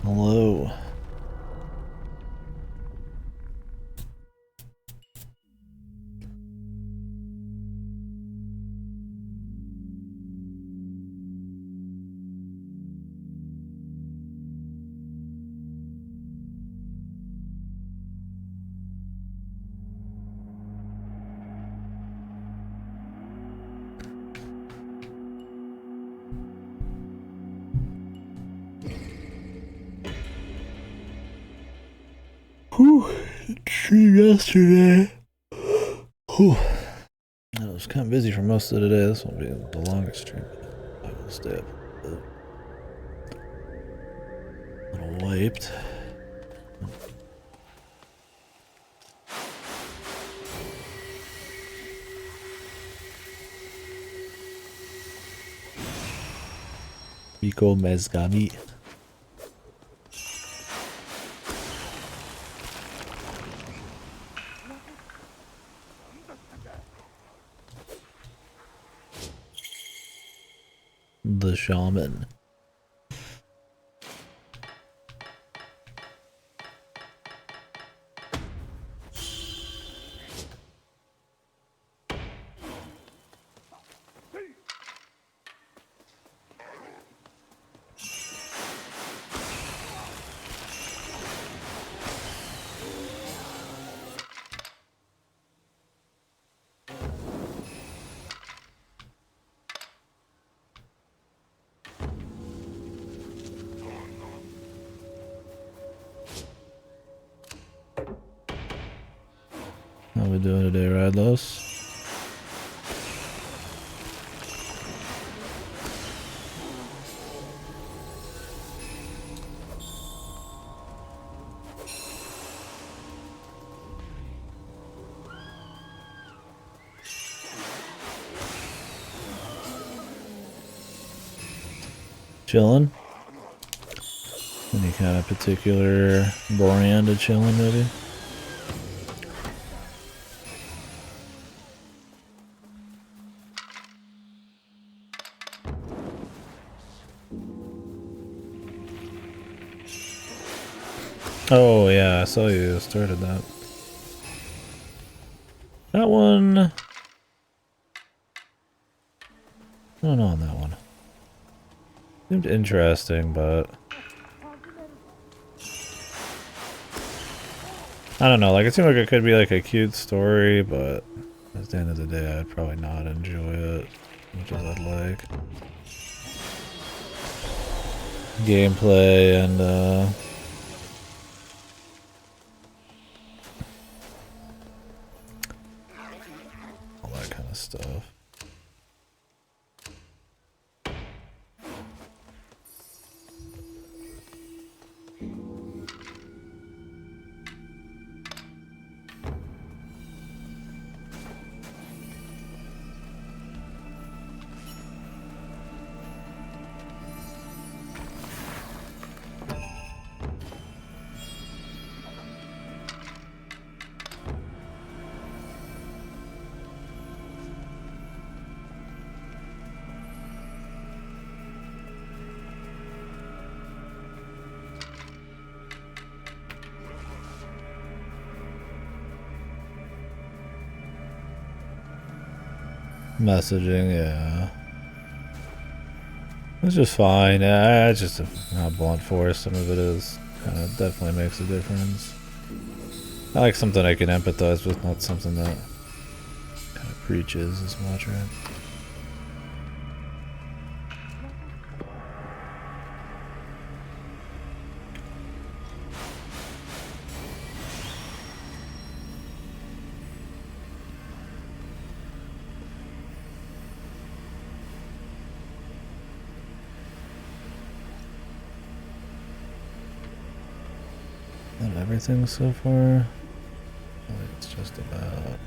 Hello. Whew. Stream yesterday. Whew. I was kind of busy for most of the day. This will be the longest stream. I will stay up a little wiped. Kunitsu Gami. The shaman. How we doing today, Radlos? Chilling? Any kind of particular brand of chilling, maybe? Oh yeah, I saw you started that. That one... I don't know on that one. Seemed interesting, but... I don't know, like it seemed like it could be like a cute story, but at the end of the day I'd probably not enjoy it as much as I'd like. Gameplay and all that kind of stuff. Messaging, yeah. It's just fine. Yeah, it's just not blunt force. Some of it is kind of definitely makes a difference. I like something I can empathize with, not something that kind of preaches as much, right? Not everything so far. It's just about...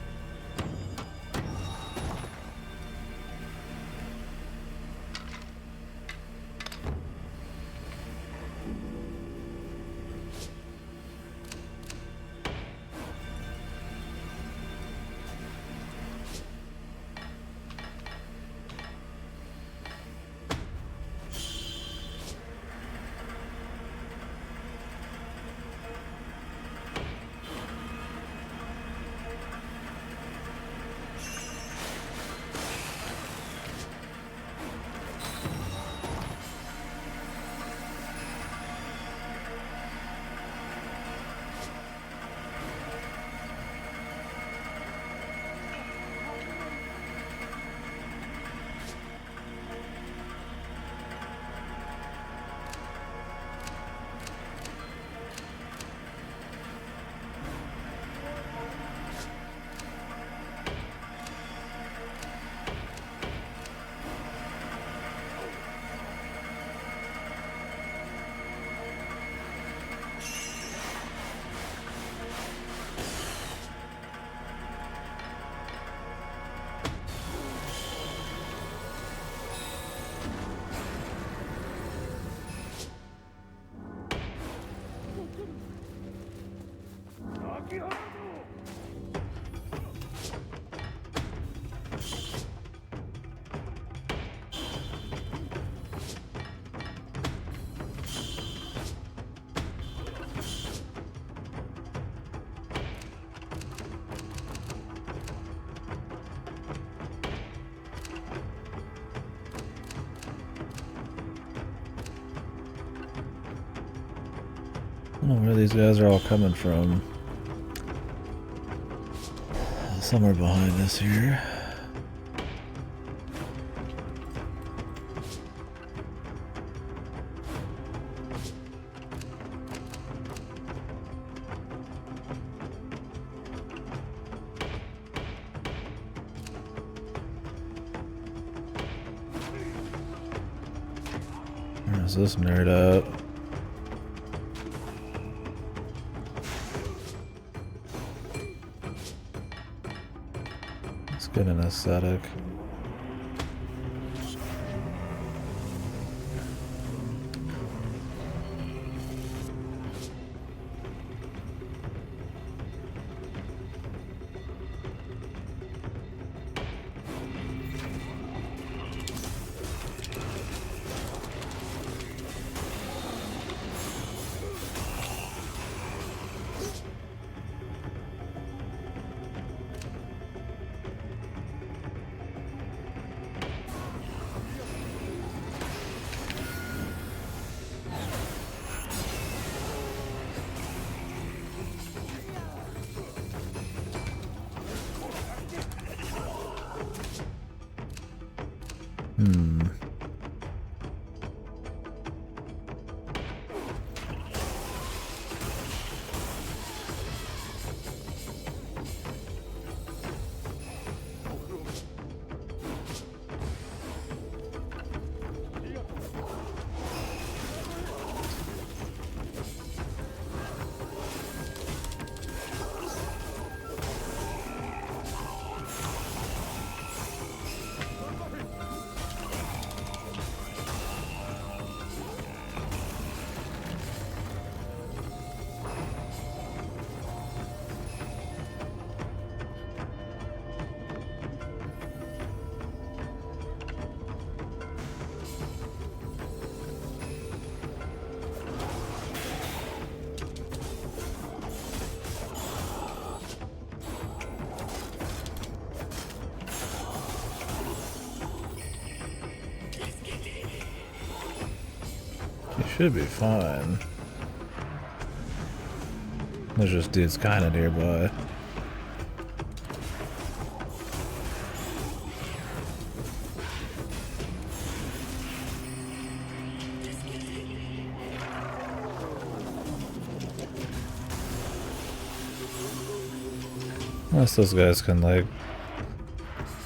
I don't know where these guys are all coming from. Somewhere behind us here. Where's this nerd at? Let's get an aesthetic. Should be fine. There's just dudes kind of nearby. Unless those guys can, like,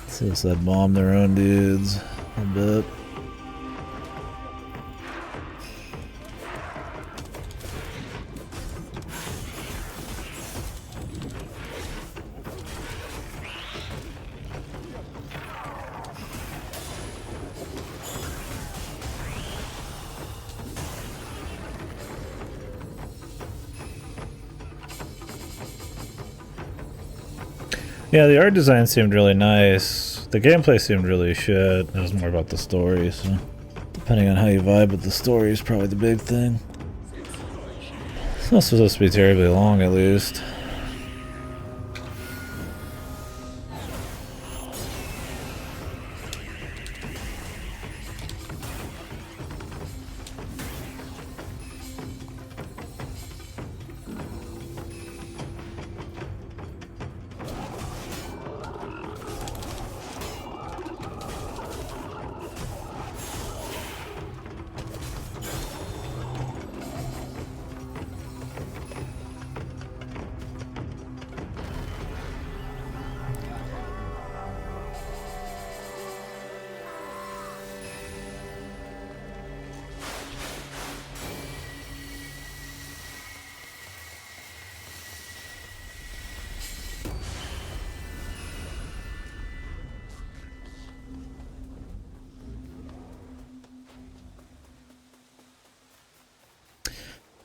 suicide bomb their own dudes a bit. Yeah, the art design seemed really nice. The gameplay seemed really shit. It was more about the story, so depending on how you vibe with the story is probably the big thing. It's not supposed to be terribly long, at least.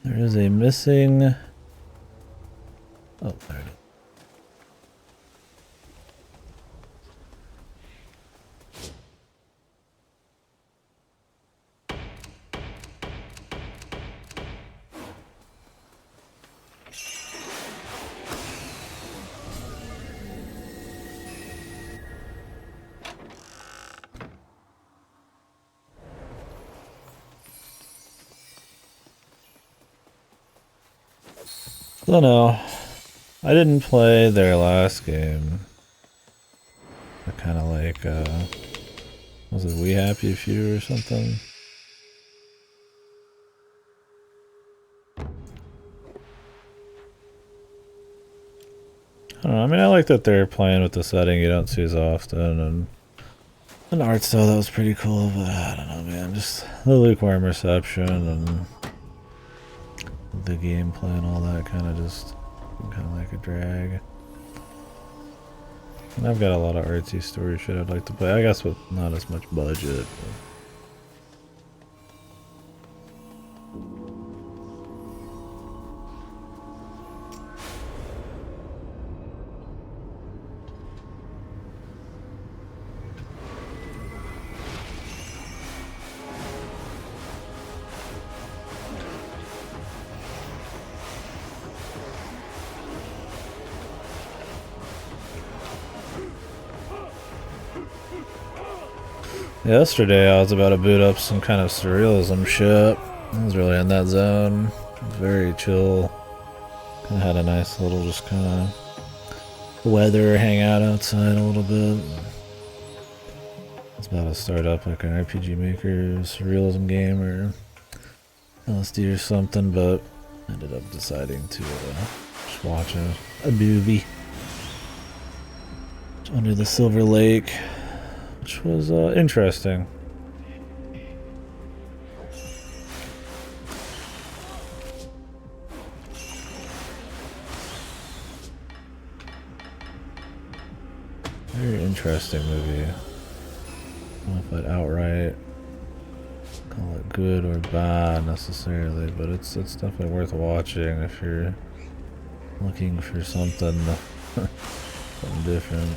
There is a missing... Oh, there it is. Don't know. I didn't play their last game. I kind of like, was it We Happy Few or something? I don't know, I mean, I like that they're playing with the setting you don't see as often, and an art style that was pretty cool, but I don't know, man, just the lukewarm reception and the gameplay and all that kind of just, kind of like a drag. And I've got a lot of artsy story shit I'd like to play, I guess with not as much budget. But. Yesterday I was about to boot up some kind of surrealism shit. I was really in that zone. Very chill. Kinda had a nice little just kinda weather, hang out outside a little bit. I was about to start up like an RPG Maker surrealism game or LSD or something, but ended up deciding to just watch a movie. Under the Silver Lake. Which was interesting. Very interesting movie. I don't know if I'd outright call it good or bad necessarily, but it's definitely worth watching if you're looking for something, something different.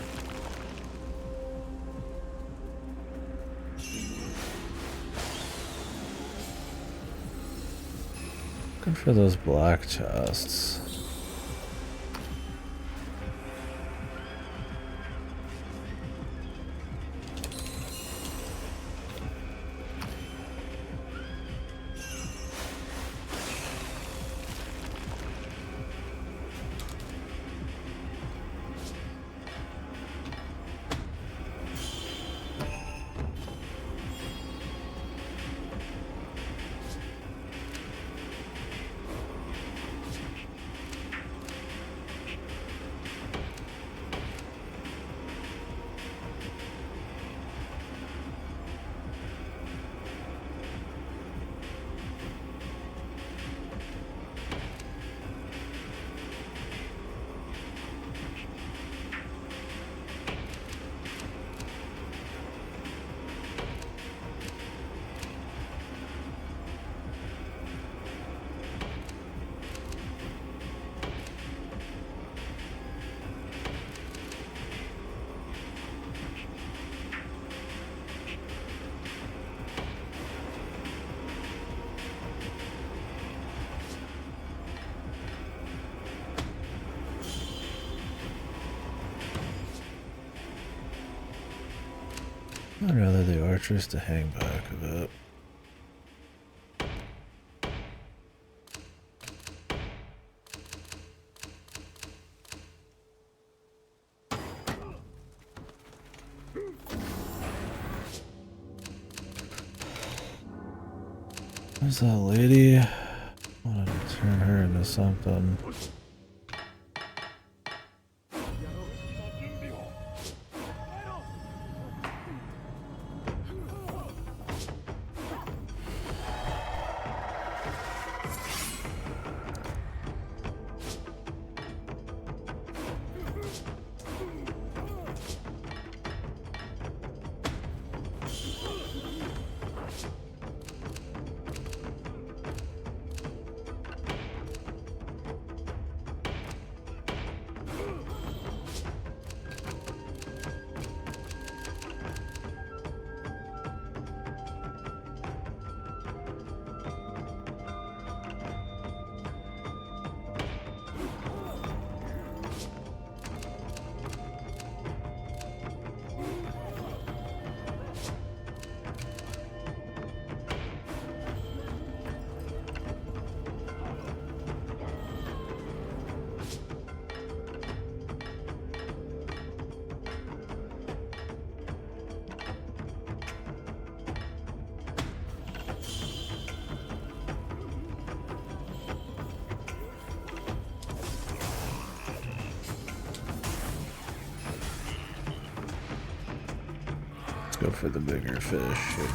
Looking for those black chests. I'd rather the archers to hang back a bit. There's that lady. I wanted to turn her into something. go for the bigger fish here.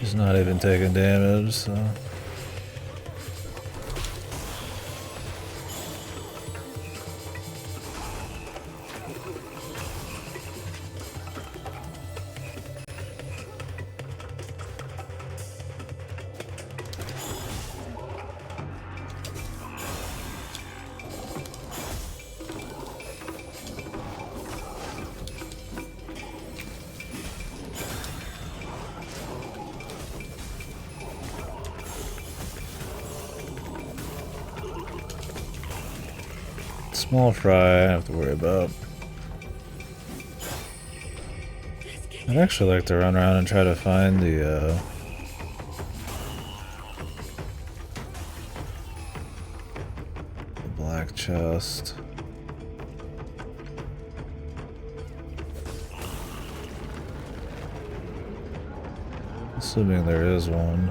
He's not even taking damage, so. Small fry, I don't have to worry about. I'd actually like to run around and try to find the black chest. Assuming there is one.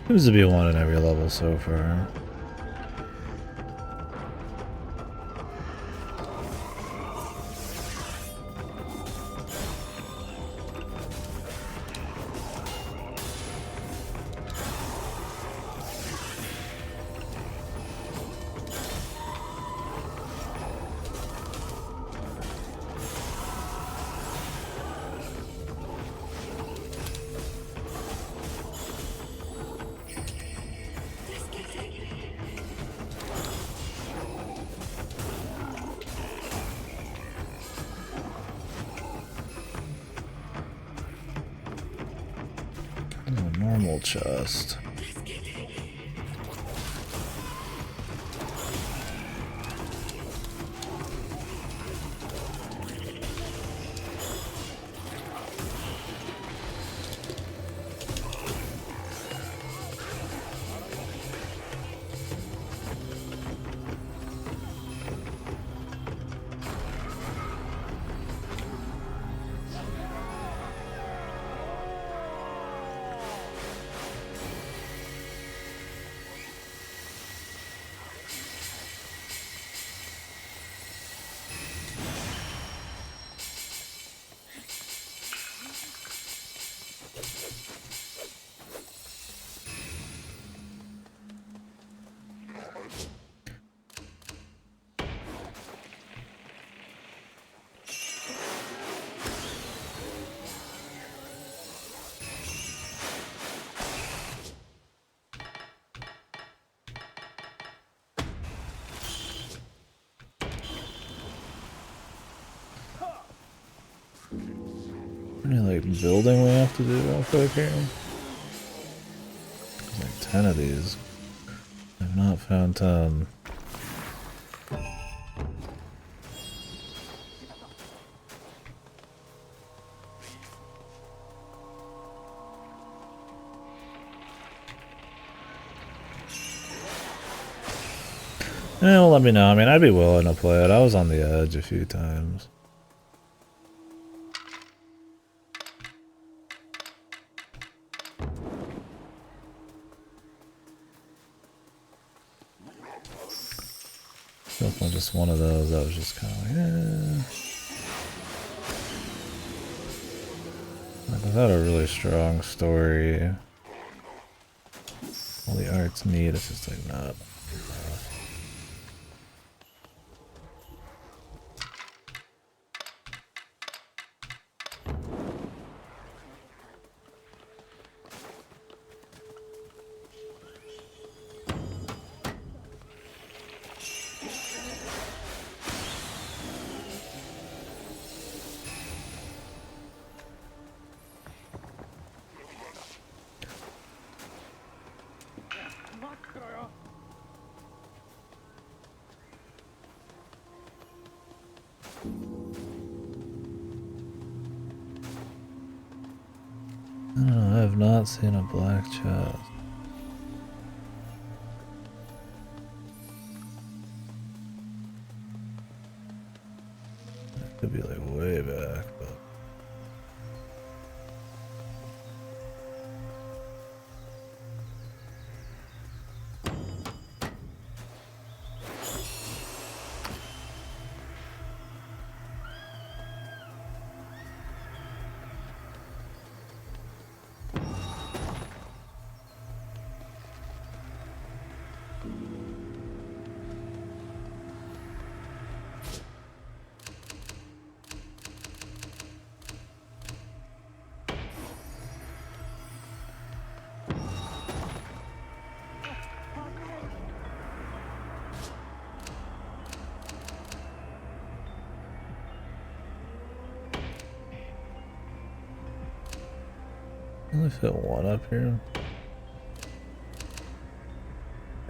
Seems to be one in every level so far. Normal chest. Any like building we have to do real quick here? There's like 10 of these. I've not found 10. Yeah, well, let me know. I mean, I'd be willing to play it. I was on the edge a few times. Definitely just one of those. I was just kind of like, eh. Like, without a really strong story, all the art's neat. It's just like not enough. have not seen a black chest. It could be like way back, but. Only fit one up here.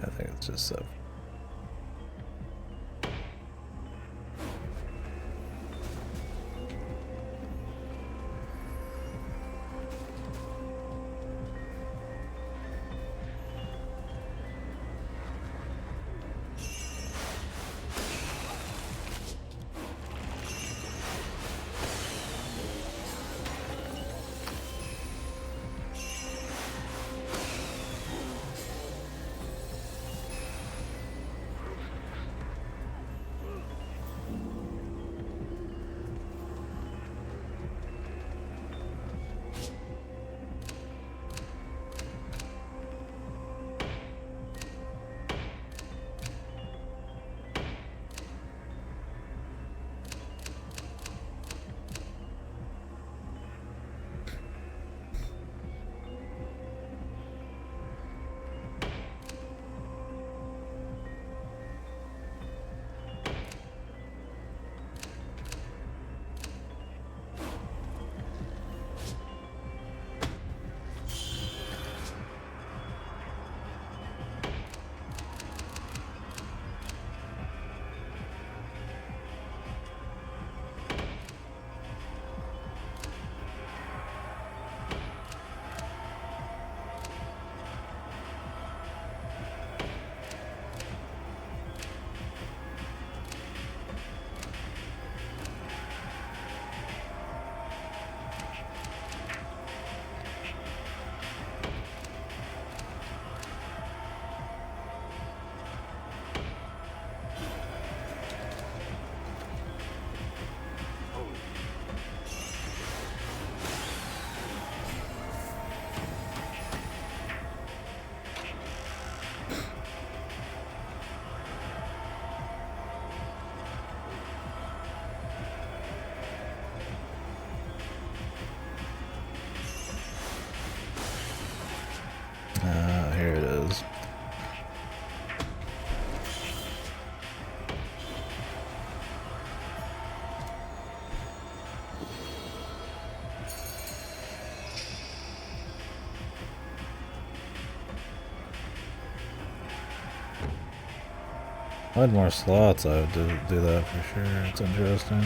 I think it's just so. Here it is. If I had more slots, I would do that for sure. It's interesting.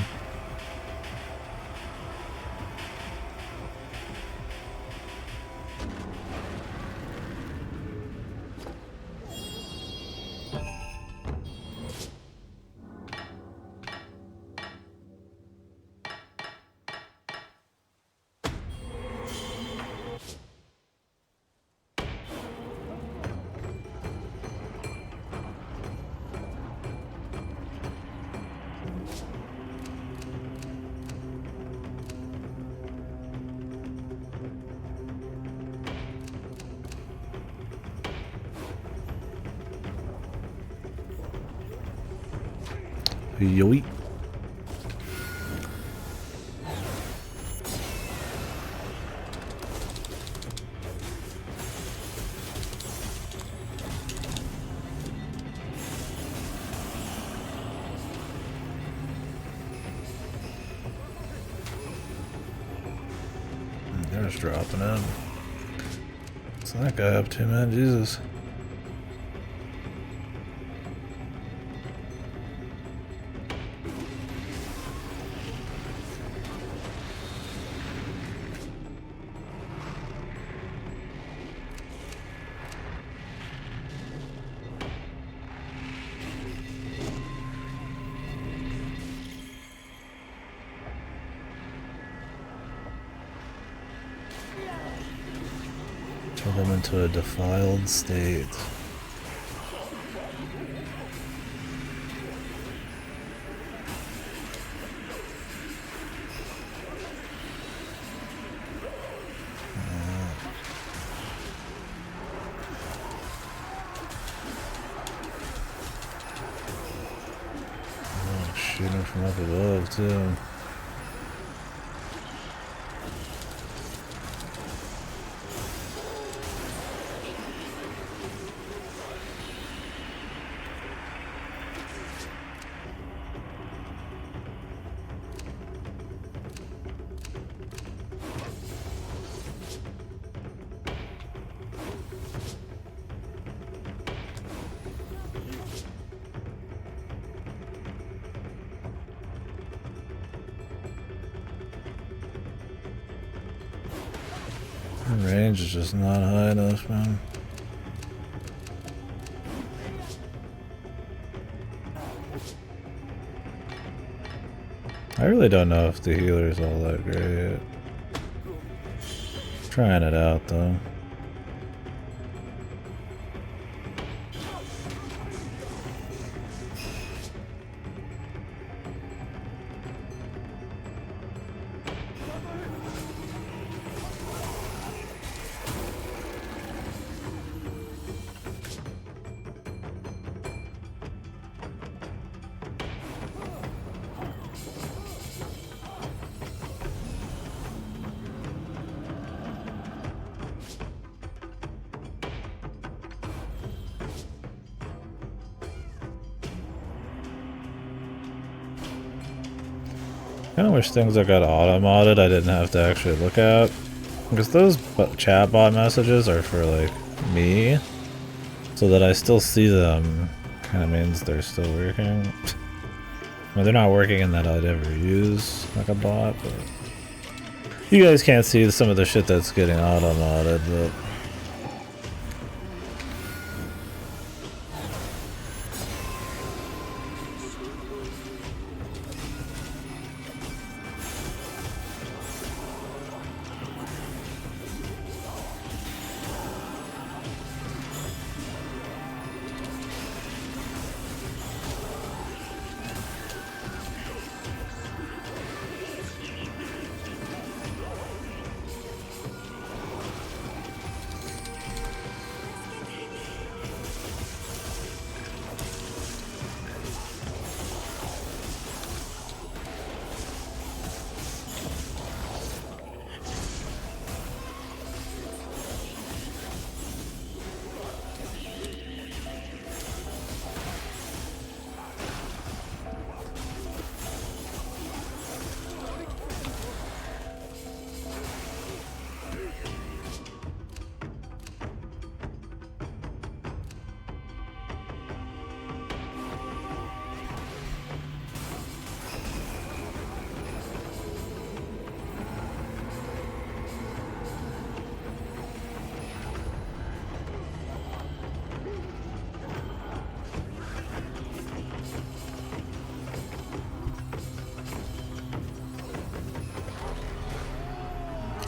Yoey. They're just dropping in. What's that guy up to, man? Jesus. them into a defiled state. Shooting from up above, too. Range is just not high enough, man. I really don't know if the healer's all that great. Trying it out, though. I kinda wish things that got auto-modded I didn't have to actually look at. Because those chatbot messages are for, like, me. So that I still see them kinda means they're still working. Well, they're not working in that I'd ever use, like a bot, but... You guys can't see some of the shit that's getting auto-modded, but...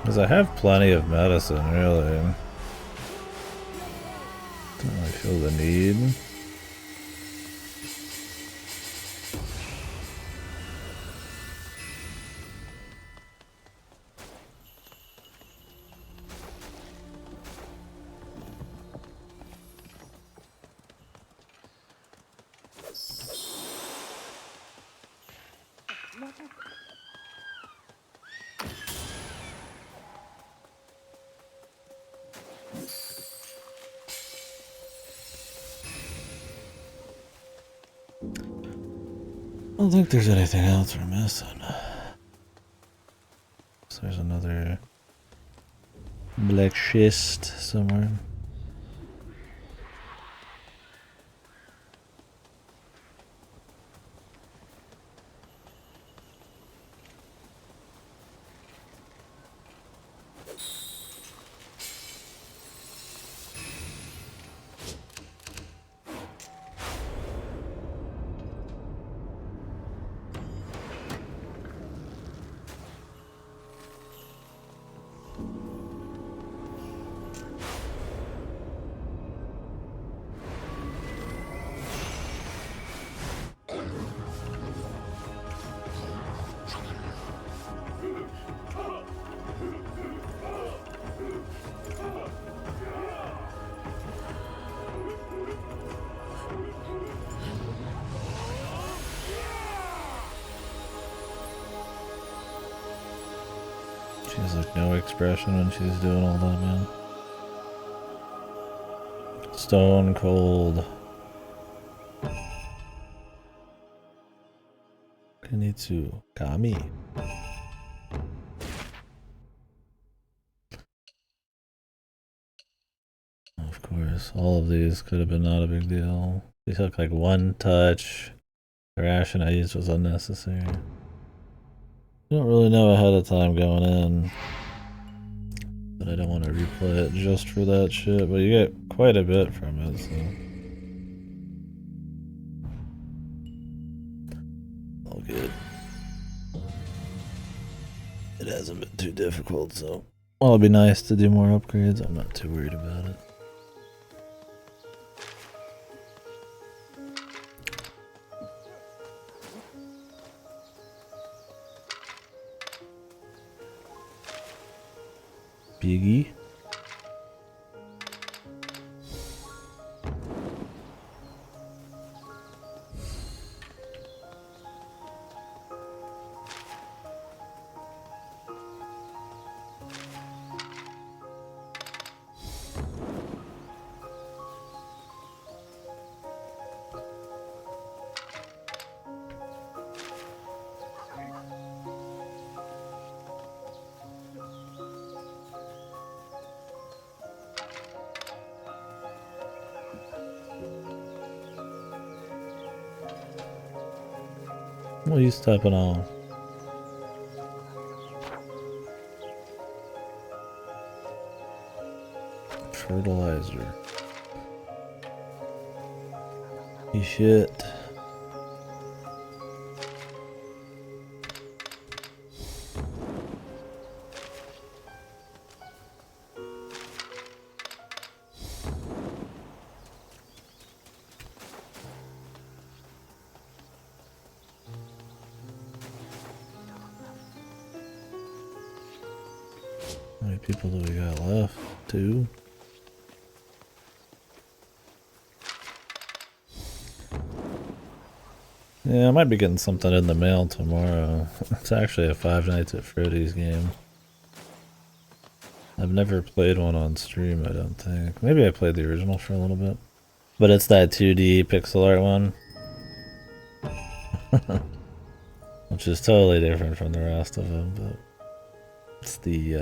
Because I have plenty of medicine, really. Don't really feel the need. I don't think there's anything else we're missing. So there's another black schist somewhere. has like no expression when she's doing all that, man. Stone cold. Kunitsu Gami. Of course, all of these could have been not a big deal. They took like one touch. The ration I used was unnecessary. You don't really know ahead of time going in. But I don't want to replay it just for that shit. But you get quite a bit from it, so. All good. It hasn't been too difficult, so. Well, it'd be nice to do more upgrades. I'm not too worried about it. Biggie. What are you stepping on? Fertilizer. You shit. How many people do we got left? 2? Yeah, I might be getting something in the mail tomorrow. It's actually a Five Nights at Freddy's game. I've never played one on stream, I don't think. Maybe I played the original for a little bit. But it's that 2D pixel art one. Which is totally different from the rest of them, but... It's the,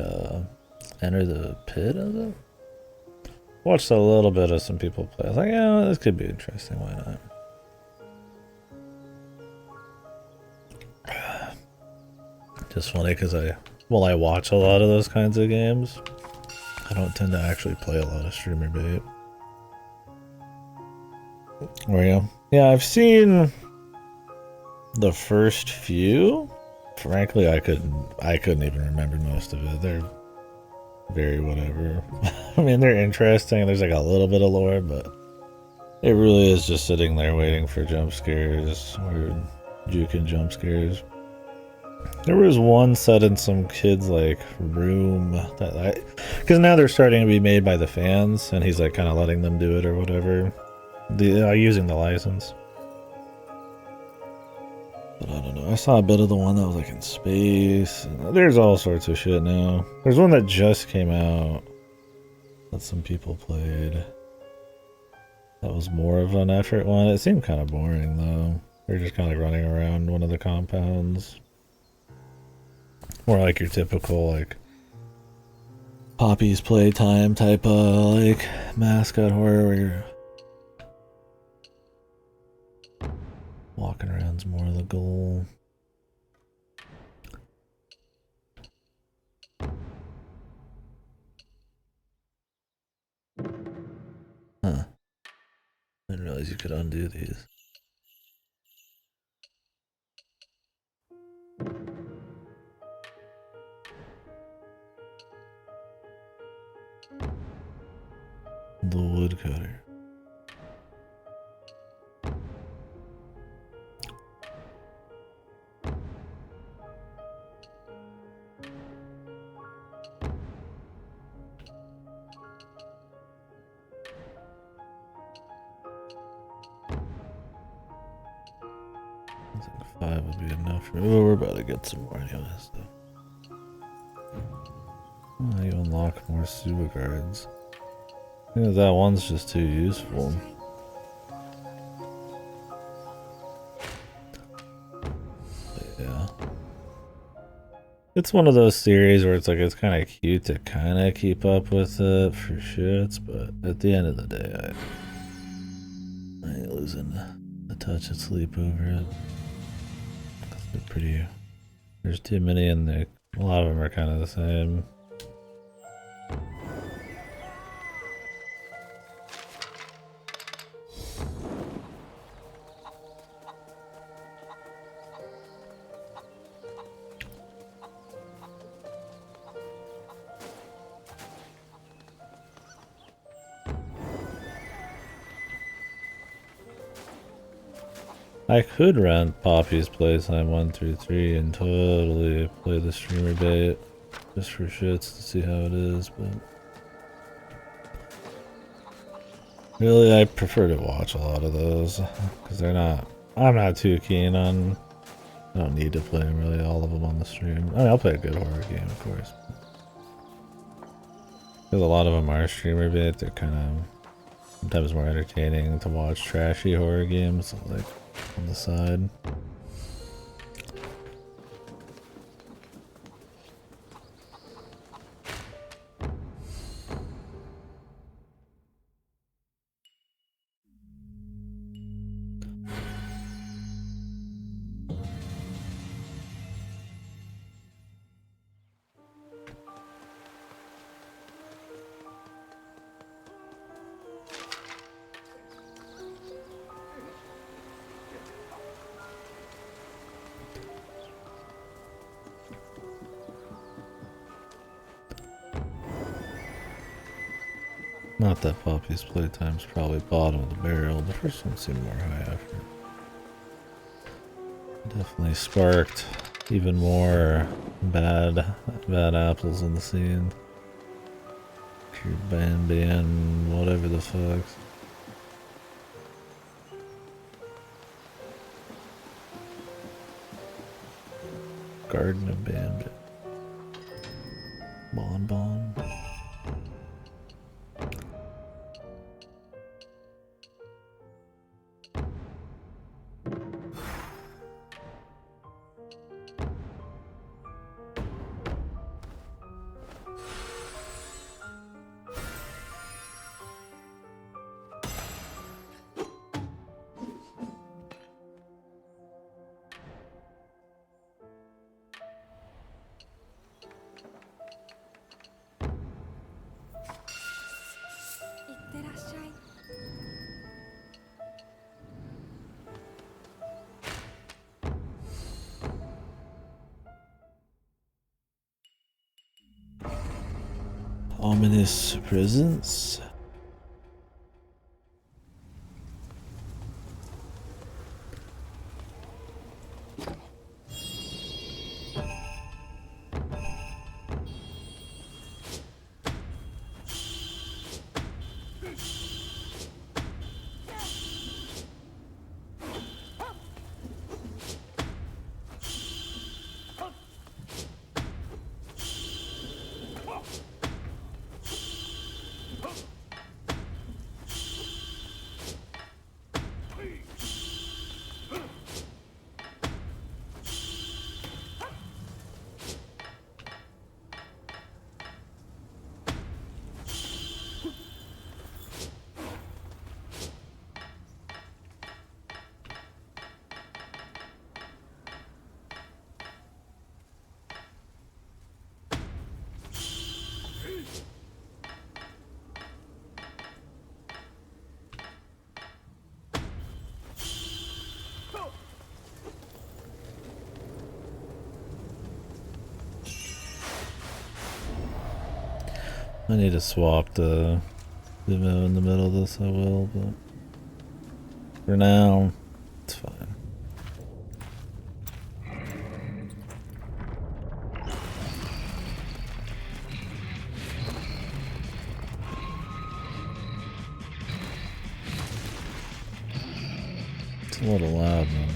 Enter the Pit, is it? Watched a little bit of some people play. I was like, yeah, this could be interesting, why not? Just funny because I watch a lot of those kinds of games. I don't tend to actually play a lot of streamer bait. Where you? Yeah, I've seen the first few. Frankly, I couldn't even remember most of it. They're very whatever. I mean, they're interesting. There's like a little bit of lore, but it really is just sitting there waiting for jump scares or juking jump scares. There was one set in some kid's like room that because now they're starting to be made by the fans, and he's like kind of letting them do it or whatever. Using the license. But I don't know. I saw a bit of the one that was like in space. There's all sorts of shit now. There's one that just came out that some people played. That was more of an effort one. It seemed kind of boring though. They're just kind of like running around one of the compounds. More like your typical like Poppy's Playtime type of like mascot horror where you're walking around's more of the goal. Huh. I didn't realize you could undo these. The woodcutter. I think 5 would be enough. Oh, we're about to get some more anyways, though. Oh, you unlock more super guards. I think that one's just too useful. But yeah. It's one of those series where it's like it's kind of cute to kind of keep up with it for shits, but at the end of the day, I ain't losing the touch of sleep over it. They're pretty. There's too many, and a lot of them are kind of the same. I could rent Poppy's Playtime 1 through 3 and totally play the streamer bait just for shits to see how it is, but really I prefer to watch a lot of those because I'm not too keen on. I don't need to play really all of them on the stream. I mean, I'll play a good horror game, of course. Because a lot of them are streamer bait, they're kind of sometimes more entertaining to watch trashy horror games like on the side. Not that Poppy's Playtime's probably bottom of the barrel. The first one seemed more high effort. Definitely sparked even more bad apples in the scene. Pure ban, whatever the fuck. Garden of Bandit. Bonbon. Ominous presence. I need to swap the Vimo in the middle of this, I will, but for now, it's fine. It's a little loud, man.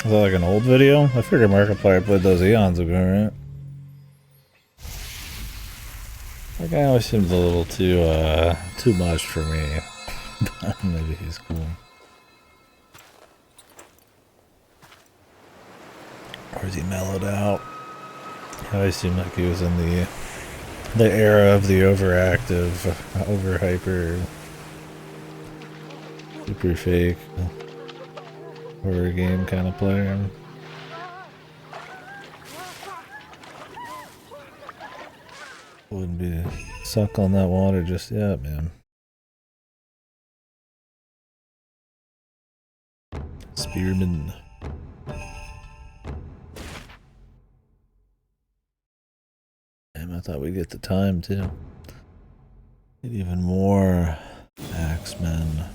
Was that like an old video? I figured Markiplier played those eons ago, right? That guy always seems a little too much for me. But maybe he's cool. Or is he mellowed out? He always seemed like he was in the era of the overactive, over hyper, super fake horror game kind of player. Wouldn't be suck on that water just yet, man. Spearman. Damn, I thought we'd get the time too. Get even more Axemen.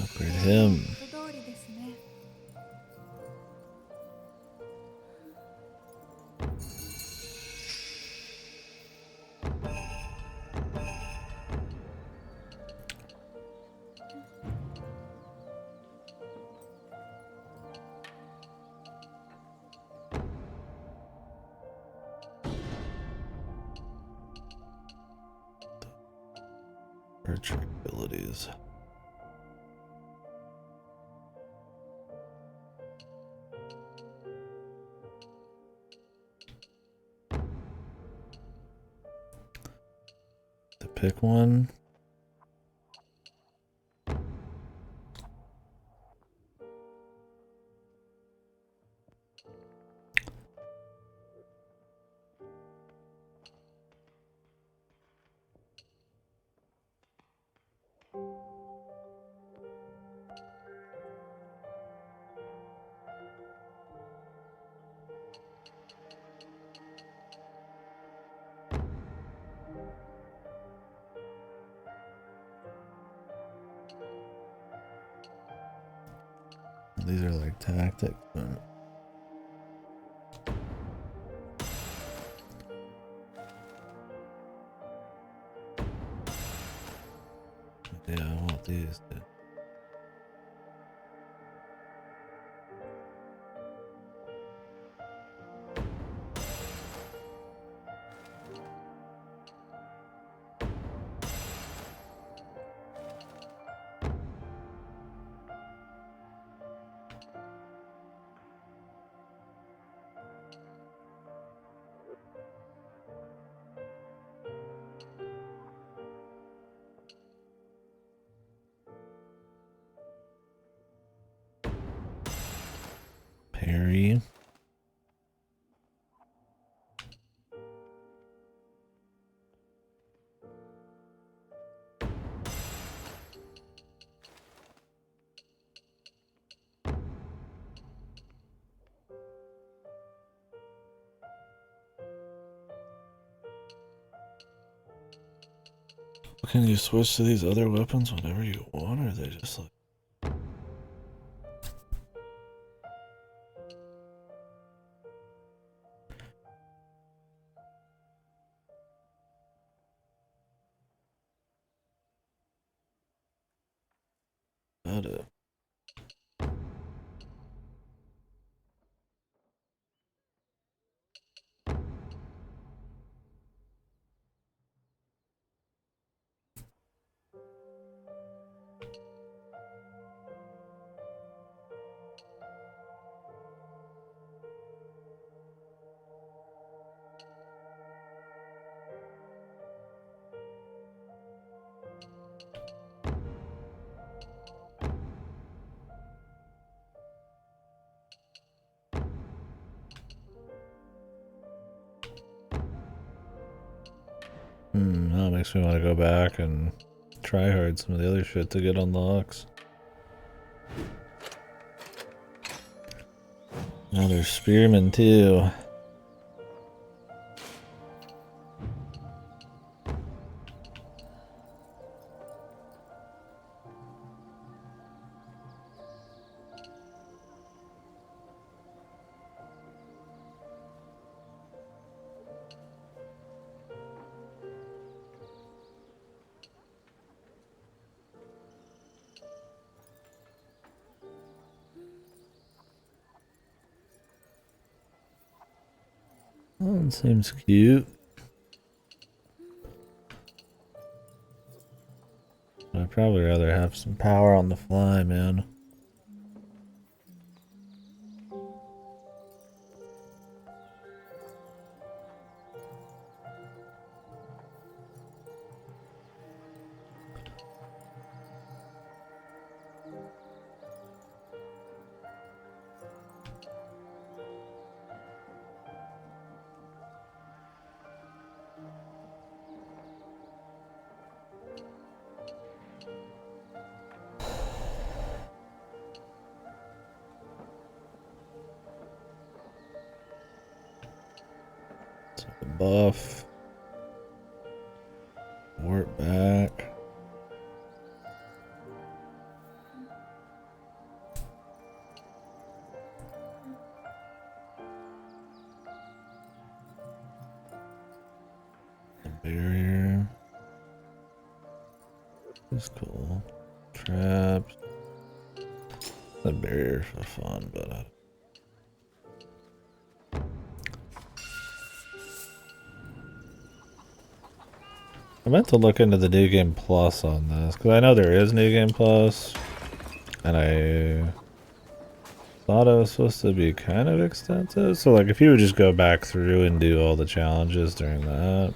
Upgrade him. Archery abilities. To pick one. These are like tactics. Yeah, I want these. Dude. Parry. Can you switch to these other weapons whenever you want, or are they just like... About it. That makes me want to go back and try hard some of the other shit to get unlocks. Now there's spearmen too. Oh, it seems cute. I'd probably rather have some power on the fly, man. Buff. Warp back. The barrier. That's cool. Traps. The barrier for fun, but I meant to look into the New Game Plus on this, because I know there is New Game Plus, and I thought it was supposed to be kind of extensive, so like if you would just go back through and do all the challenges during that,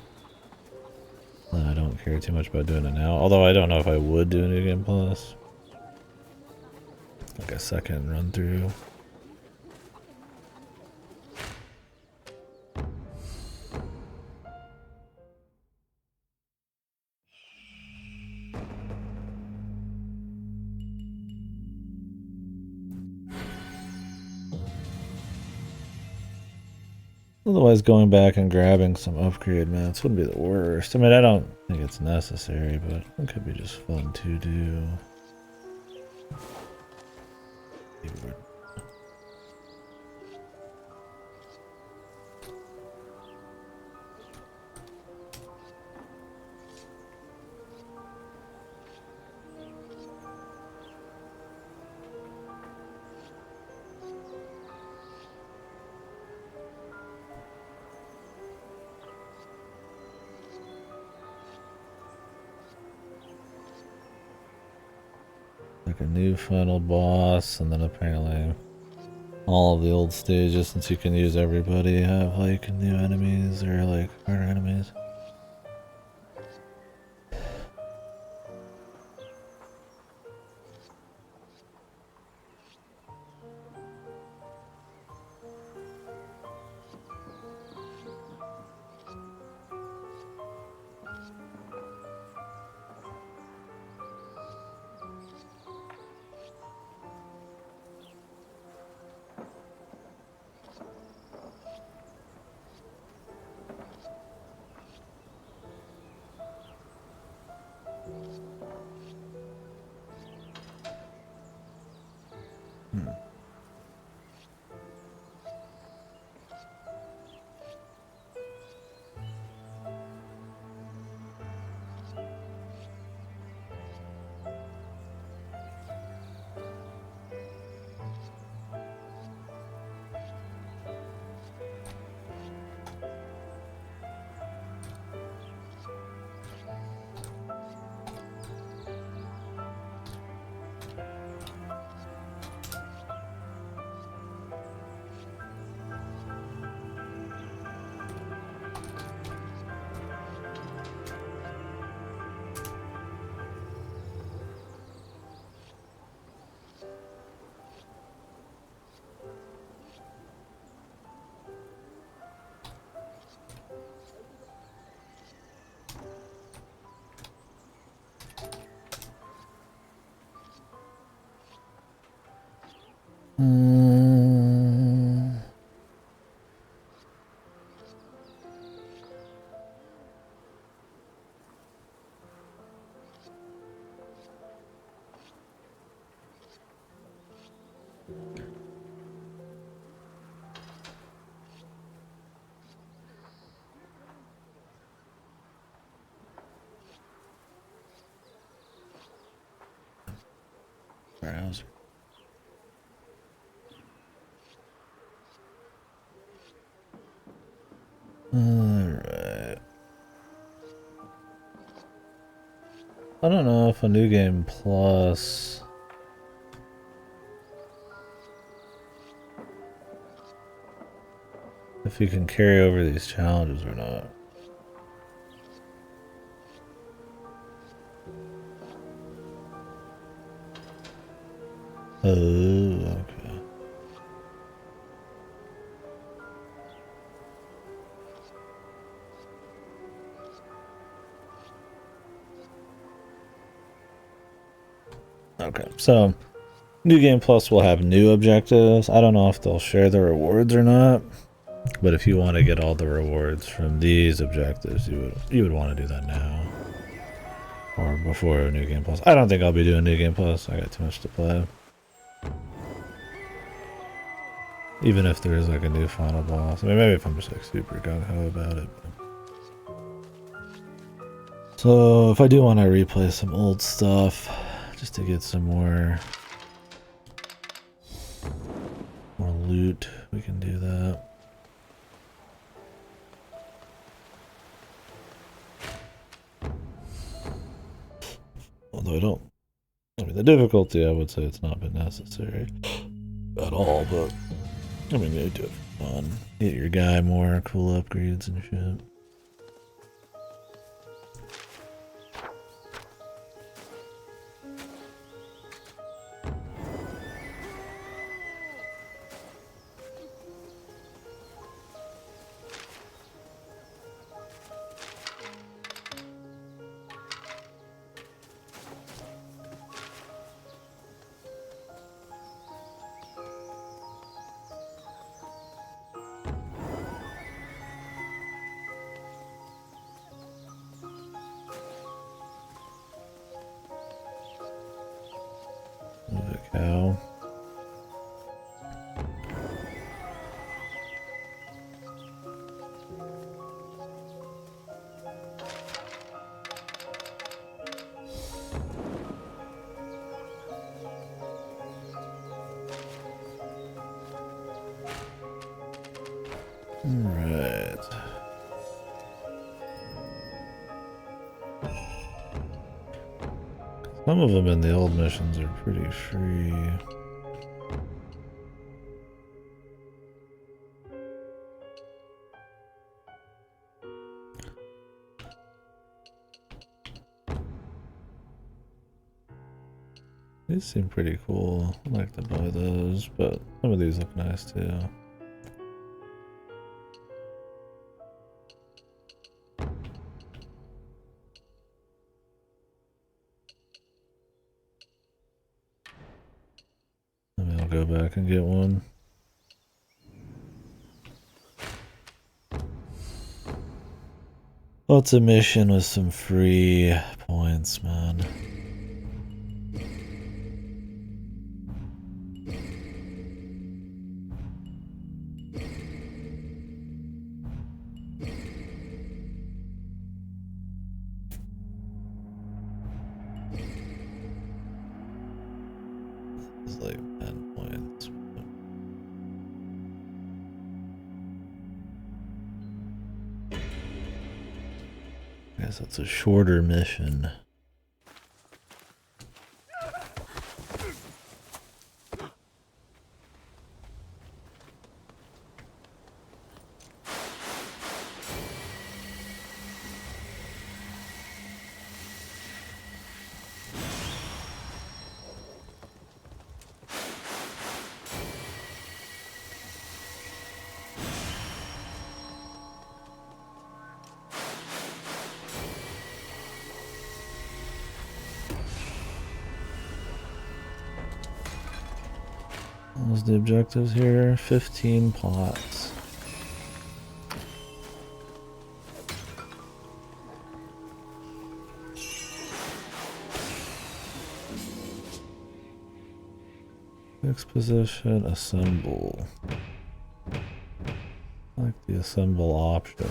then I don't care too much about doing it now, although I don't know if I would do a New Game Plus. Like a second run through. Otherwise, going back and grabbing some upgrade mats wouldn't be the worst. I mean, I don't think it's necessary, but it could be just fun to do. Like a new final boss, and then apparently all of the old stages, since you can use everybody, have like new enemies or like harder enemies. Alright. I don't know if a new game plus... if you can carry over these challenges or not. Oh, okay. Okay, so New Game Plus will have new objectives. I don't know if they'll share the rewards or not, but if you want to get all the rewards from these objectives, you would want to do that now or before New Game Plus. I don't think I'll be doing New Game Plus. I got too much to play. Even if there is like a new final boss. I mean, maybe if I'm just like super gung-ho about it. So if I do want to replay some old stuff, just to get some more loot, we can do that. Although I mean, the difficulty, I would say it's not been necessary at all, but I mean, you do it for fun. Get your guy more cool upgrades and shit. Move a cow. Alright. Some of them in the old missions are pretty free. These seem pretty cool. I'd like to buy those, but some of these look nice too. Maybe I'll go back and get one. What's a mission with some free points, man? It's like 10 points. I guess that's a shorter mission. What was the objectives here? 15 pots. Next position, assemble. I like the assemble option.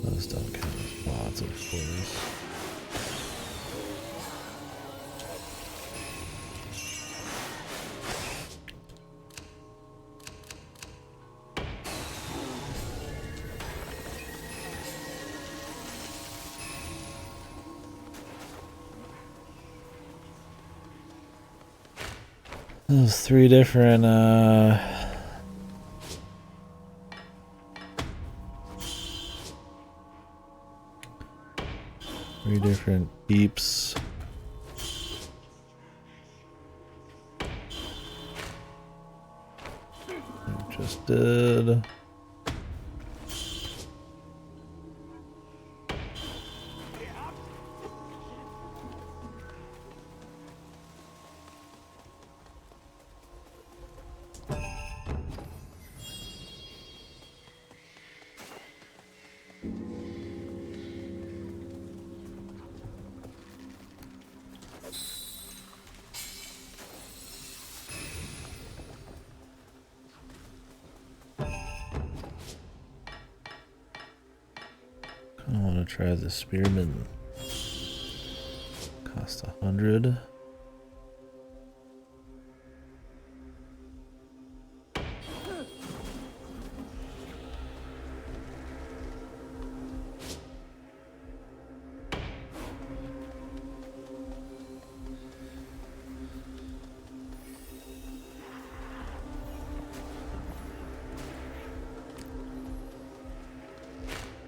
Those don't count as bots, of course. Those three different peeps. Just did. I want to try the spearman. Cost 100.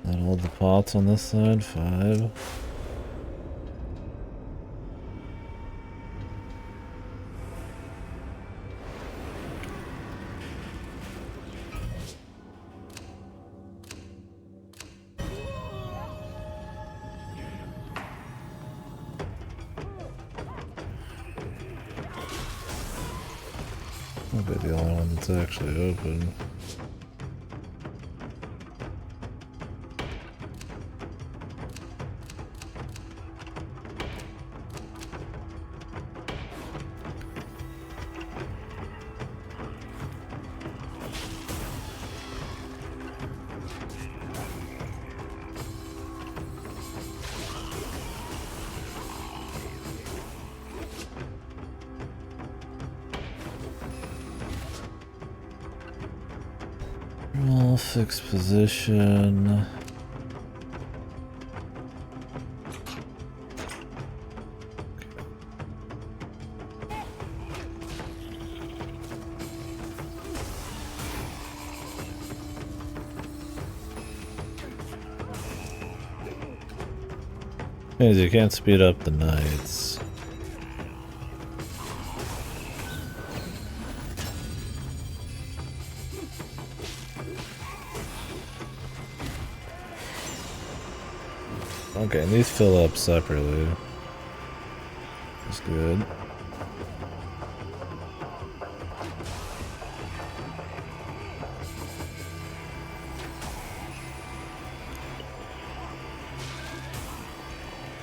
Not all the pots on this side, 5. I'll be the only one that's actually open. Roll fixed position. Means you can't speed up the knights. Okay, and these fill up separately. That's good.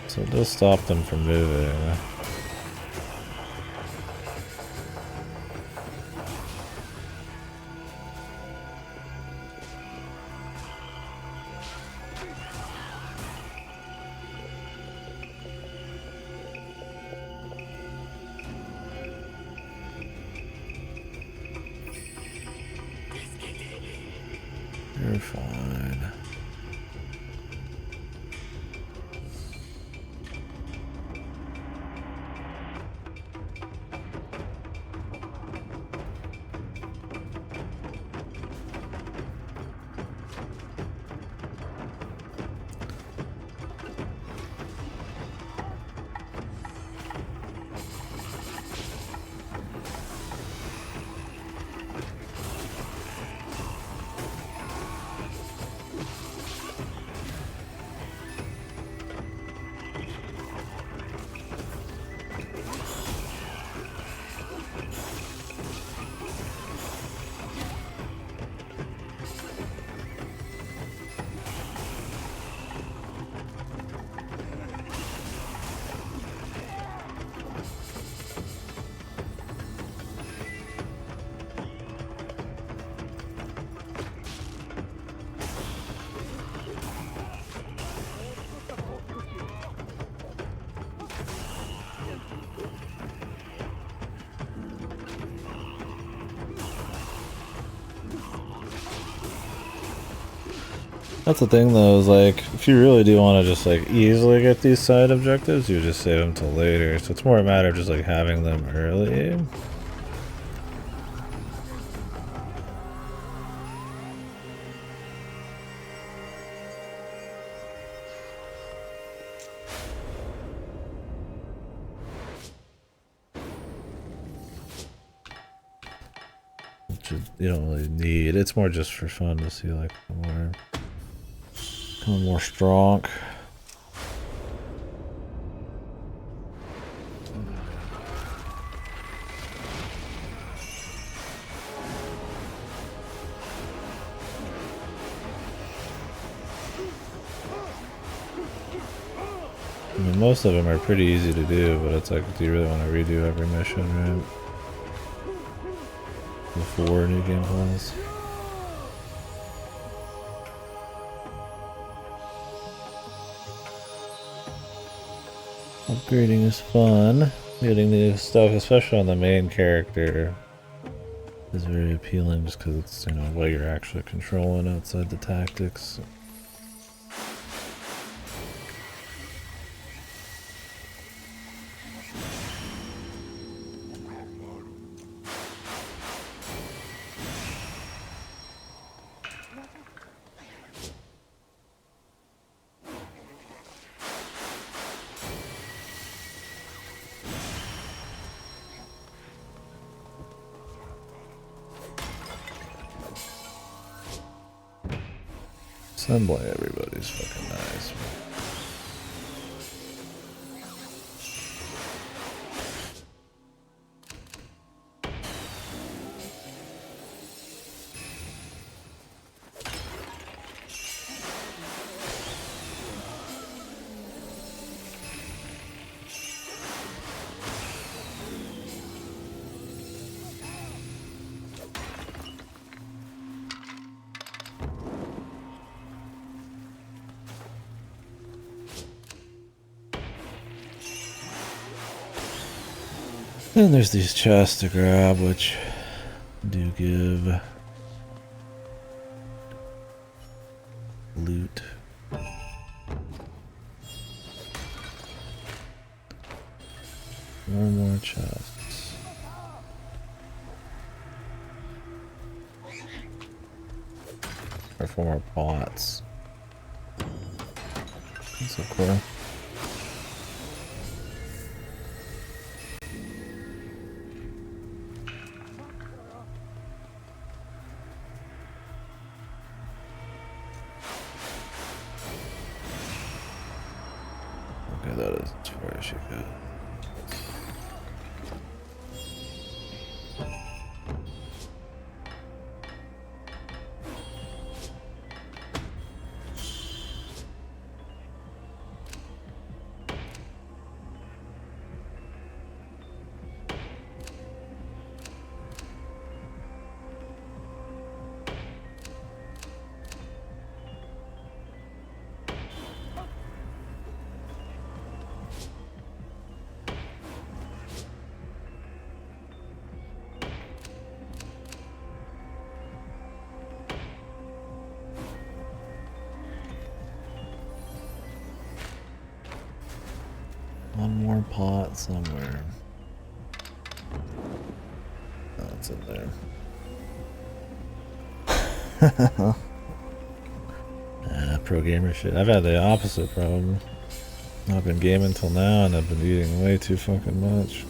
So it does stop them from moving. You're fine. That's the thing though, is like, if you really do want to just like easily get these side objectives, you just save them till later. So it's more a matter of just like having them early. Which you don't really need. It's more just for fun to see like more strong. I mean, most of them are pretty easy to do, but it's like, do you really want to redo every mission, right? Before New Game Plus. Upgrading is fun. Getting new stuff, especially on the main character, is very appealing just because it's, you know, what you're actually controlling outside the tactics. Assembly everybody's fucking nice. And there's these chests to grab, which do give loot. More chests. Or 4 more pots. That's so cool. Okay, that is as far as you go. One more pot somewhere. Oh, it's in there. Pro gamer shit. I've had the opposite problem. I've been gaming till now and I've been eating way too fucking much.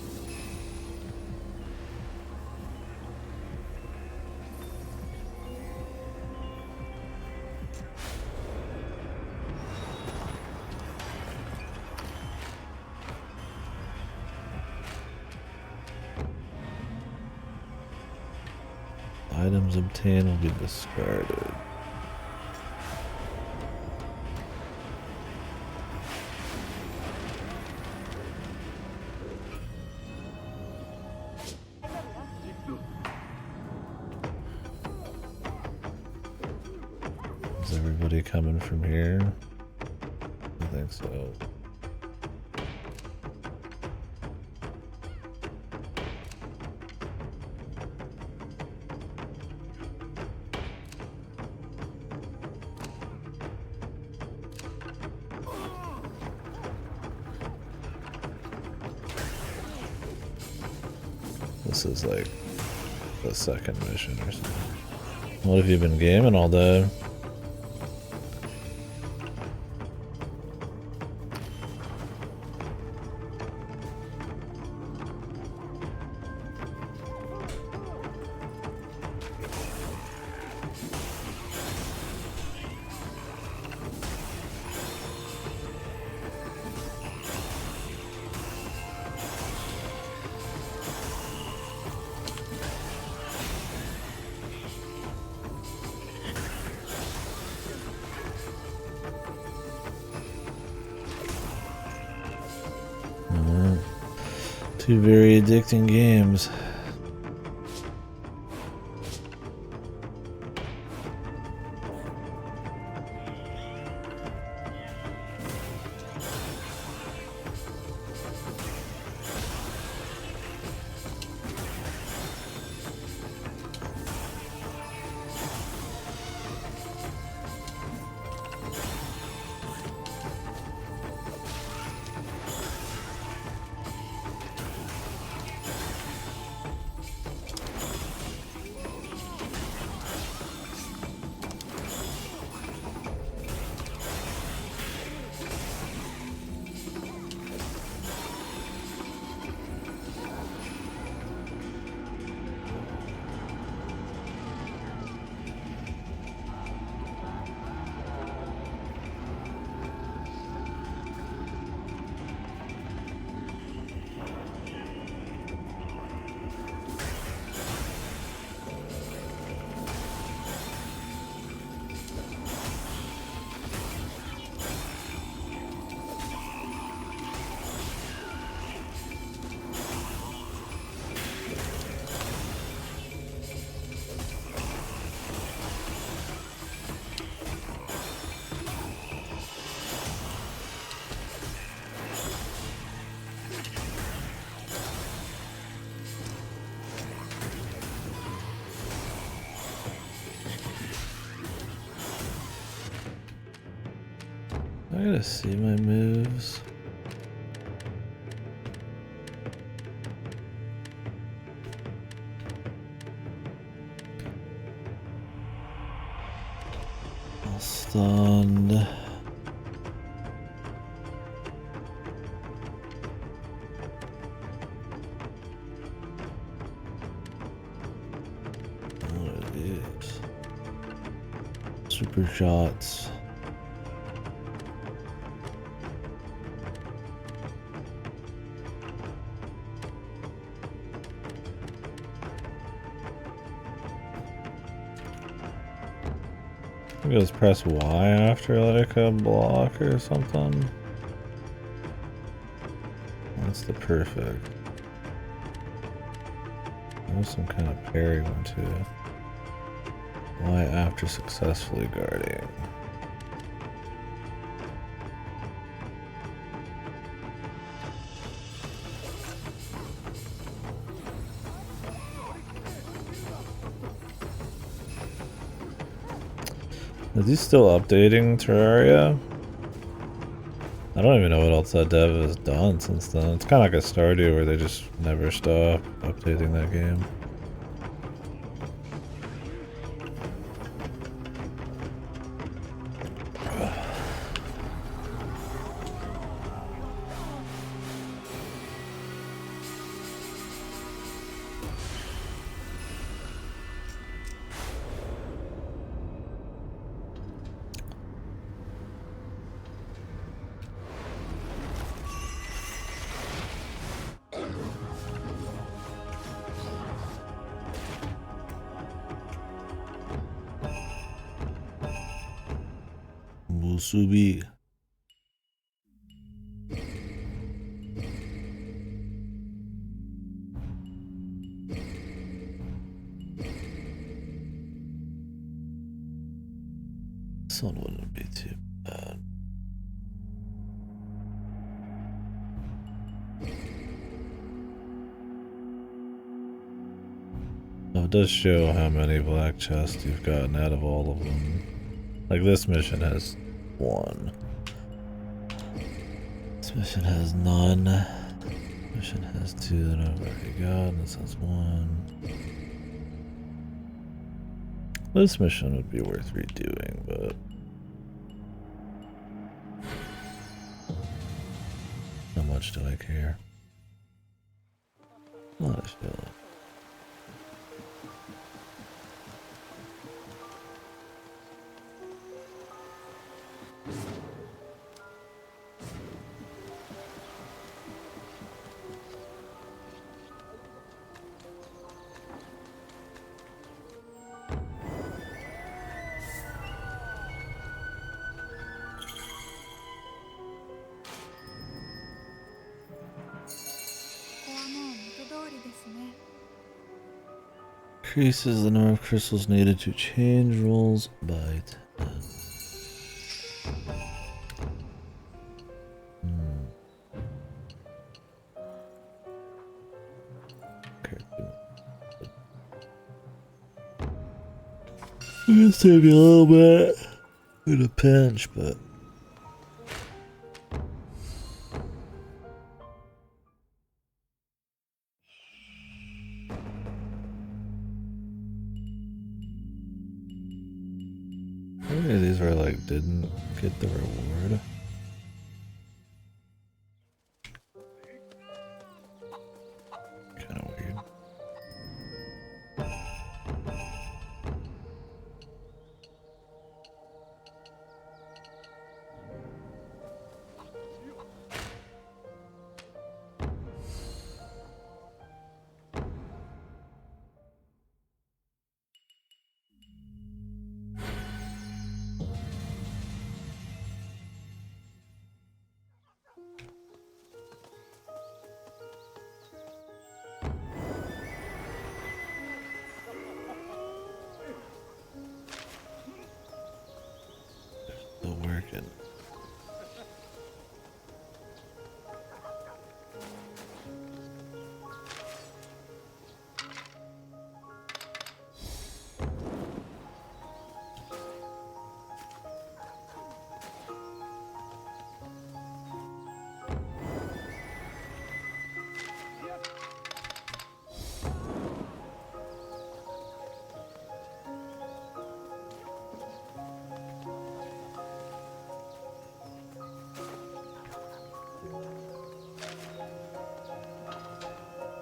Items obtained will be discarded. Is everybody coming from here? I think so. This is like the second mission or something. What have you been gaming all day? Two very addicting games. I gotta see my moves. Stunned. What are these? Super shots. I think it was press Y after like a block or something. That's the perfect. There's some kind of parry one too. Y after successfully guarding. Is he still updating Terraria? I don't even know what else that dev has done since then. It's kind of like a Stardew where they just never stop updating that game. Musubi. This one wouldn't be too bad. Oh, it does show how many black chests you've gotten out of all of them. Like this mission has 1. This mission has none. Mission has 2 that I've already got, and this has 1. This mission would be worth redoing, but how much do I care? Not a shit. Increases the number of crystals needed to change rolls by 10. Okay. It's save you a little bit in a pinch, but maybe these were like didn't get the reward. Kind of weird. Still working.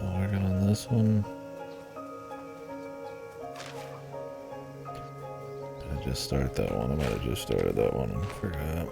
Working on this one. Did I just start that one? I might have just started that one and forgot.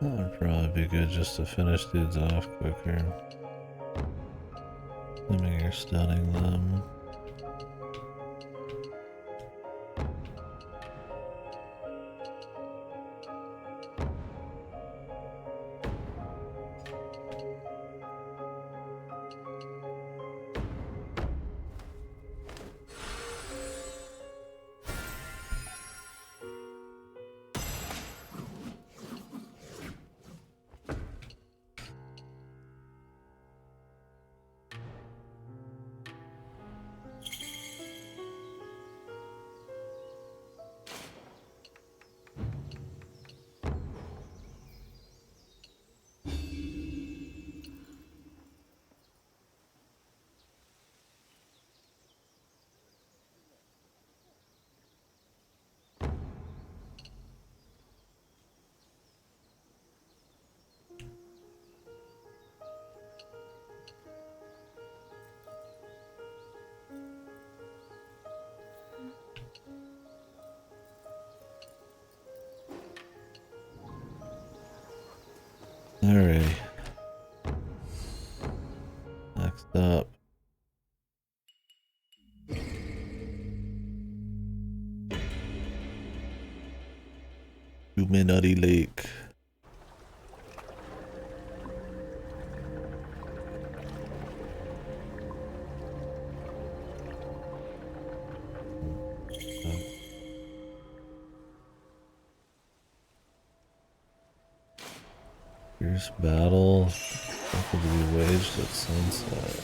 That would probably be good just to finish dudes off quicker. Assuming you're stunning them. Next up. Illuminati Lake. Fierce battle likely to be waged at sunset.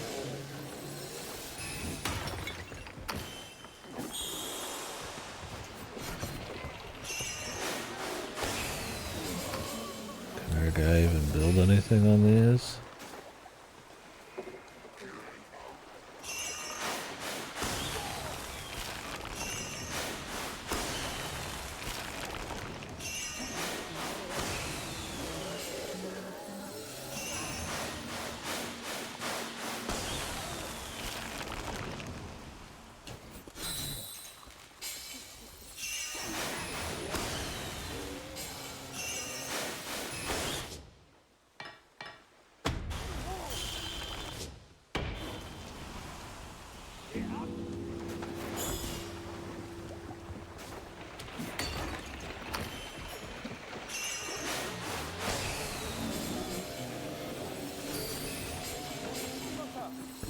Can our guy even build anything on these?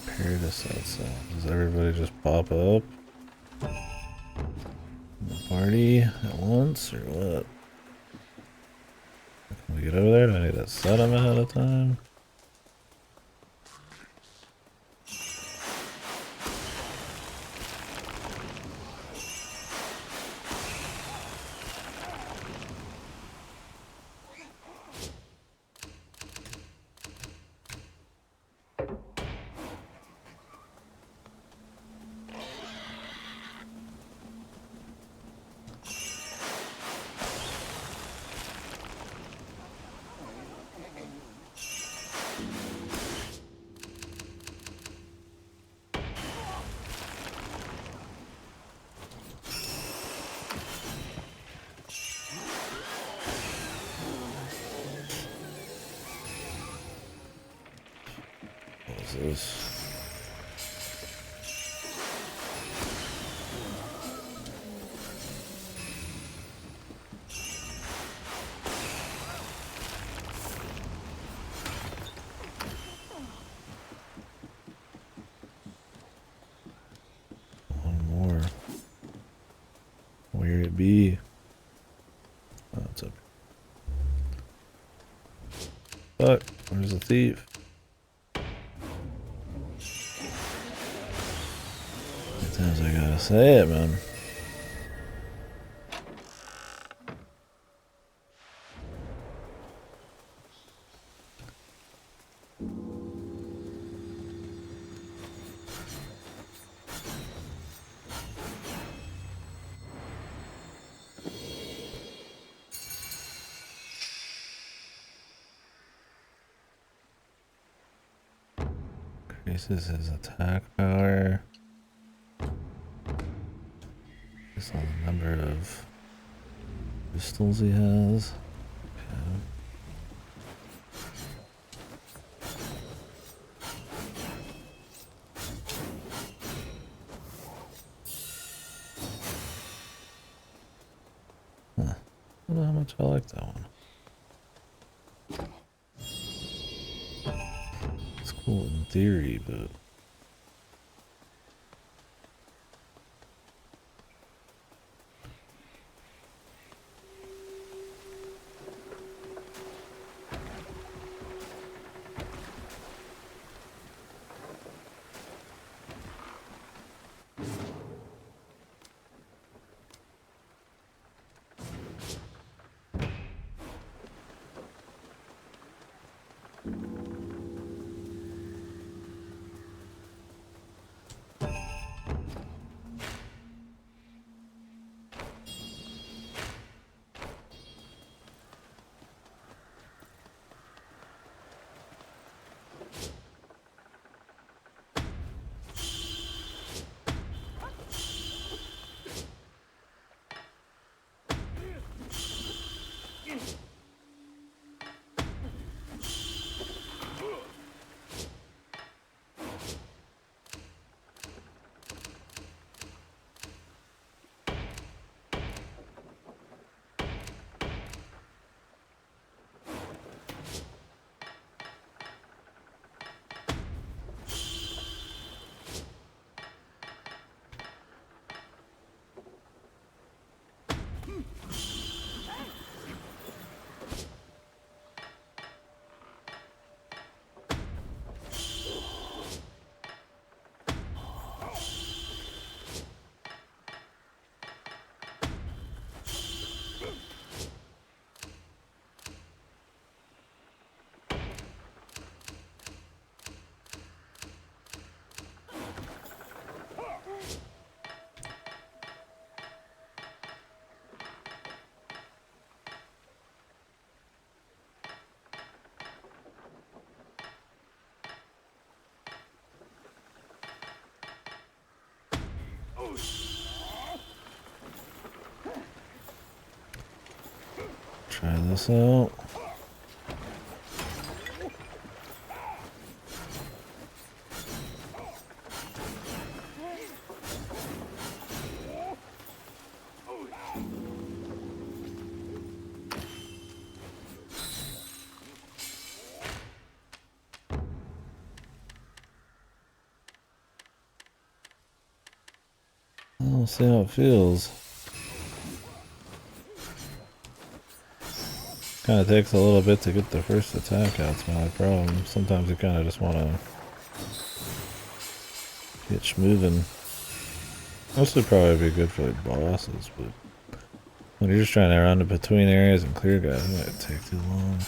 Prepare to set sail. Does everybody just pop up in the party at once, or what? Can we get over there? Do I need to set them ahead of time? What is this? One more. Where it be? Oh, it's up. Fuck, where's the thief? Sometimes I gotta say it, man. Increases his attack power based on the number of crystals he has. Okay. Huh. I don't know how much I like that one. It's cool in theory, but Try this out. We'll see how it feels. Kind of takes a little bit to get the first attack out, it's my problem. Sometimes you kind of just want to get moving. This would probably be good for like bosses, but when you're just trying to run in between areas and clear guys, it might take too long.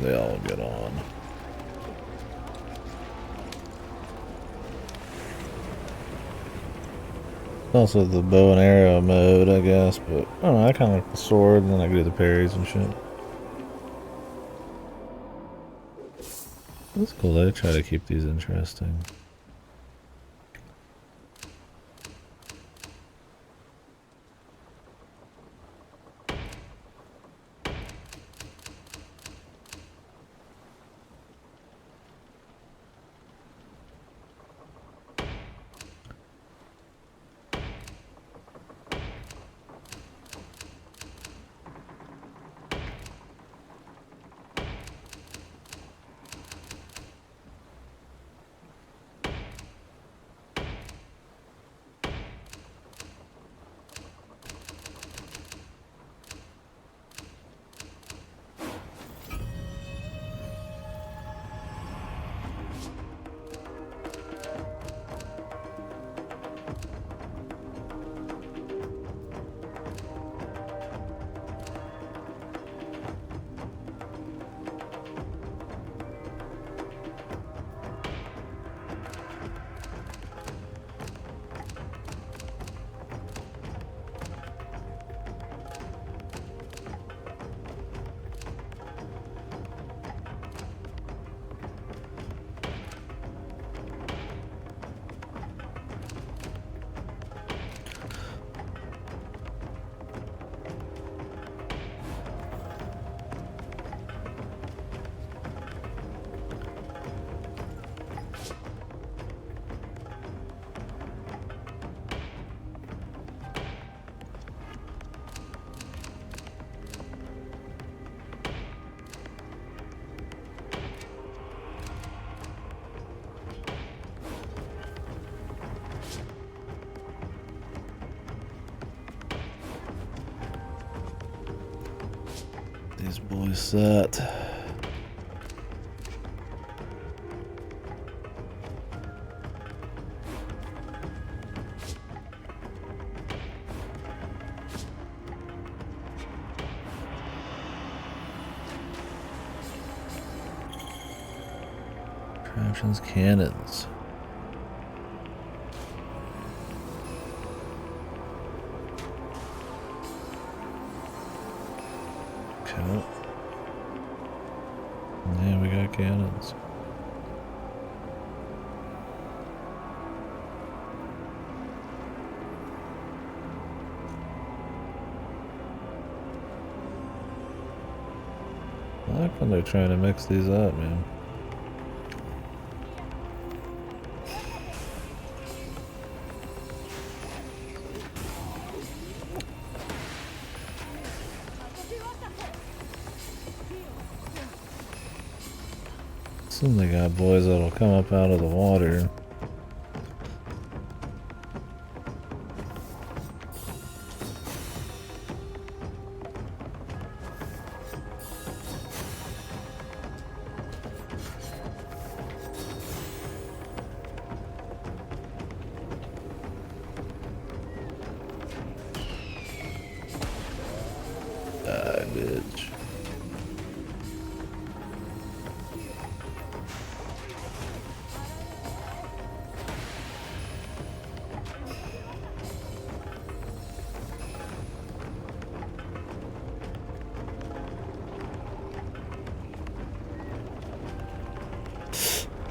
They all get on. Also the bow and arrow mode, I guess, but I don't know, I kind of like the sword, and then I can do the parries and shit. That's cool, they try to keep these interesting. These boys set. Contraptions, cannons. Okay. Yeah, we got cannons. I like when they're trying to mix these up, man. Soon they got boys that'll come up out of the water. edge.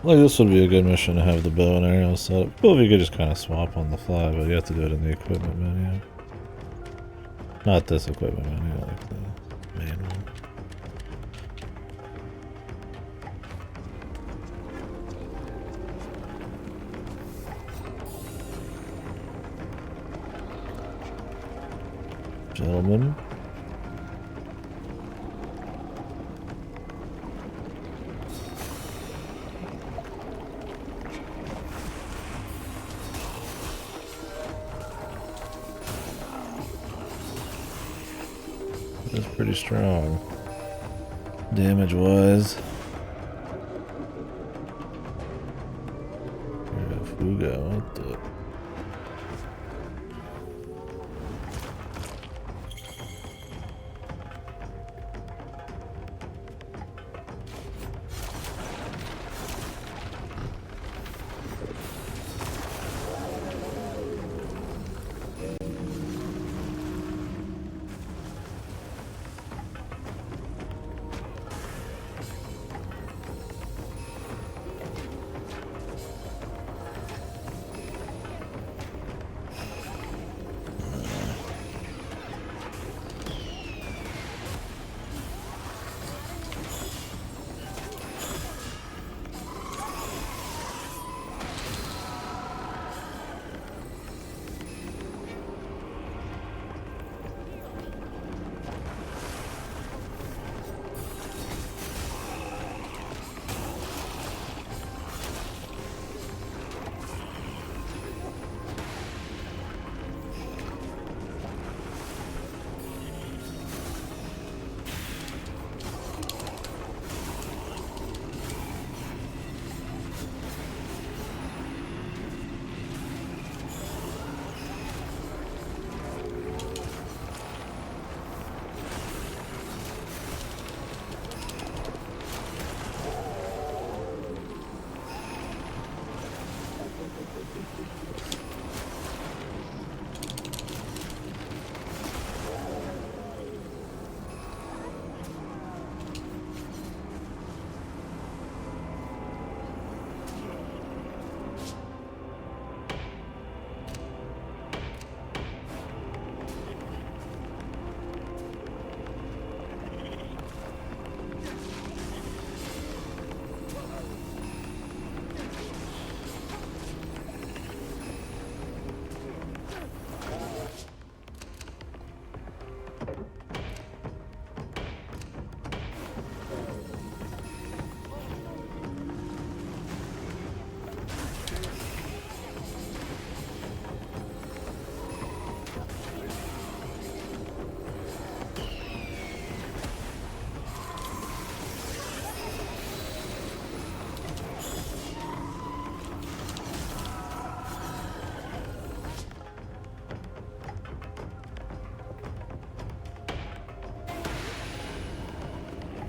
Like, this would be a good mission to have the bow and arrow set up. Well, if you could just kind of swap on the fly, but you have to do it in the equipment menu. Not this equipment menu, like the main one. Gentlemen. That's pretty strong. Damage wise. Fuga, what the?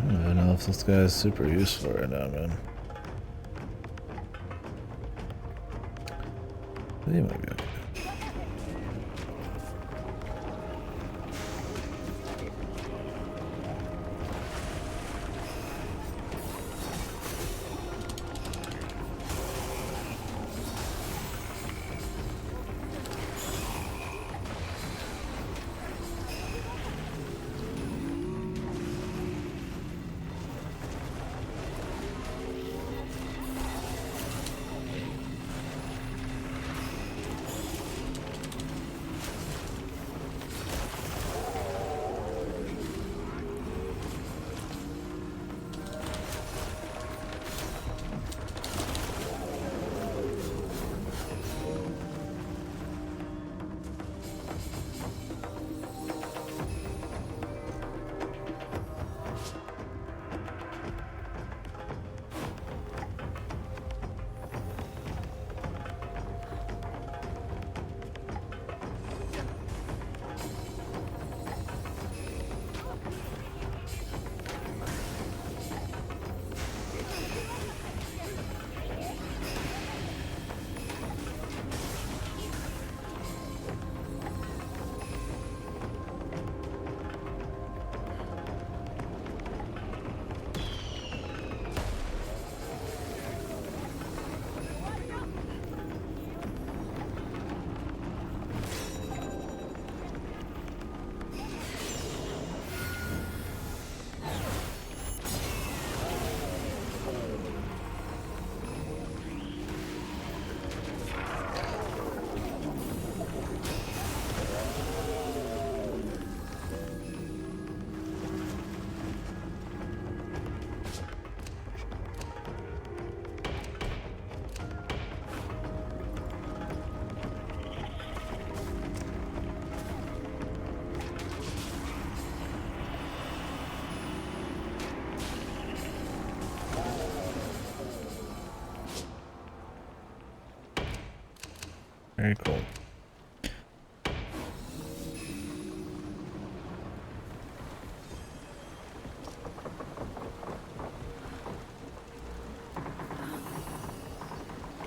I don't know if this guy is super useful right now, man. He might be okay. Very cool.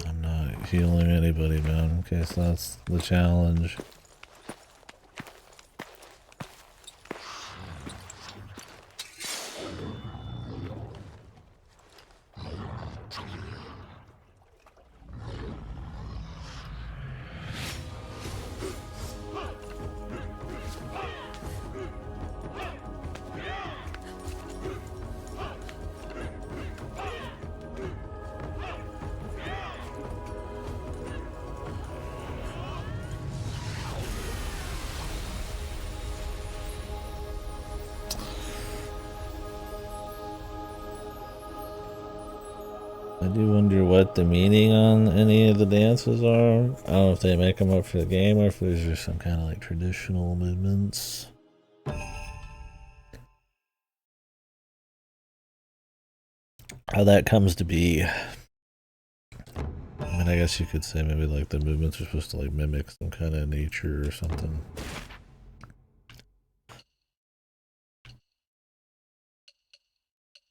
I'm not healing anybody, man, in case that's the challenge. I do wonder what the meaning on any of the dances are. I don't know if they make them up for the game or if there's just some kind of like traditional movements. How that comes to be. I mean, I guess you could say maybe like the movements are supposed to like mimic some kind of nature or something.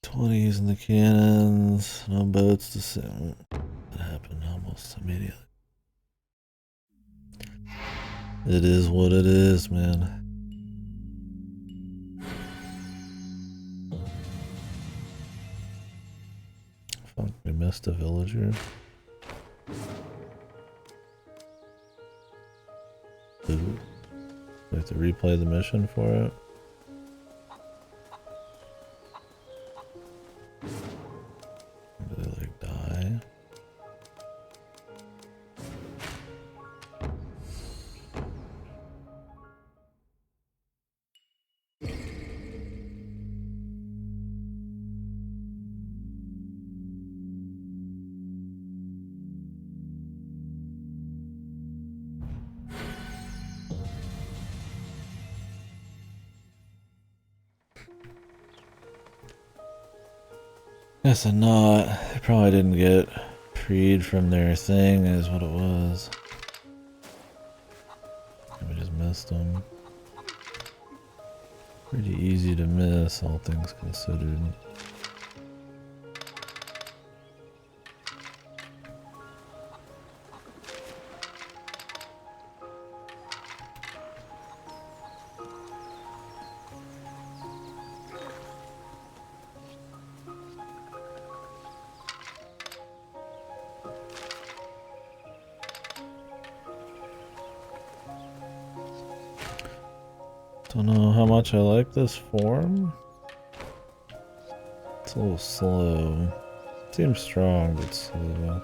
'20s in the cannons, no boats to sing. That happened almost immediately. It is what it is, man. Fuck, we missed a villager. Ooh. We have to replay the mission for it. Did they like die? Guess I'm not. They probably didn't get freed from their thing, is what it was. We just missed them. Pretty easy to miss, all things considered. Don't know how much I like this form. It's a little slow. Seems strong, but slow.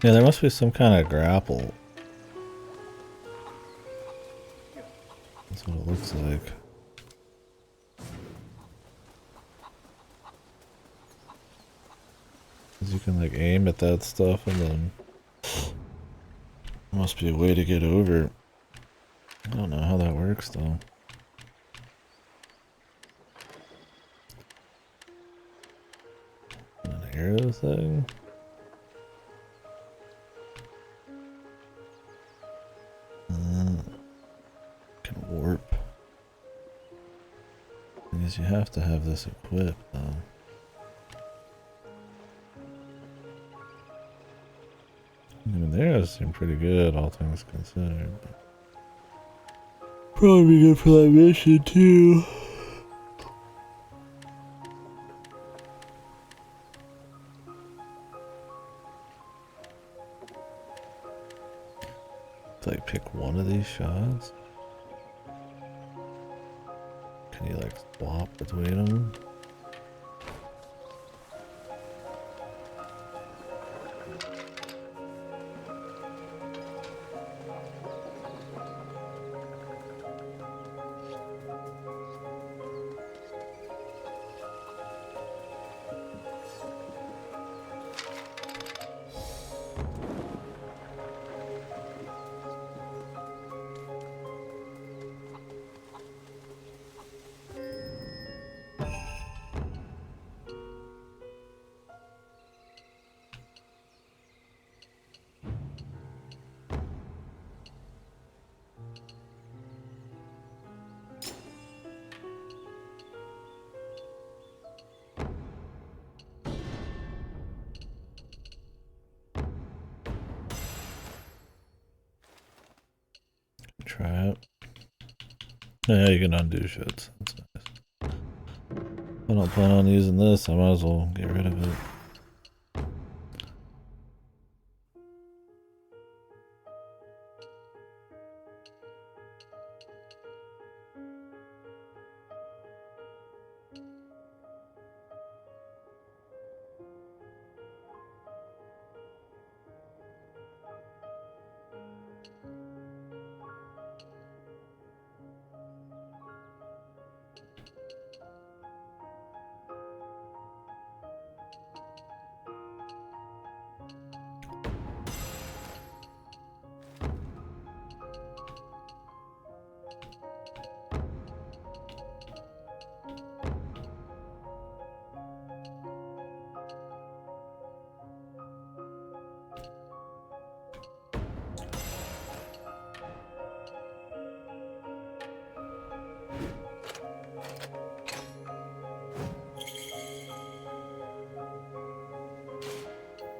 Yeah, there must be some kind of grapple. That's what it looks like. Cause you can like aim at that stuff and then there must be a way to get over. I don't know how that works though. An arrow thing? Can warp. I guess you have to have this equipped though. I mean, the arrows seem pretty good, all things considered. Probably be good for that mission too. Like pick one of these shots. Can you like swap between them? try it. Yeah, you can undo shit. That's nice. If I don't plan on using this, I might as well get rid of it.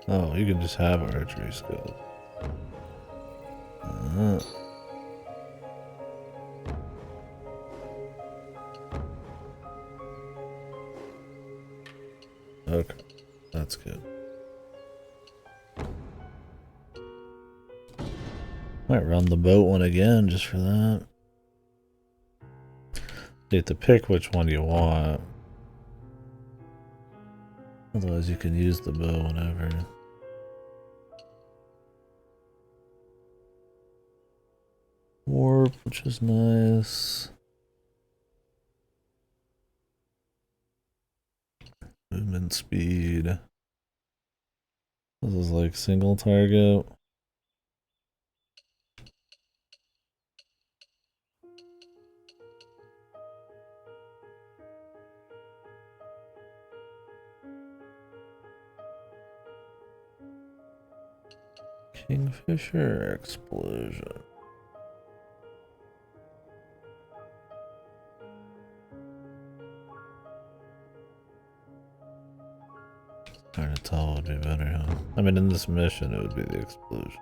Oh, you can just have archery skills. Okay, that's good. Might run the boat one again just for that. You have to pick which one you want. Otherwise you can use the bow whenever. Warp, which is nice. Movement speed. This is like single target. Kingfisher explosion. Hard to tell what would be better, huh? I mean, in this mission, it would be the explosion.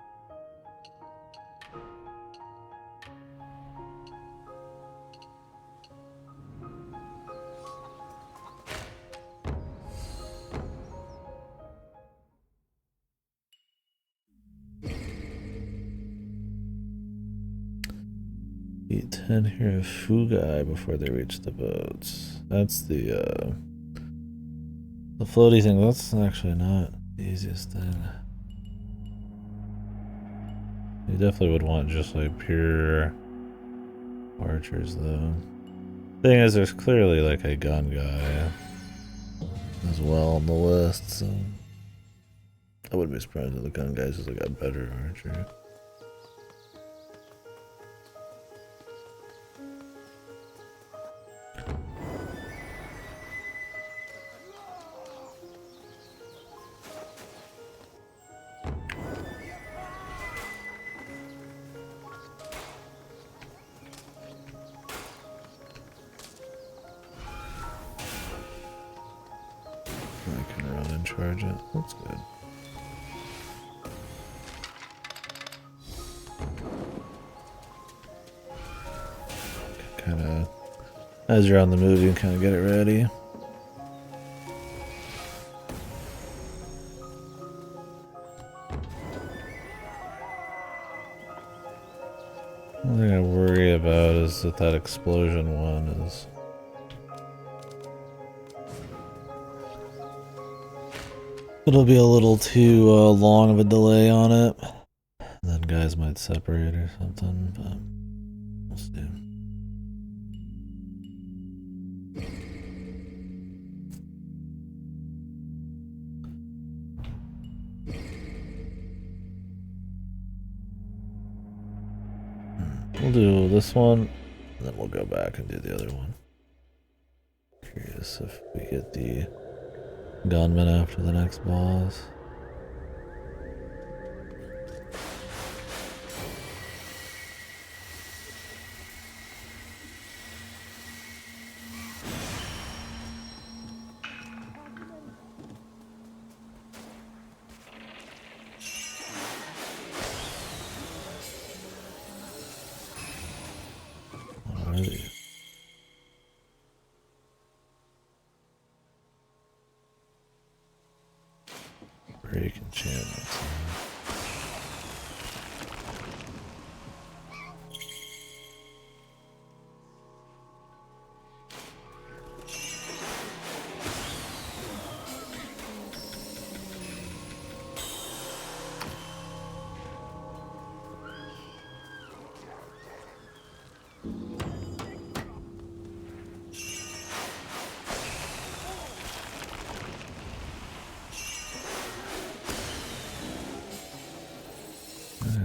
Eat 10 here of Fugai before they reach the boats. That's the floaty thing. That's actually not the easiest thing. You definitely would want just like pure archers though. Thing is, there's clearly like a gun guy as well on the list, so I wouldn't be surprised if the gun guys just like a better archer. I can run and charge it. That's good. Kind of, as you're on the move, you can kind of get it ready. One thing I worry about is that explosion one is it'll be a little too long of a delay on it. And then guys might separate or something, but we'll see. We'll do this one, and then we'll go back and do the other one. Curious if we get the gunman after the next boss. already. Break enchantments.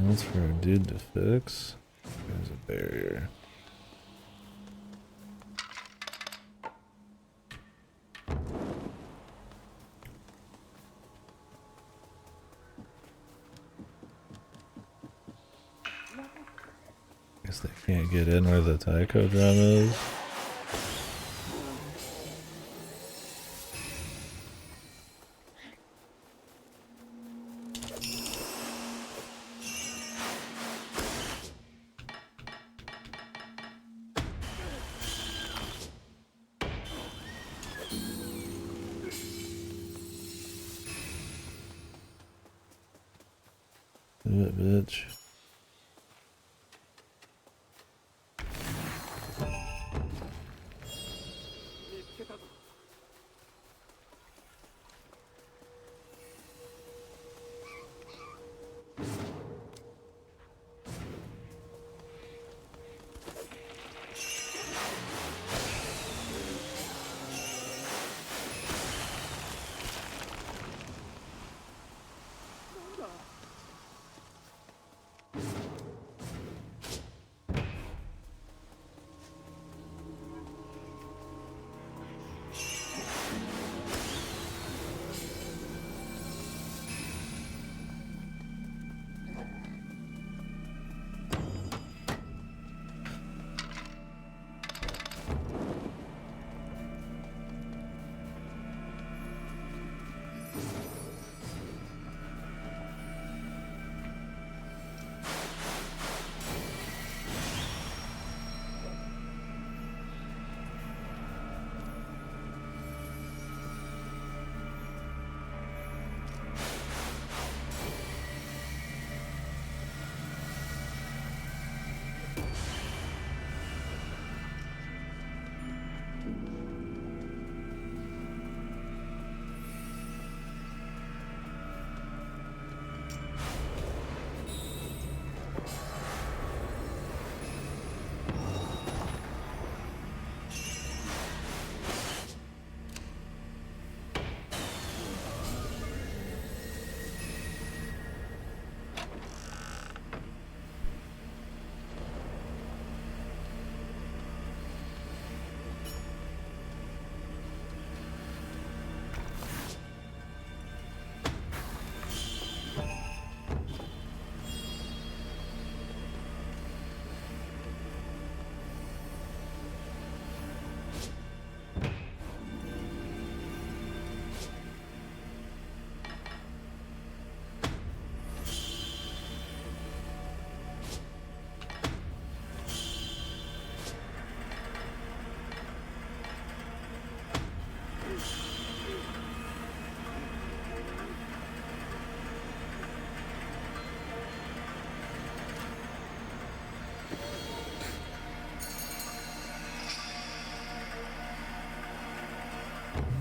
That's for a dude to fix. There's a barrier. Guess they can't get in where the taiko drum is. Do it, bitch.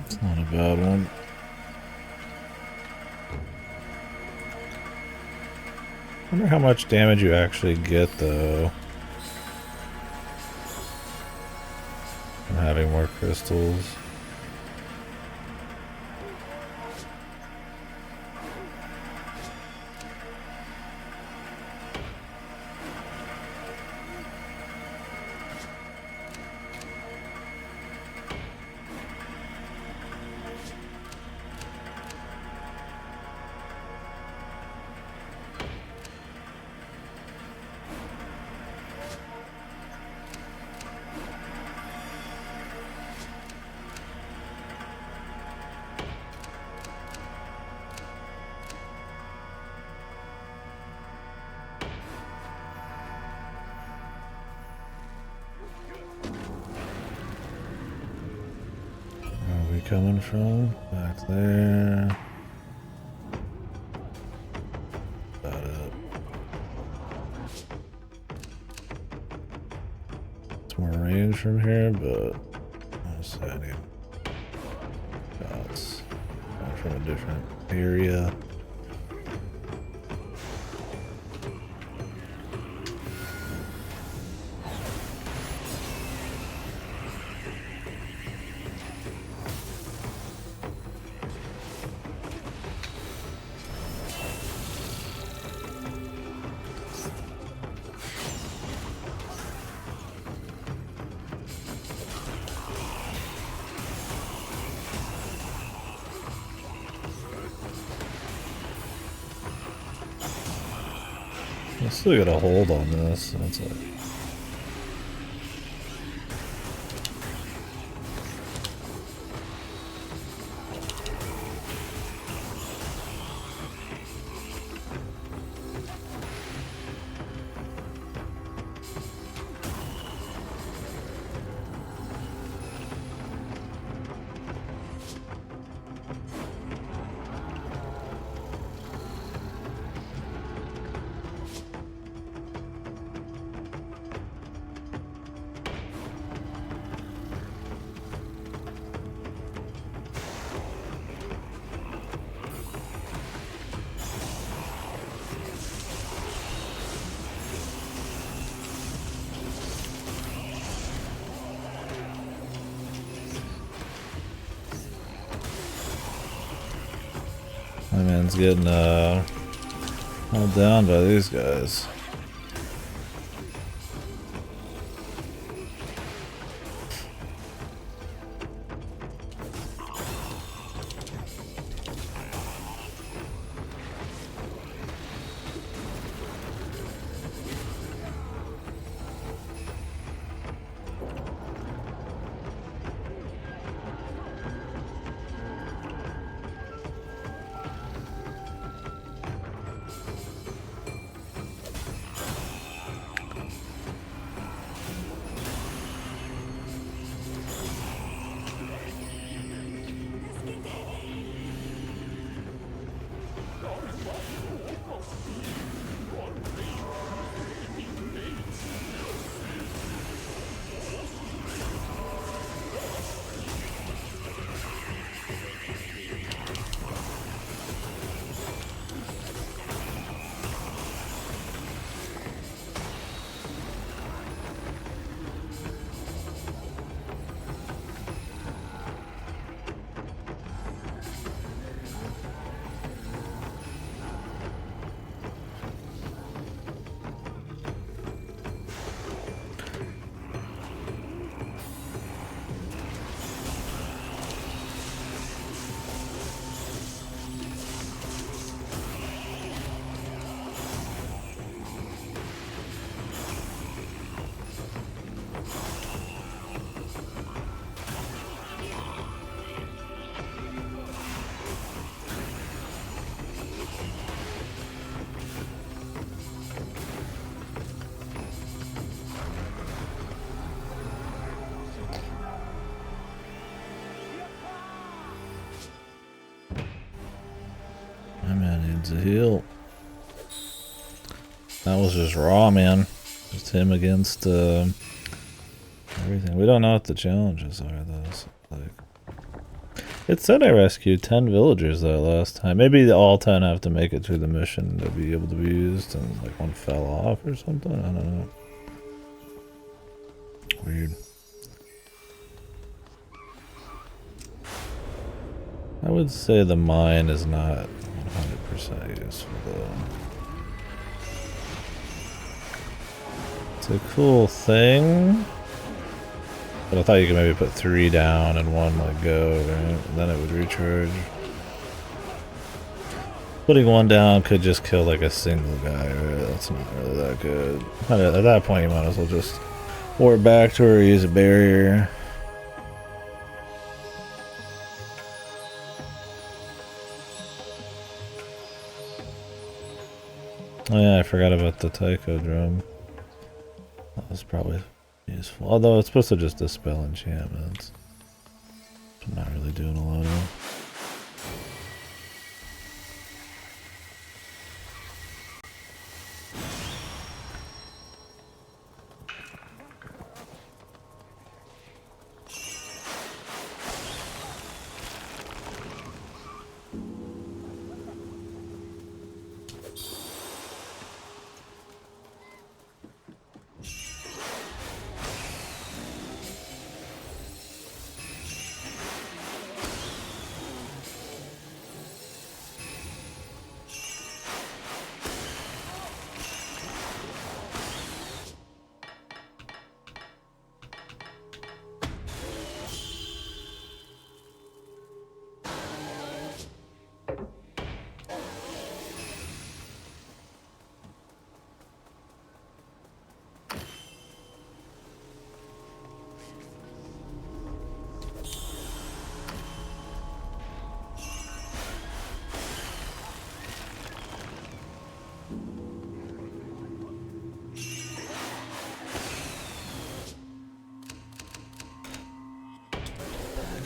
It's not a bad one. I wonder how much damage you actually get, though, from having more crystals. coming from? Back there. About it. It's more range from here, but honestly I need shots from a different area. I still got a hold on this, so it's like... My man's getting held down by these guys. To heal. That was just raw, man. Just him against everything. We don't know what the challenges are, though. So, like, it said I rescued 10 villagers that last time. Maybe all 10 have to make it through the mission to be able to be used, and like one fell off or something. I don't know. Weird. I would say the mine is not 100% useful though. It's a cool thing, but I thought you could maybe put 3 down and 1 like go, right? And then it would recharge. Putting 1 down could just kill like a single guy, right? That's not really that good. At that point you might as well just warp back to her, use a barrier. Oh yeah, I forgot about the Taiko drum. That was probably useful. Although it's supposed to just dispel enchantments. I'm not really doing a lot of.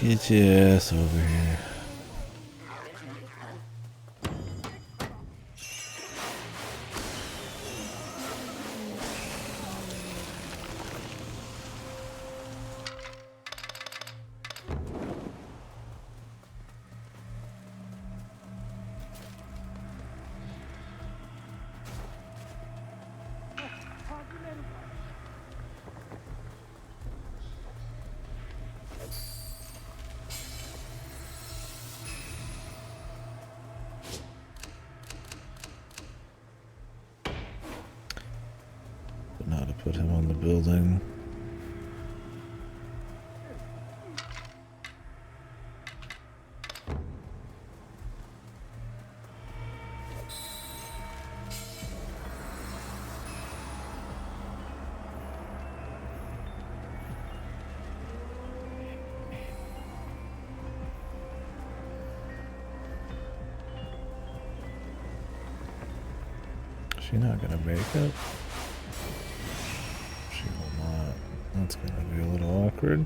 Get your ass over here. Not to put him on the building. Is she not gonna make it? She will not. That's gonna be a little awkward.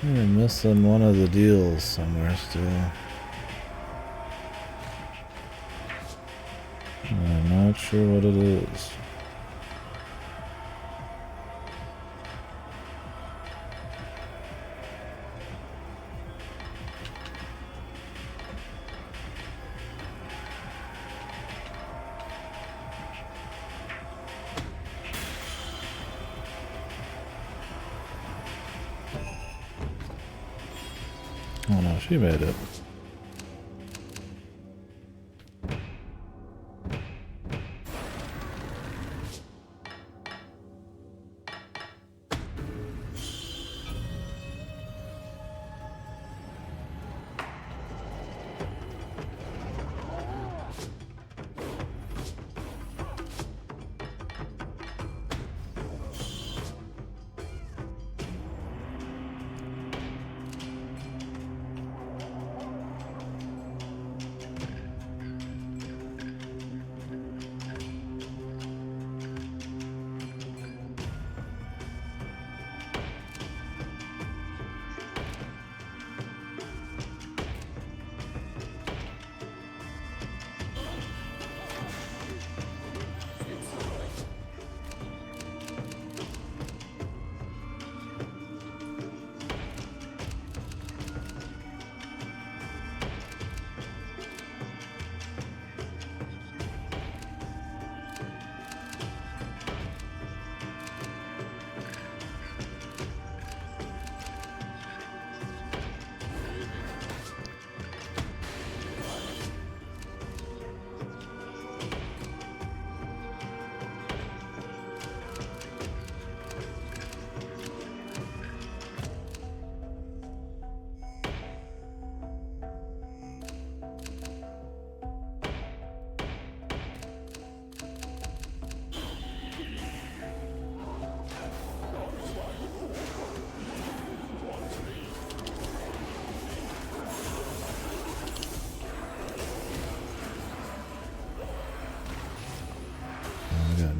You're missing one of the deals somewhere still. I'm not sure what it is. Oh no, she made it.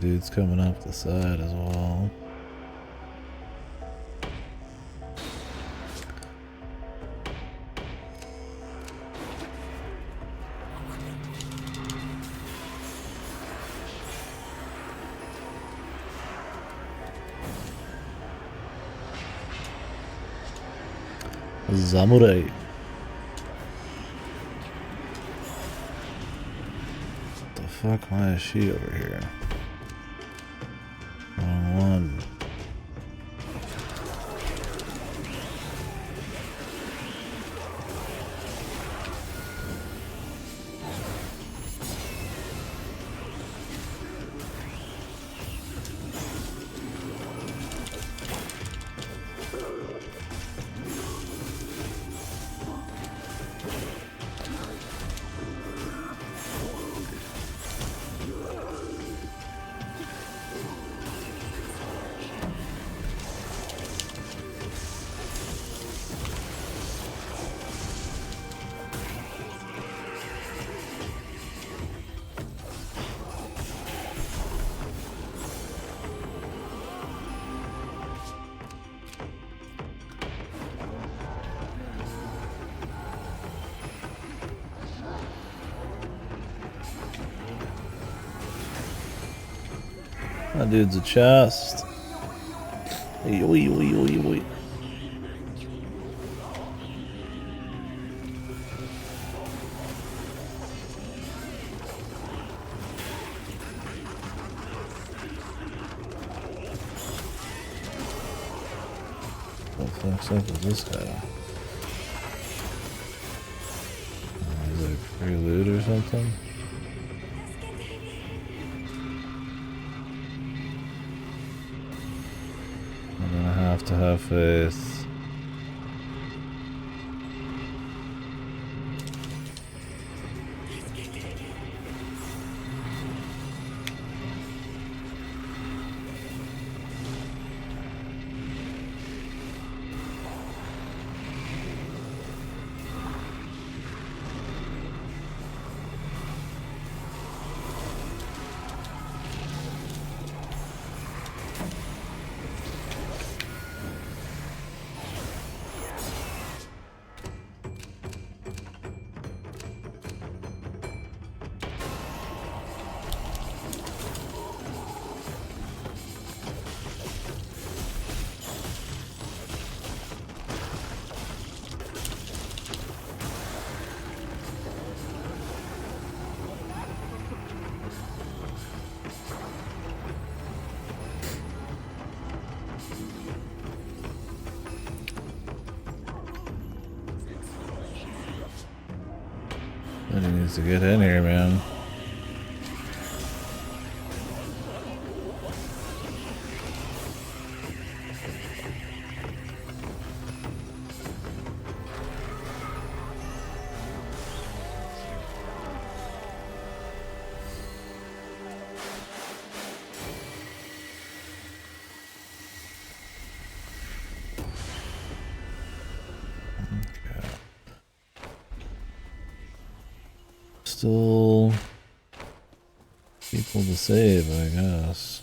dudes coming up the side as well. Samurai. What the fuck? Why is she over here? Wrong one. That dude's a chest. Oy, oy, oy, oy, oy. What the fuck's up with this guy? Is it free loot or something? To have faith. He needs to get in here, man. Still people to save, I guess.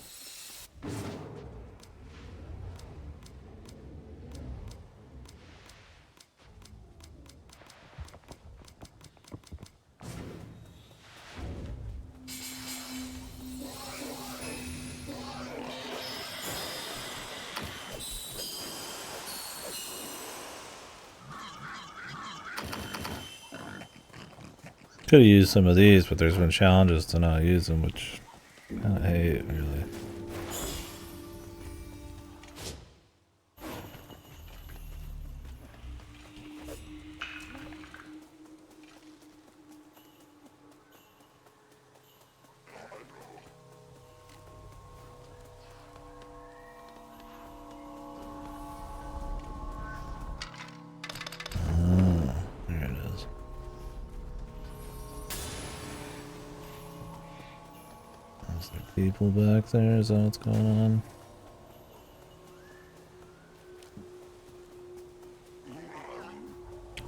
Could have used some of these, but there's been challenges to not use them, which I kind of hate, really. People back there, is that what's going on?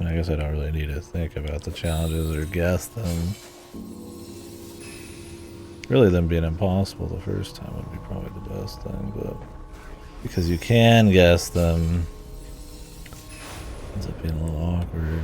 I guess I don't really need to think about the challenges or guess them. Really, them being impossible the first time would be probably the best thing, but because you can guess them, it ends up being a little awkward.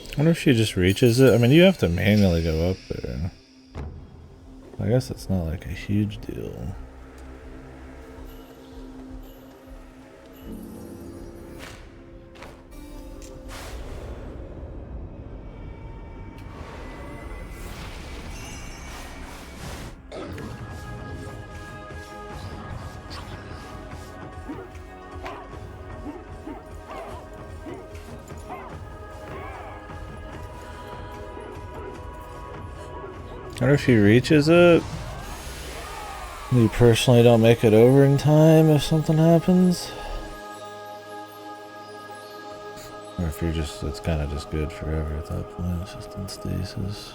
I wonder if she just reaches it. I mean, you have to manually go up there. I guess it's not like a huge deal. I wonder if he reaches it. You personally don't make it over in time if something happens. Or if you're just, it's kind of just good forever at that point. It's just in stasis.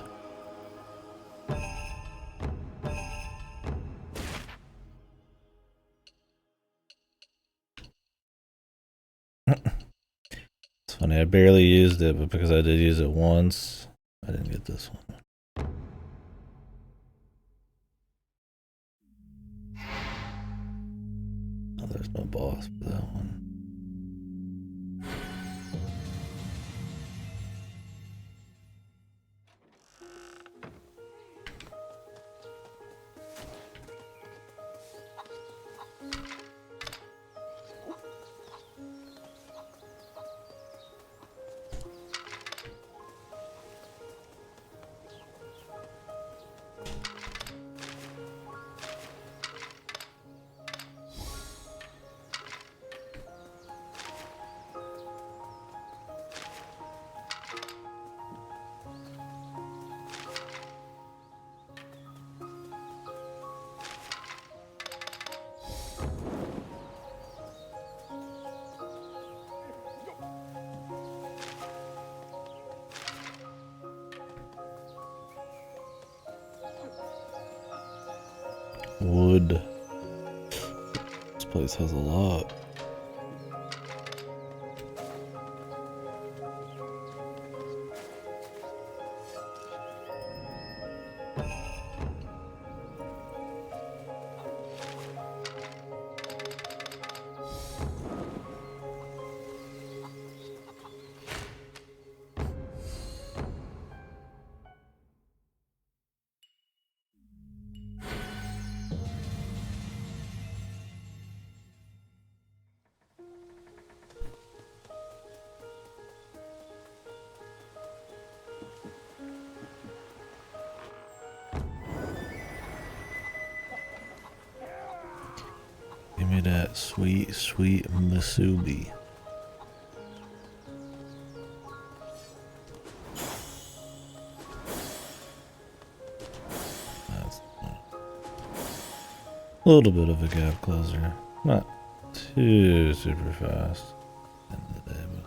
It's funny, I barely used it, but because I did use it once, I didn't get this one. Oh, there's no boss for that one. Wood. This place has a lot. Give me that sweet, sweet musubi. That's a little bit of a gap closer. Not too super fast. End of the day, but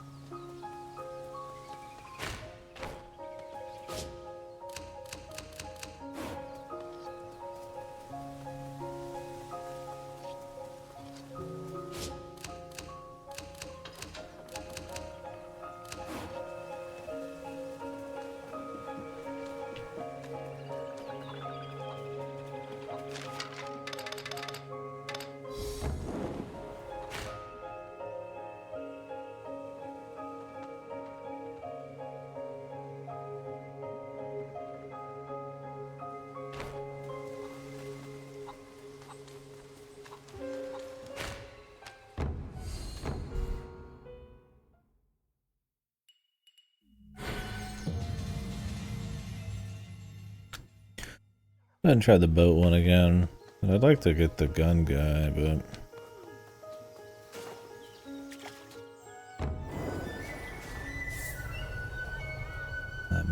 go ahead and try the boat one again. I'd like to get the gun guy, but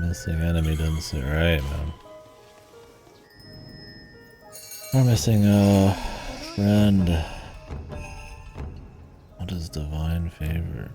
Missing enemy doesn't sit right, man. We're missing a friend. What is divine favor?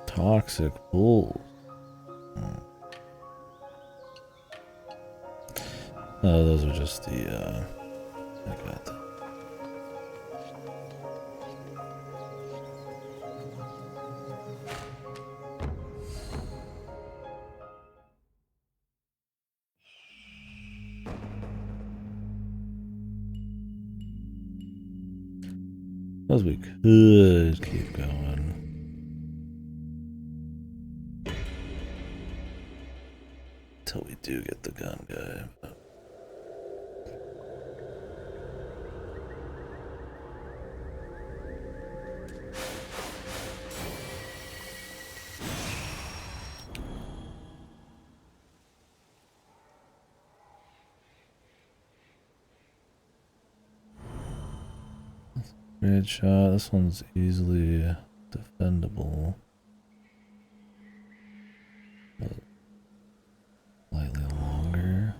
Toxic bull. Oh, those are just the, I got that. As we could keep going. Until we do get the gun guy. But great shot. This one's easily defendable. But slightly longer.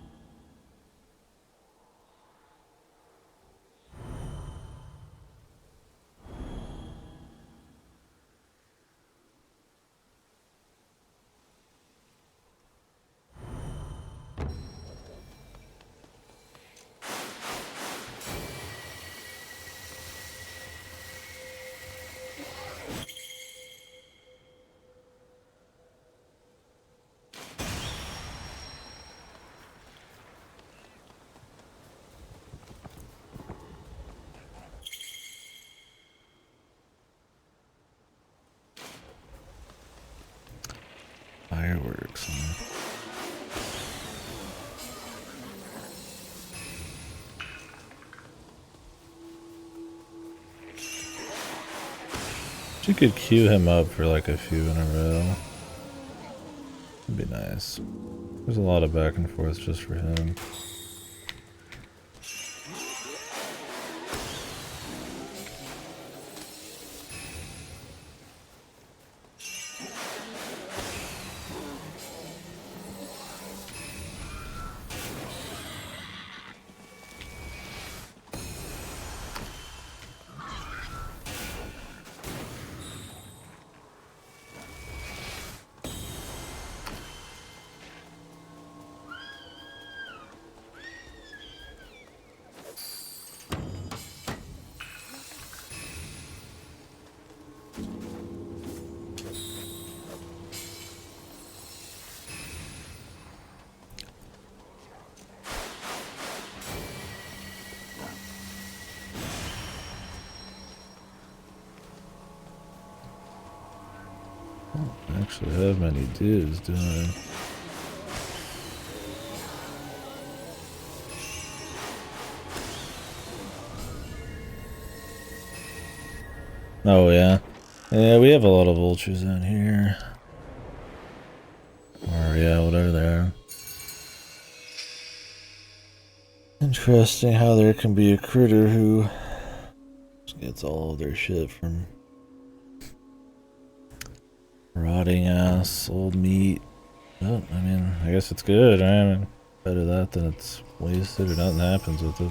Fireworks. You could queue him up for like a few in a row. That'd be nice. There's a lot of back and forth just for him. Actually have many dudes doing. Oh yeah. Yeah, we have a lot of vultures in here. Or yeah, whatever they are. Interesting how there can be a critter who just gets all of their shit from rotting ass old meat. But I mean, I guess it's good. I mean, better that than it's wasted or nothing happens with it.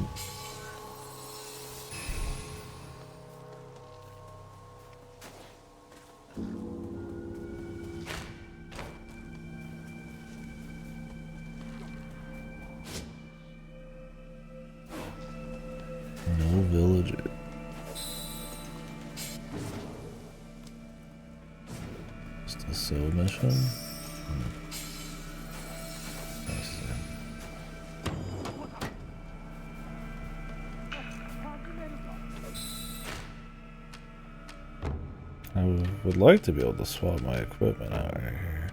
No villager. Just a soul mission? I would like to be able to swap my equipment out right here.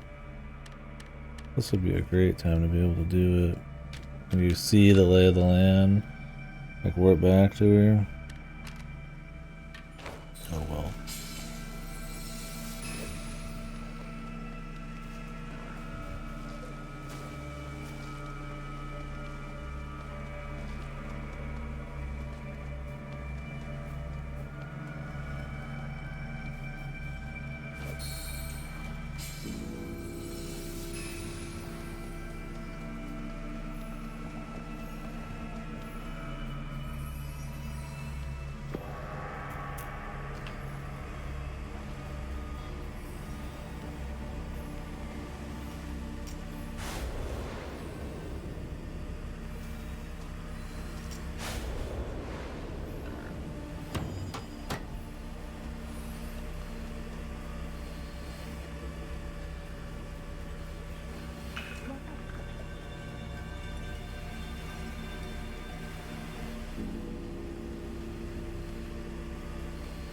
This would be a great time to be able to do it. When you see the lay of the land, like warp back to her. Oh well.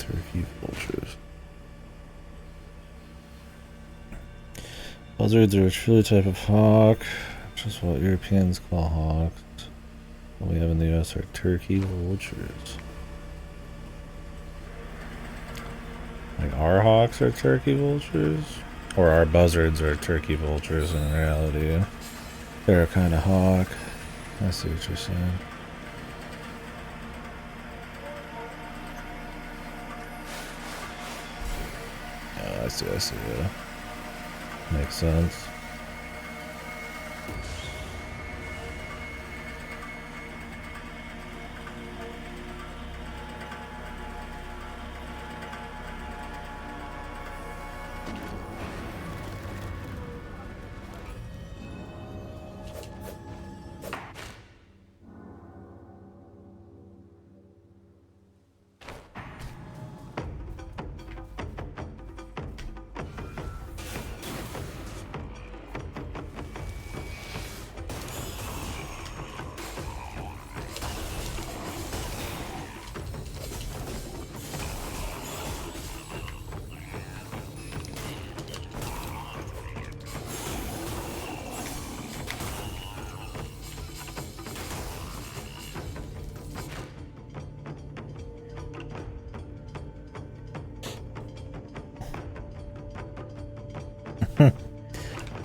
turkey vultures. Buzzards are a truly type of hawk, which is what Europeans call hawks. What we have in the US are turkey vultures. Like our hawks are turkey vultures? Or our buzzards are turkey vultures in reality. They're a kind of hawk. I see what you're saying. Oh, I see, yeah. Makes sense.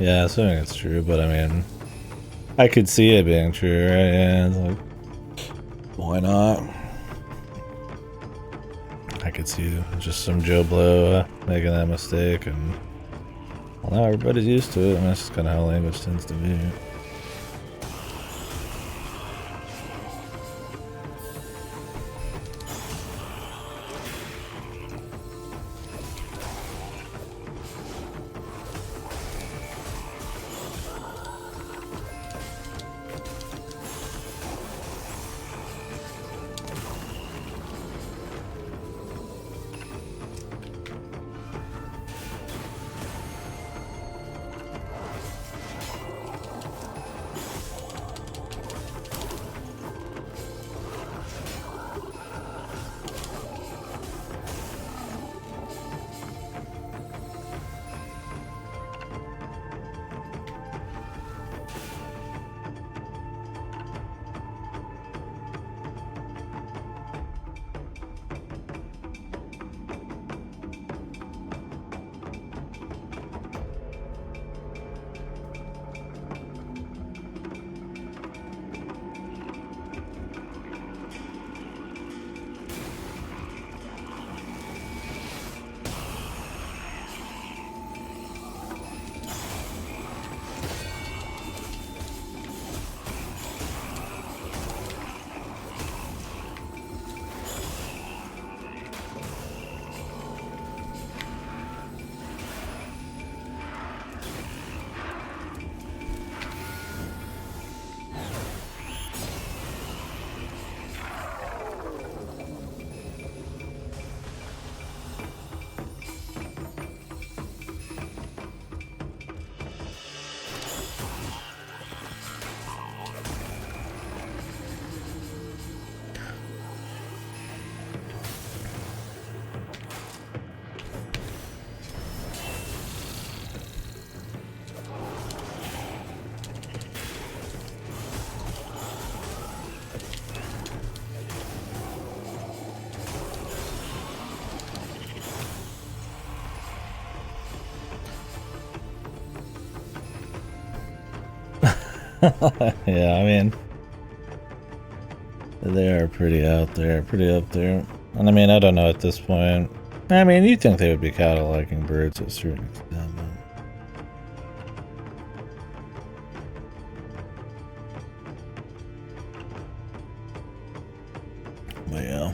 Yeah, assuming it's true, but I mean, I could see it being true, right? Yeah, it's like, why not? I could see just some Joe Blow making that mistake, and well, now everybody's used to it, and that's just kind of how language tends to be. Yeah, I mean, they are pretty out there, pretty up there. And I mean, I don't know at this point. I mean, you'd think they would be cattle-liking birds to a certain extent, but yeah.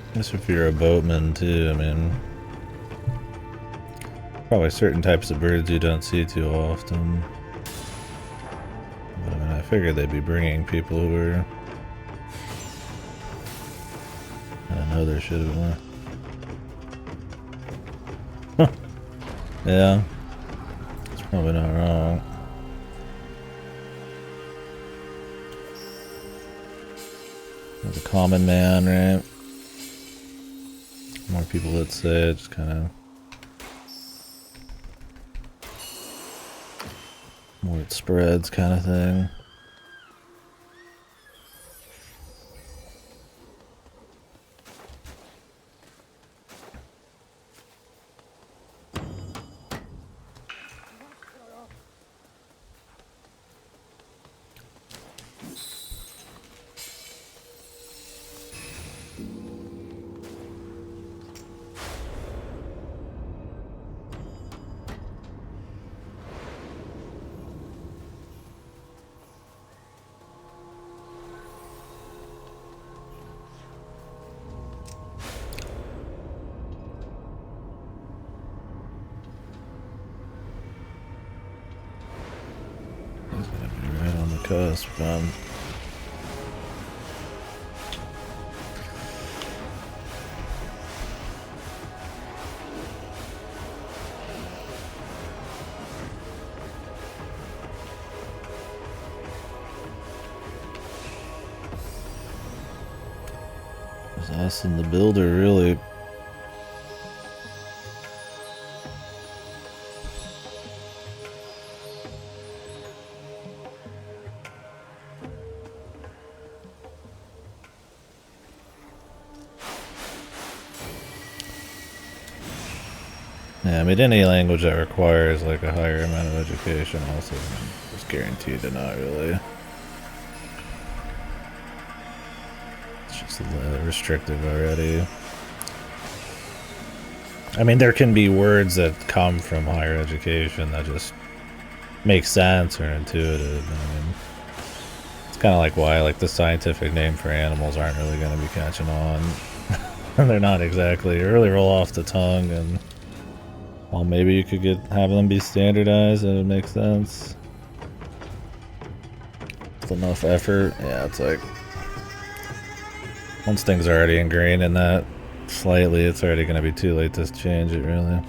I guess if you're a boatman too, I mean, probably certain types of birds you don't see too often. But I mean, I figured they'd be bringing people who are, I don't know, there should have been. Yeah. Probably not wrong. As a common man, right? More people that say it, just kind of more it spreads kind of thing. Right on the cusp, man. It's us and the builder, really. Yeah, I mean, any language that requires like a higher amount of education also is guaranteed to not really. It's just restrictive already. I mean, there can be words that come from higher education that just make sense or intuitive. I mean, it's kind of like why like the scientific name for animals aren't really going to be catching on. They're not exactly really roll off the tongue, and well, maybe you could have them be standardized and it would make sense. With enough effort, yeah, it's like once things are already ingrained in that slightly, it's already going to be too late to change it, really.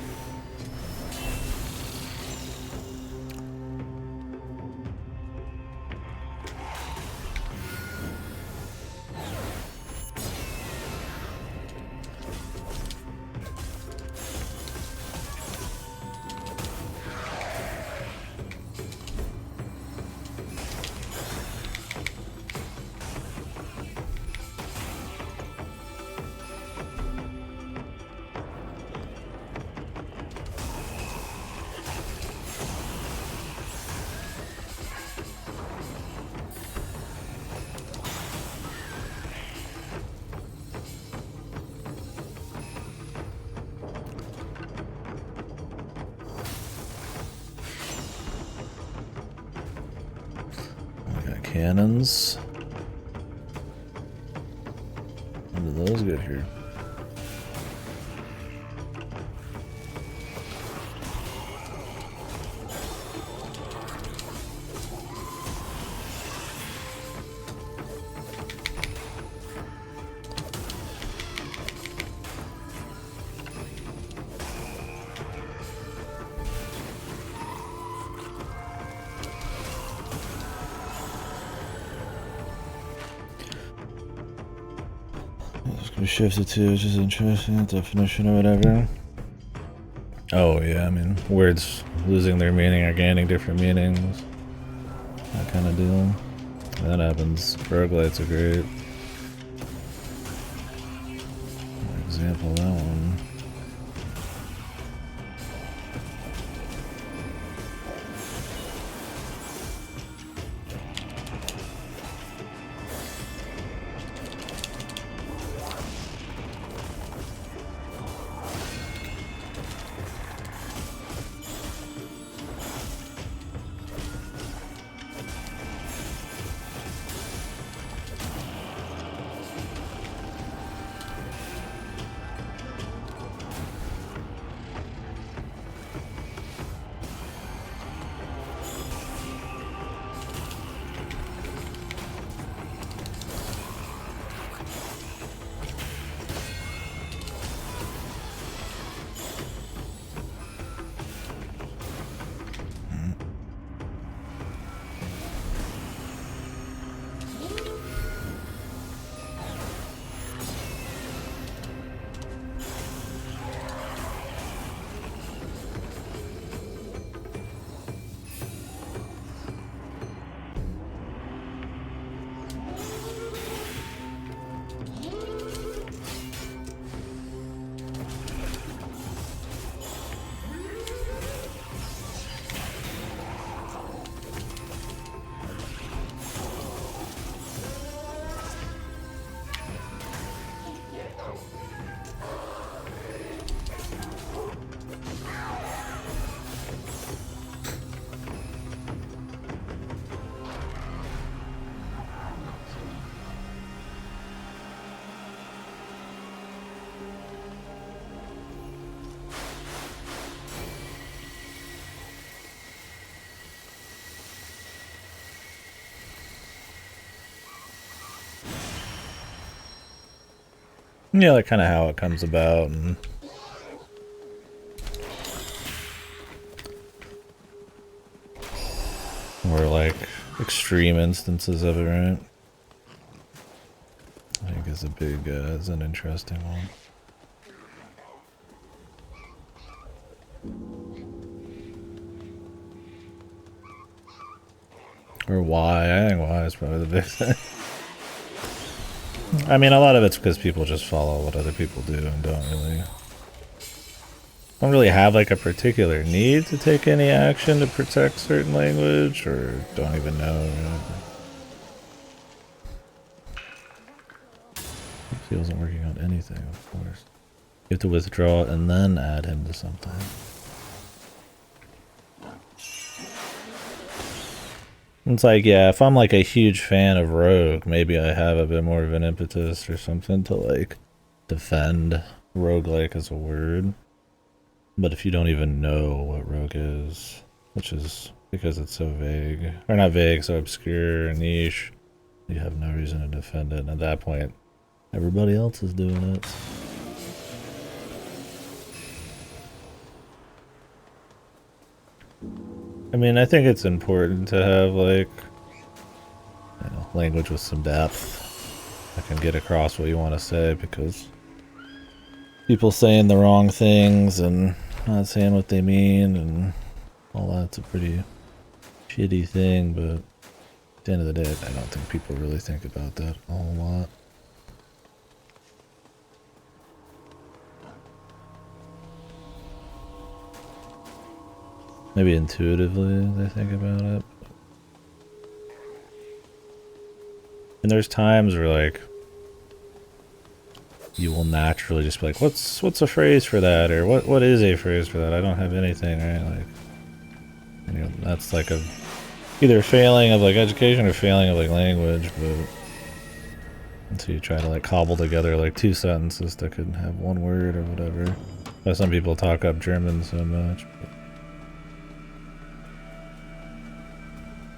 Cannons. When did those get here? We shifted to, which is interesting, definition or whatever. Oh yeah, I mean, words losing their meaning or gaining different meanings. That kind of deal. That happens. Roguelites are great. Example of that one. Yeah, like kind of how it comes about and or like extreme instances of it, right? I think is an interesting one. Or why? I think why is probably the big thing. I mean, a lot of it's because people just follow what other people do and don't really have like a particular need to take any action to protect certain language, or don't even know. He wasn't working on anything, of course. You have to withdraw and then add him to something. It's like, yeah, if I'm like a huge fan of Rogue, maybe I have a bit more of an impetus or something to like defend roguelike as a word. But if you don't even know what Rogue is, which is because it's so vague, or not vague, so obscure and niche, you have no reason to defend it. And at that point, everybody else is doing it. I mean, I think it's important to have, like, you know, language with some depth that can get across what you want to say, because people saying the wrong things and not saying what they mean and all that's a pretty shitty thing, but at the end of the day, I don't think people really think about that a whole lot. Maybe intuitively they think about it. And there's times where, like, you will naturally just be like, what's a phrase for that? Or what is a phrase for that? I don't have anything, right? Like, you know, that's like a either failing of like education or failing of like language, but until you try to like cobble together like two sentences that could have one word or whatever. Why some people talk up German so much. But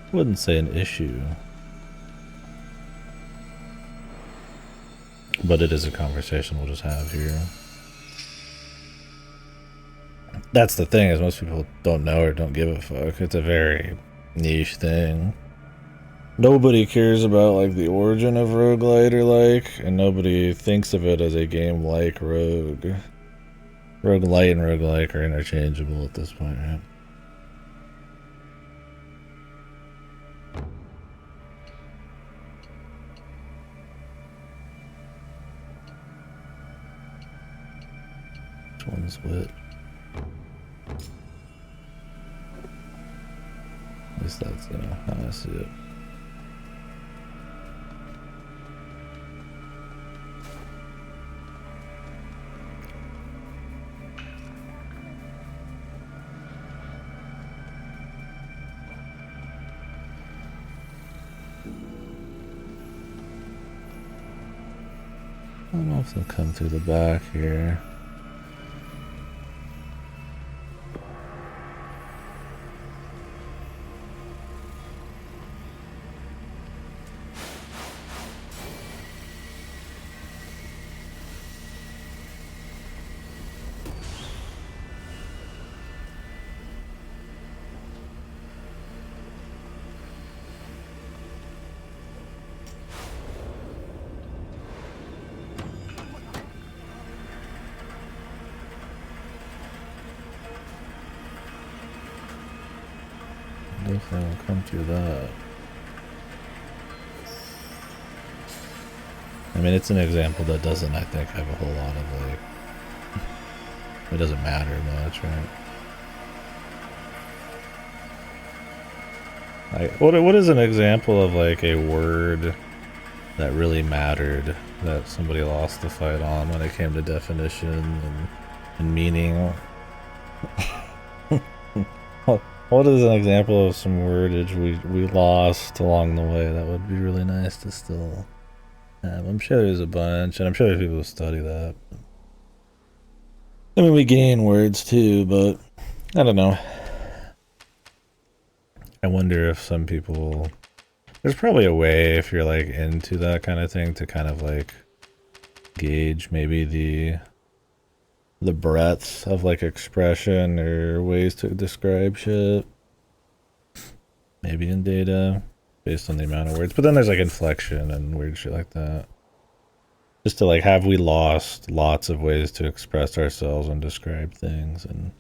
I wouldn't say an issue. But it is a conversation we'll just have here. That's the thing, is most people don't know or don't give a fuck. It's a very niche thing. Nobody cares about like the origin of roguelite or like, and nobody thinks of it as a game like Rogue. Roguelite and roguelike are interchangeable at this point, right? Which one's what? At least that's how I see it. I don't know if they'll come through the back here. Definitely will come through that. I mean, it's an example that doesn't, I think, have a whole lot of like. It doesn't matter much, right? Like, what is an example of like a word that really mattered that somebody lost the fight on when it came to definition and meaning? What is an example of some wordage we lost along the way that would be really nice to still have? I'm sure there's a bunch, and I'm sure there's people who study that. I mean, we gain words too, but I don't know. I wonder if some people... There's probably a way, if you're like into that kind of thing, to kind of like gauge maybe the breadth of like expression or ways to describe shit. Maybe in data, based on the amount of words. But then there's like inflection and weird shit like that. Just to like, have we lost lots of ways to express ourselves and describe things? And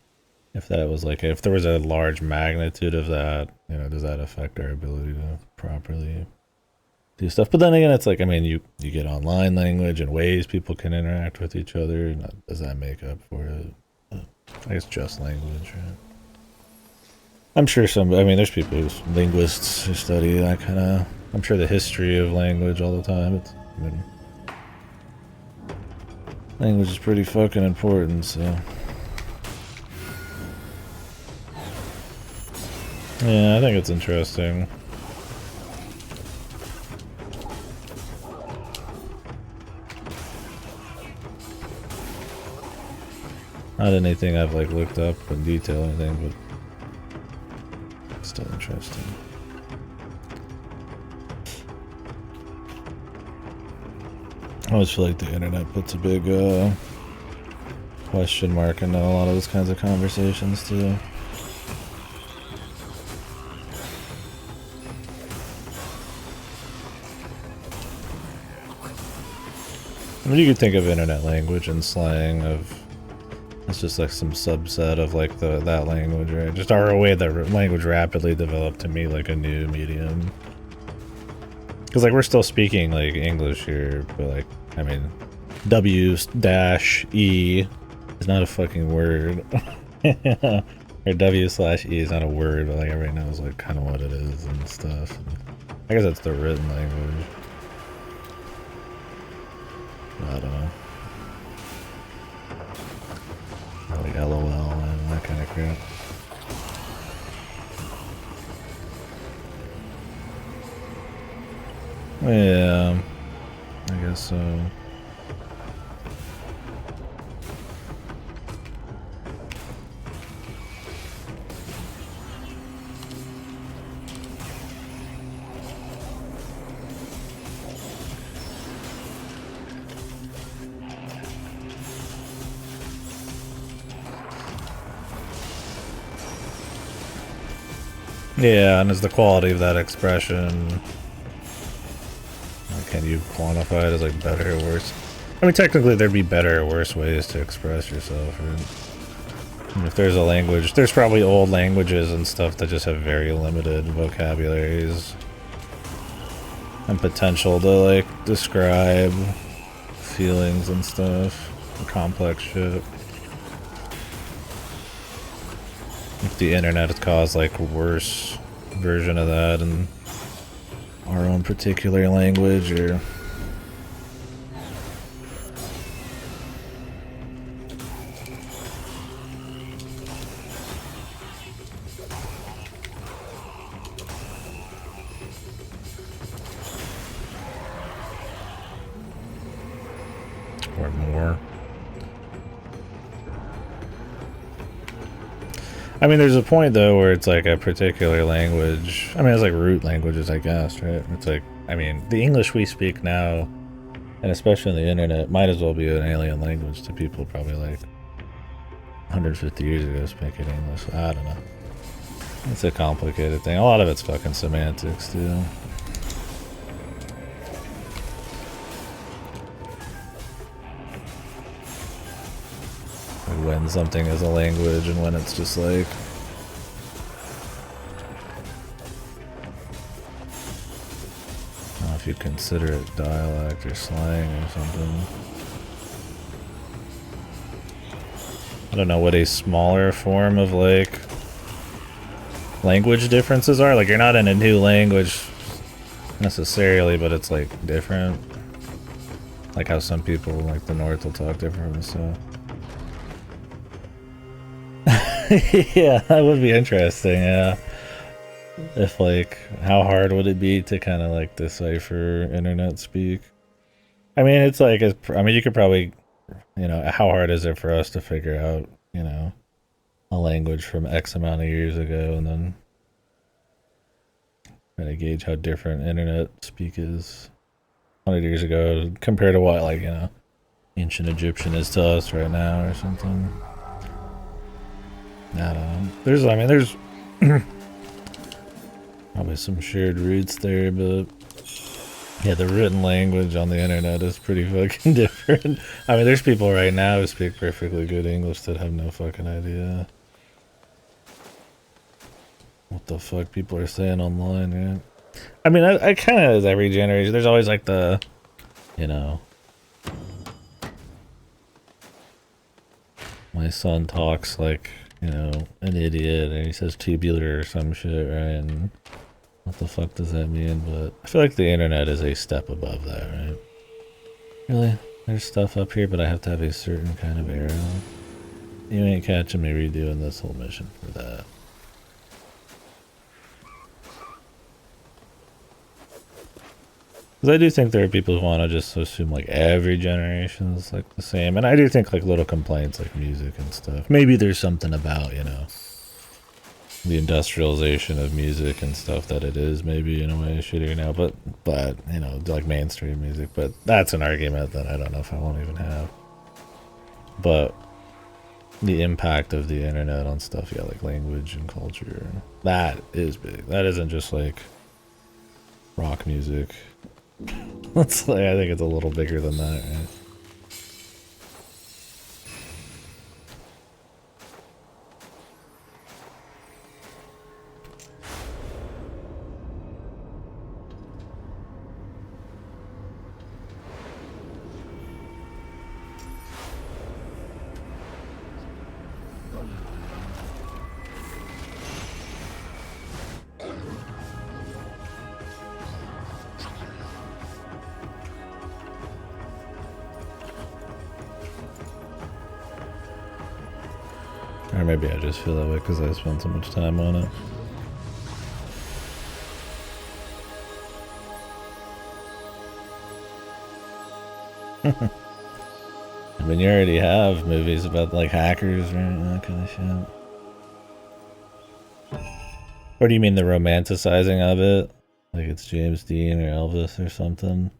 if that was like, if there was a large magnitude of that, you know, does that affect our ability to properly do stuff? But then again, it's like, I mean, you get online language and ways people can interact with each other. Does that make up for it? I guess just language, right? I'm sure I mean, there's people who's linguists who study that kind of, I'm sure the history of language all the time. I mean, language is pretty fucking important, so. Yeah, I think it's interesting. Not anything I've like looked up in detail or anything, but still interesting. I always feel like the internet puts a big question mark into a lot of those kinds of conversations too. I mean, you could think of internet language and slang of, it's just like some subset of like that language, right? Just our way that language rapidly developed to me like a new medium. Because like we're still speaking like English here, but like, I mean, W-E is not a fucking word. Or W/E is not a word, but like everybody knows like kind of what it is and stuff. I guess that's the written language. I don't know. Like LOL and that kind of crap. Yeah, I guess so. Yeah, and is the quality of that expression, can you quantify it as like better or worse? I mean, technically there'd be better or worse ways to express yourself, right? And if there's a language, there's probably old languages and stuff that just have very limited vocabularies and potential to like describe feelings and stuff, complex shit. If the internet has caused like a worse version of that in our own particular language, or more. I mean, there's a point though where it's like a particular language. I mean, it's like root languages, I guess, right? It's like, I mean, the English we speak now, and especially on the internet, might as well be an alien language to people probably like 150 years ago speaking English. I don't know. It's a complicated thing. A lot of it's fucking semantics too. When something is a language and when it's just like I don't know if you consider it dialect or slang or something. I don't know what a smaller form of like language differences are. Like you're not in a new language necessarily, but it's like different. Like how some people like the North will talk different and stuff. Yeah, that would be interesting, yeah. If like, how hard would it be to kind of like decipher internet speak? I mean, it's like, I mean, you could probably, you know, how hard is it for us to figure out, you know, a language from X amount of years ago and then try to gauge how different internet speak is 100 years ago compared to what, like, you know, ancient Egyptian is to us right now or something. I don't know. There's probably some shared roots there, but yeah, the written language on the internet is pretty fucking different. I mean, there's people right now who speak perfectly good English that have no fucking idea what the fuck people are saying online, right? I mean, I kind of, as every generation, there's always like the, you know, my son talks like, you know, an idiot, and he says tubular or some shit, right? And what the fuck does that mean? But I feel like the internet is a step above that, right? Really? There's stuff up here, but I have to have a certain kind of arrow. You ain't catching me redoing this whole mission for that. Because I do think there are people who want to just assume like every generation is like the same. And I do think like little complaints like music and stuff. Maybe there's something about, you know, the industrialization of music and stuff that it is maybe in a way shittier now. But you know, like mainstream music. But that's an argument that I don't know if I won't even have. But the impact of the internet on stuff, yeah, like language and culture, that is big. That isn't just like rock music. Let's like, I think it's a little bigger than that, right? Or maybe I just feel that way because I spend so much time on it. I mean, you already have movies about like hackers, right? That kind of shit. Or do you mean the romanticizing of it? Like it's James Dean or Elvis or something?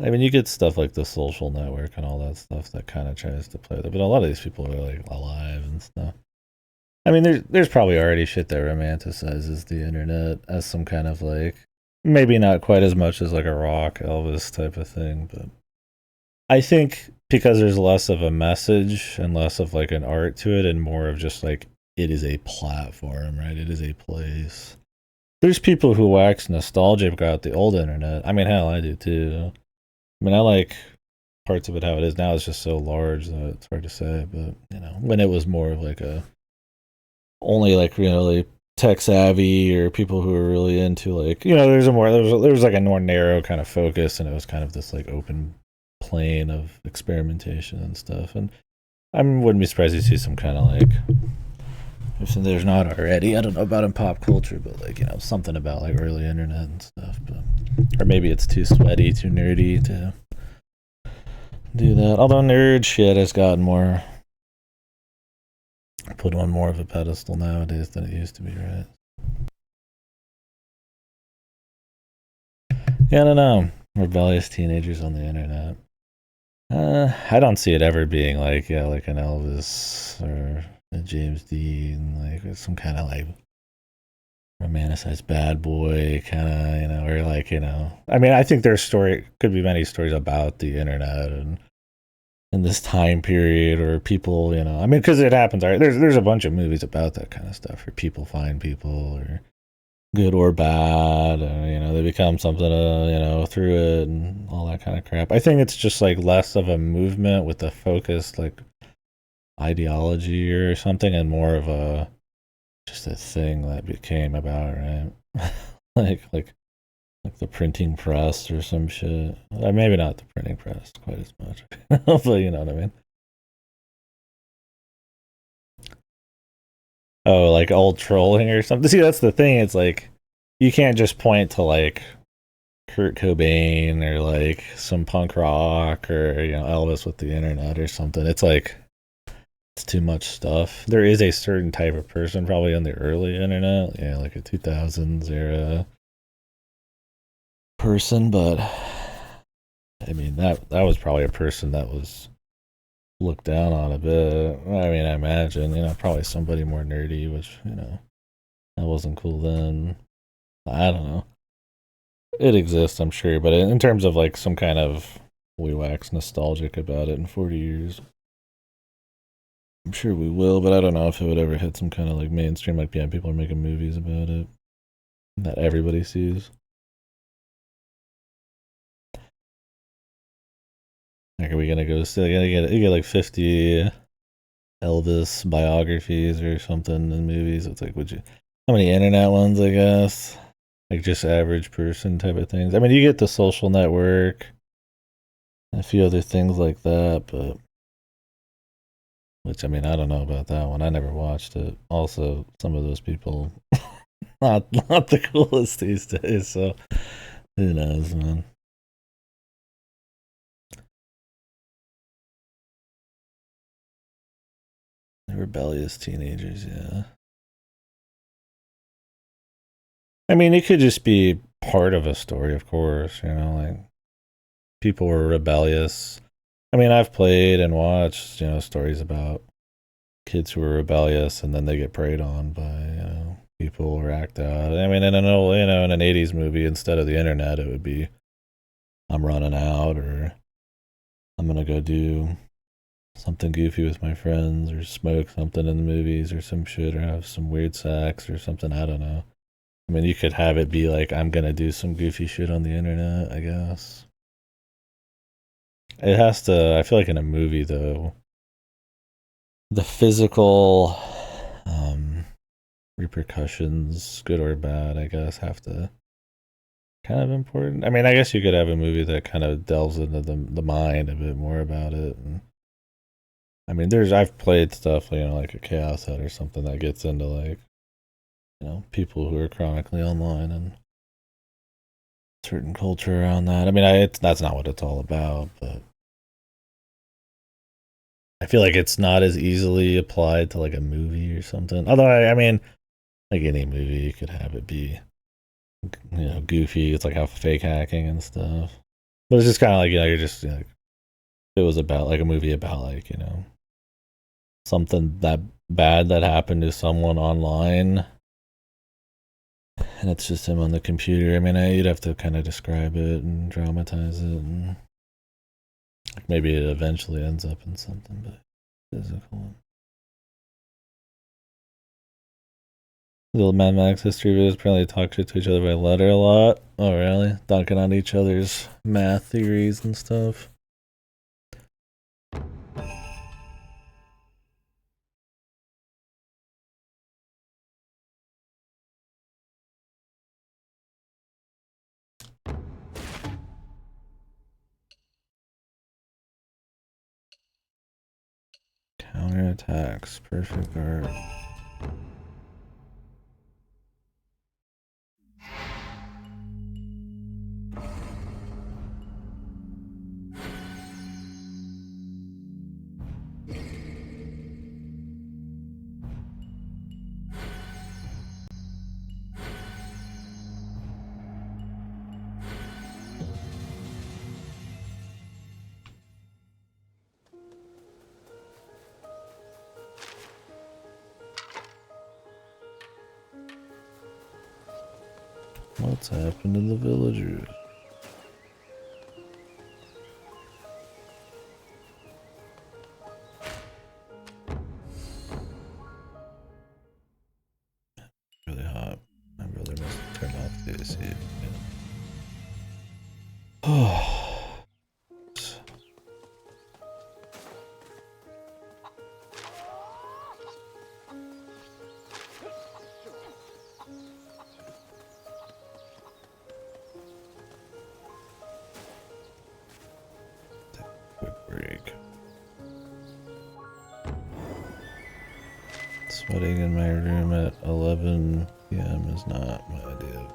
I mean, you get stuff like The Social Network and all that stuff that kind of tries to play that, but a lot of these people are like alive and stuff. I mean, there's probably already shit that romanticizes the internet as some kind of like, maybe not quite as much as like a rock Elvis type of thing, but I think because there's less of a message and less of like an art to it and more of just like it is a platform, right? It is a place. There's people who wax nostalgic about the old internet. I mean, hell, I do too. I mean, I like parts of it how it is now. It's just so large that it's hard to say. But you know, when it was more of like a only like really tech savvy or people who are really into like there's there was like a more narrow kind of focus, and it was kind of this like open plane of experimentation and stuff. And I wouldn't be surprised to see some kind of like, if there's not already, I don't know about in pop culture, but like something about like early internet and stuff. But or maybe it's too sweaty, too nerdy to do that. Although nerd shit has gotten more put on more of a pedestal nowadays than it used to be, right? Yeah, I don't know. Rebellious teenagers on the internet. I don't see it ever being like like an Elvis or a James Dean, like some kind of like romanticized bad boy kind of, or like, I mean, I think there's could be many stories about the internet and in this time period, or people, I mean, because it happens, right? There's a bunch of movies about that kind of stuff, where people find people, or good or bad, or, they become something, through it and all that kind of crap. I think it's just like less of a movement with a focused like ideology or something, and more of a just a thing that became about, right? like the printing press or some shit. Maybe not the printing press quite as much, but you know what I mean. Oh, like old trolling or something. See, that's the thing. It's like you can't just point to like Kurt Cobain or like some punk rock or Elvis with the internet or something. It's like it's too much stuff. There is a certain type of person probably on the early internet, like a 2000s era person, but I mean, that was probably a person that was looked down on a bit. I mean, I imagine, probably somebody more nerdy, which, that wasn't cool then. I don't know. It exists, I'm sure, but in terms of like some kind of we wax nostalgic about it in 40 years, I'm sure we will, but I don't know if it would ever hit some kind of like mainstream, like, yeah, people are making movies about it that everybody sees. Like, are we gonna go see? You get like 50 Elvis biographies or something in movies. It's like, would you? How many internet ones? I guess like just average person type of things. I mean, you get the Social Network, and a few other things like that, but which I mean, I don't know about that one. I never watched it. Also, some of those people not the coolest these days. So who knows, man? Rebellious teenagers, yeah. I mean, it could just be part of a story, of course. Like people were rebellious. I mean, I've played and watched, stories about kids who were rebellious and then they get preyed on by, people or act out. I mean, in an old, in an '80s movie, instead of the internet, it would be I'm running out or I'm gonna go do something goofy with my friends or smoke something in the movies or some shit or have some weird sex or something. I don't know. I mean, you could have it be like I'm gonna do some goofy shit on the internet, I guess. It has to. I feel like in a movie, though, the physical repercussions, good or bad, I guess, have to kind of important. I mean, I guess you could have a movie that kind of delves into the mind a bit more about it. And I mean, I've played stuff, like a Chaos Head or something that gets into like, people who are chronically online and certain culture around that. I mean, that's not what it's all about, but I feel like it's not as easily applied to like a movie or something. Although, I mean, like any movie, you could have it be, goofy. It's like how fake hacking and stuff. But it's just kind of like, you're just like, it was about like a movie about like, something that bad that happened to someone online. And it's just him on the computer. I mean, you'd have to kind of describe it and dramatize it. And like maybe it eventually ends up in something, but physical. The old Mad Max history videos apparently talk shit to each other by letter a lot. Oh, really? Dunking on each other's math theories and stuff. Counterattacks. Perfect art. What's happened to the villagers? Really hot. My brother must have turned off the AC. Oh. Quick break. Sweating in my room at 11 p.m. is not my idea.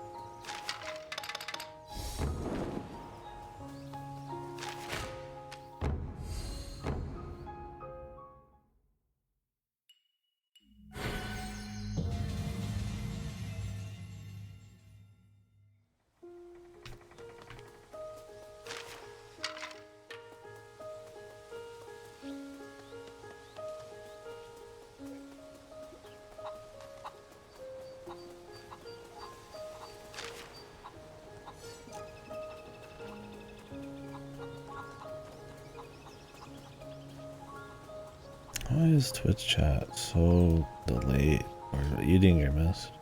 Why is Twitch chat so delayed or eating your messages?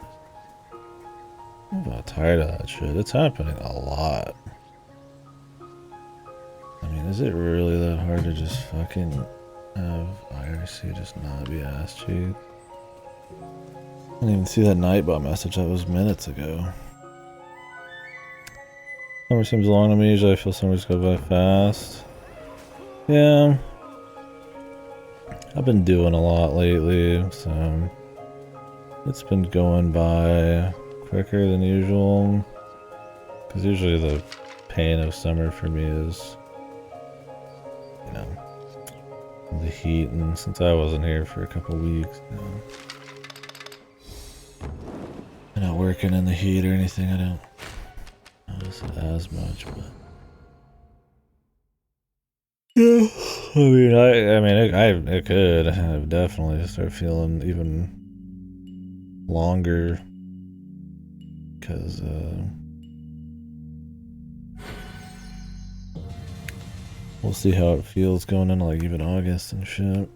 I'm about tired of that shit. It's happening a lot. I mean, is it really that hard to just fucking have IRC just not be ass cheek? I didn't even see that Nightbot message. That was minutes ago. Summer seems long to me. Usually I feel summers go by fast. Yeah. I've been doing a lot lately, so it's been going by quicker than usual. Because usually the pain of summer for me is, you know, the heat, and since I wasn't here for a couple weeks, you know, I'm not working in the heat or anything, I don't notice it as much, but yeah, I mean, it could. I would definitely start feeling even longer, because we'll see how it feels going into like even August and shit.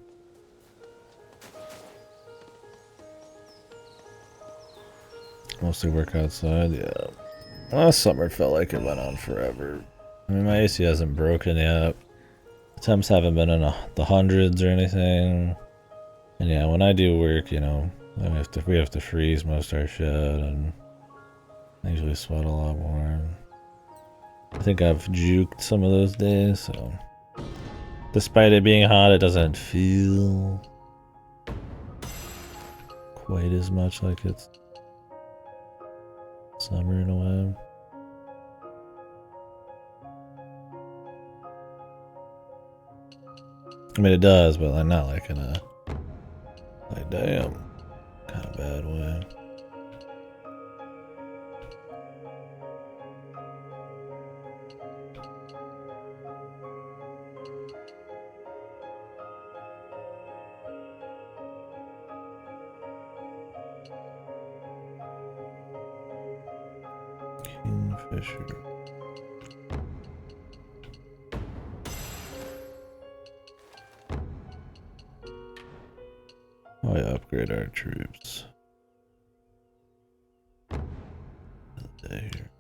Mostly work outside, yeah. Last summer felt like it went on forever. I mean, my AC hasn't broken yet. Temps haven't been in the hundreds or anything. And yeah, when I do work, you know, we have to freeze most of our shit, and I usually sweat a lot more. I think I've juked some of those days, so despite it being hot, it doesn't feel quite as much like it's summer in a way. I mean, it does, but like not like in a like damn kind of bad way. Kingfisher. Oh yeah, upgrade our troops. Here.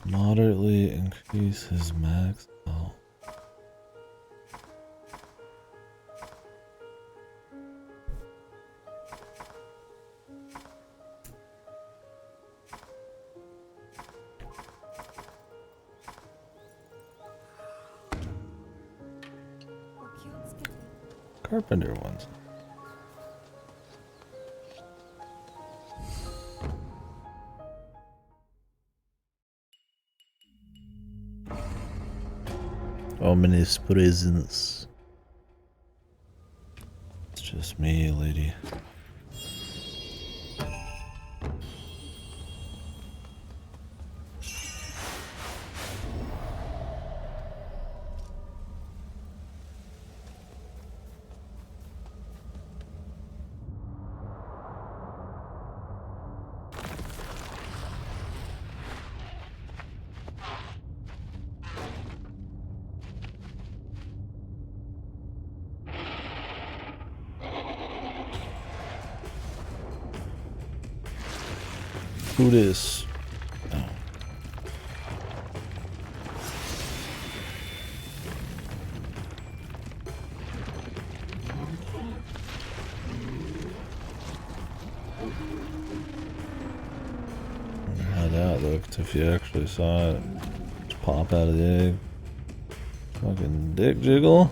Moderately increase his max health. Carpenter ones. Ominous presence. It's just me, lady. Who this? Oh. How that looked if you actually saw it. Just pop out of the egg. Fucking dick jiggle.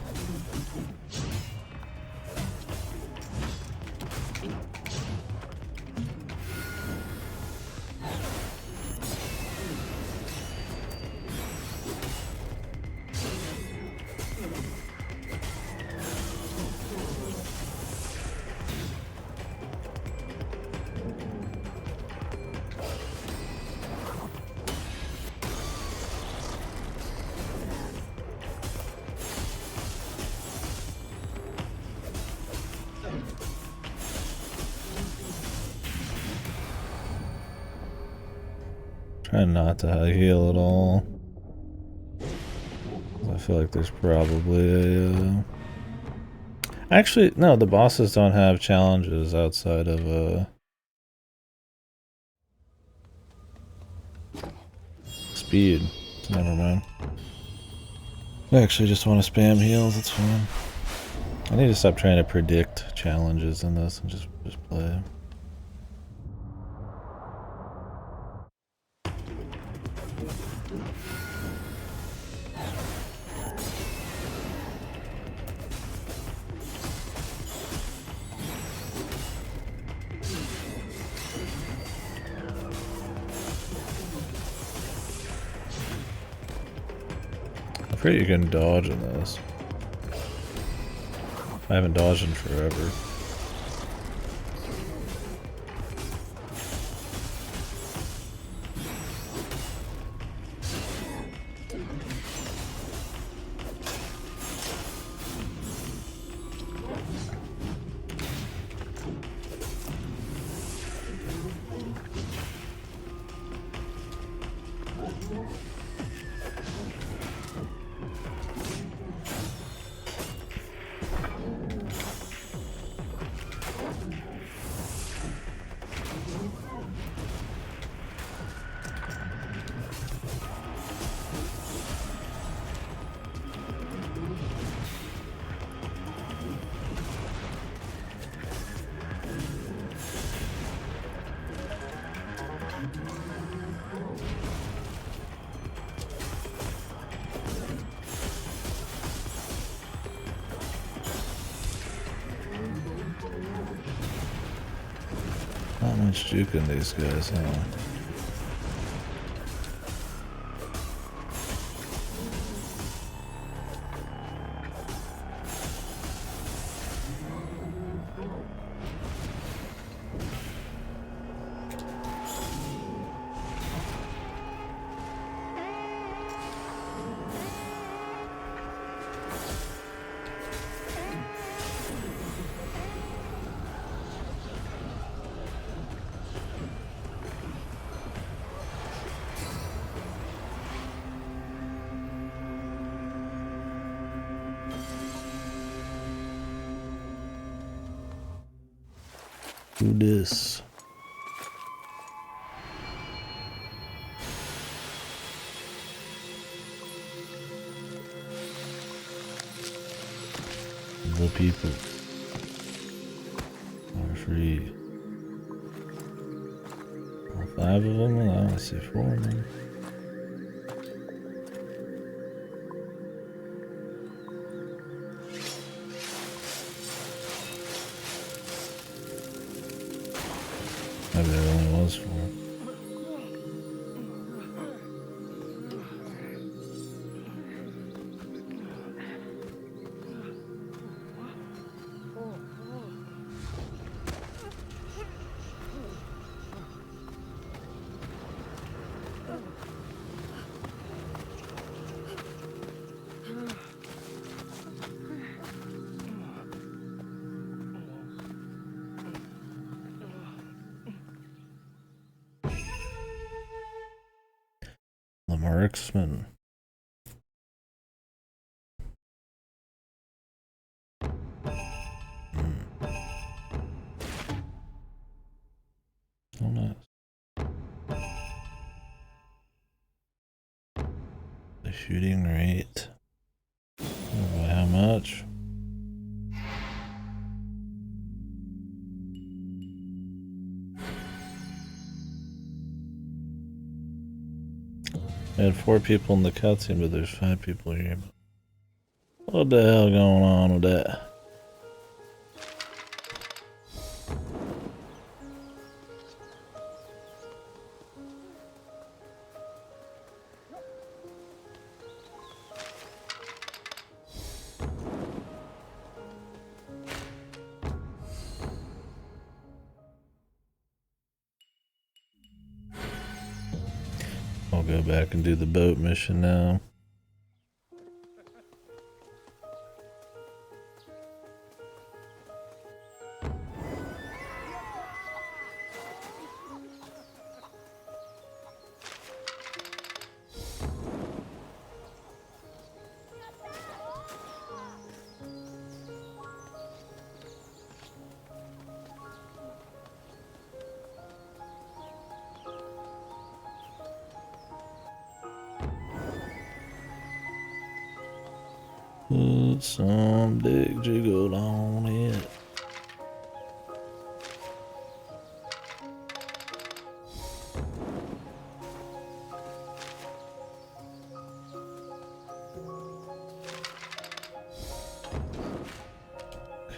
Trying not to high heal at all. I feel like there's probably a... Actually, no, the bosses don't have challenges outside of speed. So never mind. I actually just want to spam heals, that's fine. I need to stop trying to predict challenges in this and just play. I'm afraid you can dodge in this. I haven't dodged in forever. Not much juking these guys, huh? Who this? The people are free. All 5 of them? I only see 4 of them. Maybe there only was 4. The marksman. Oh, nice. The shooting rate. Oh, by how much? I had 4 people in the cutscene, but there's 5 people here. What the hell going on with that? I'll go back and do the boat mission now. Put some big jiggle on it.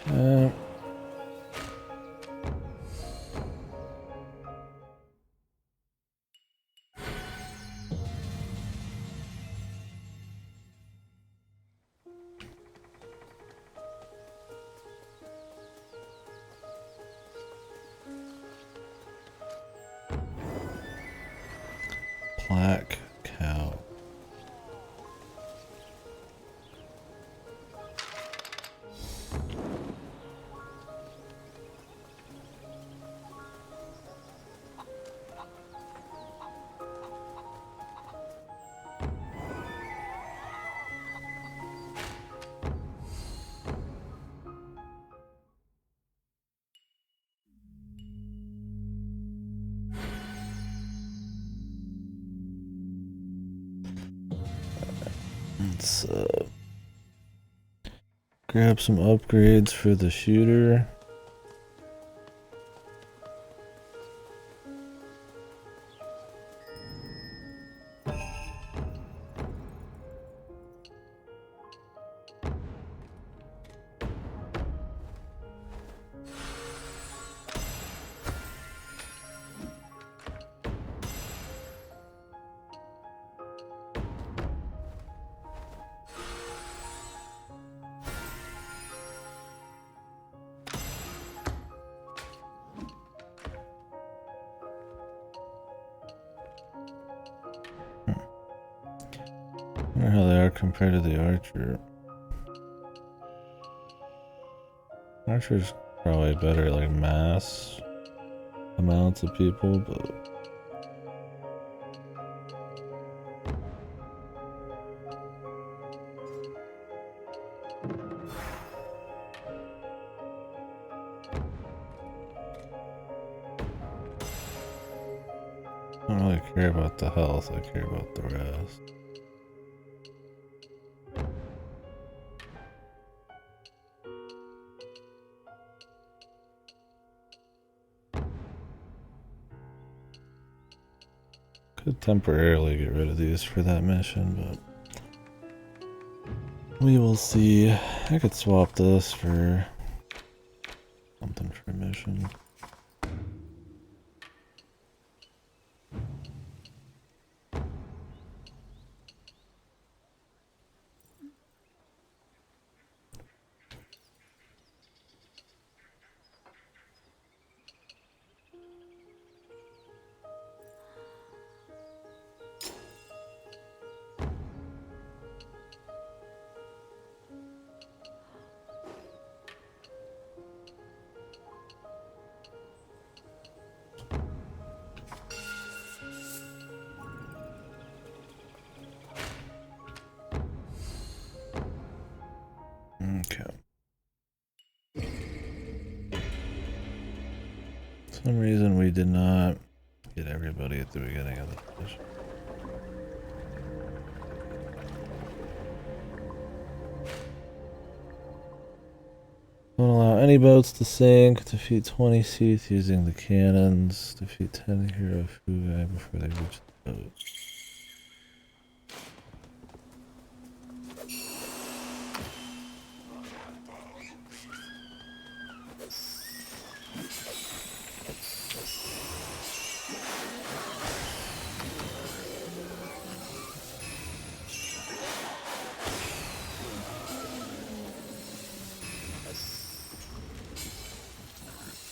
Okay. Black cow. Let's grab some upgrades for the shooter. I wonder how they are compared to the archer. Archer's probably better at like mass amounts of people, but I don't really care about the health, I care about the rest. Could temporarily get rid of these for that mission, but we will see. I could swap this for something for a mission. Okay. For some reason we did not get everybody at the beginning of the mission. Don't allow any boats to sink. Defeat 20 Seath using the cannons. Defeat 10 hero Fugai before they reach the boat.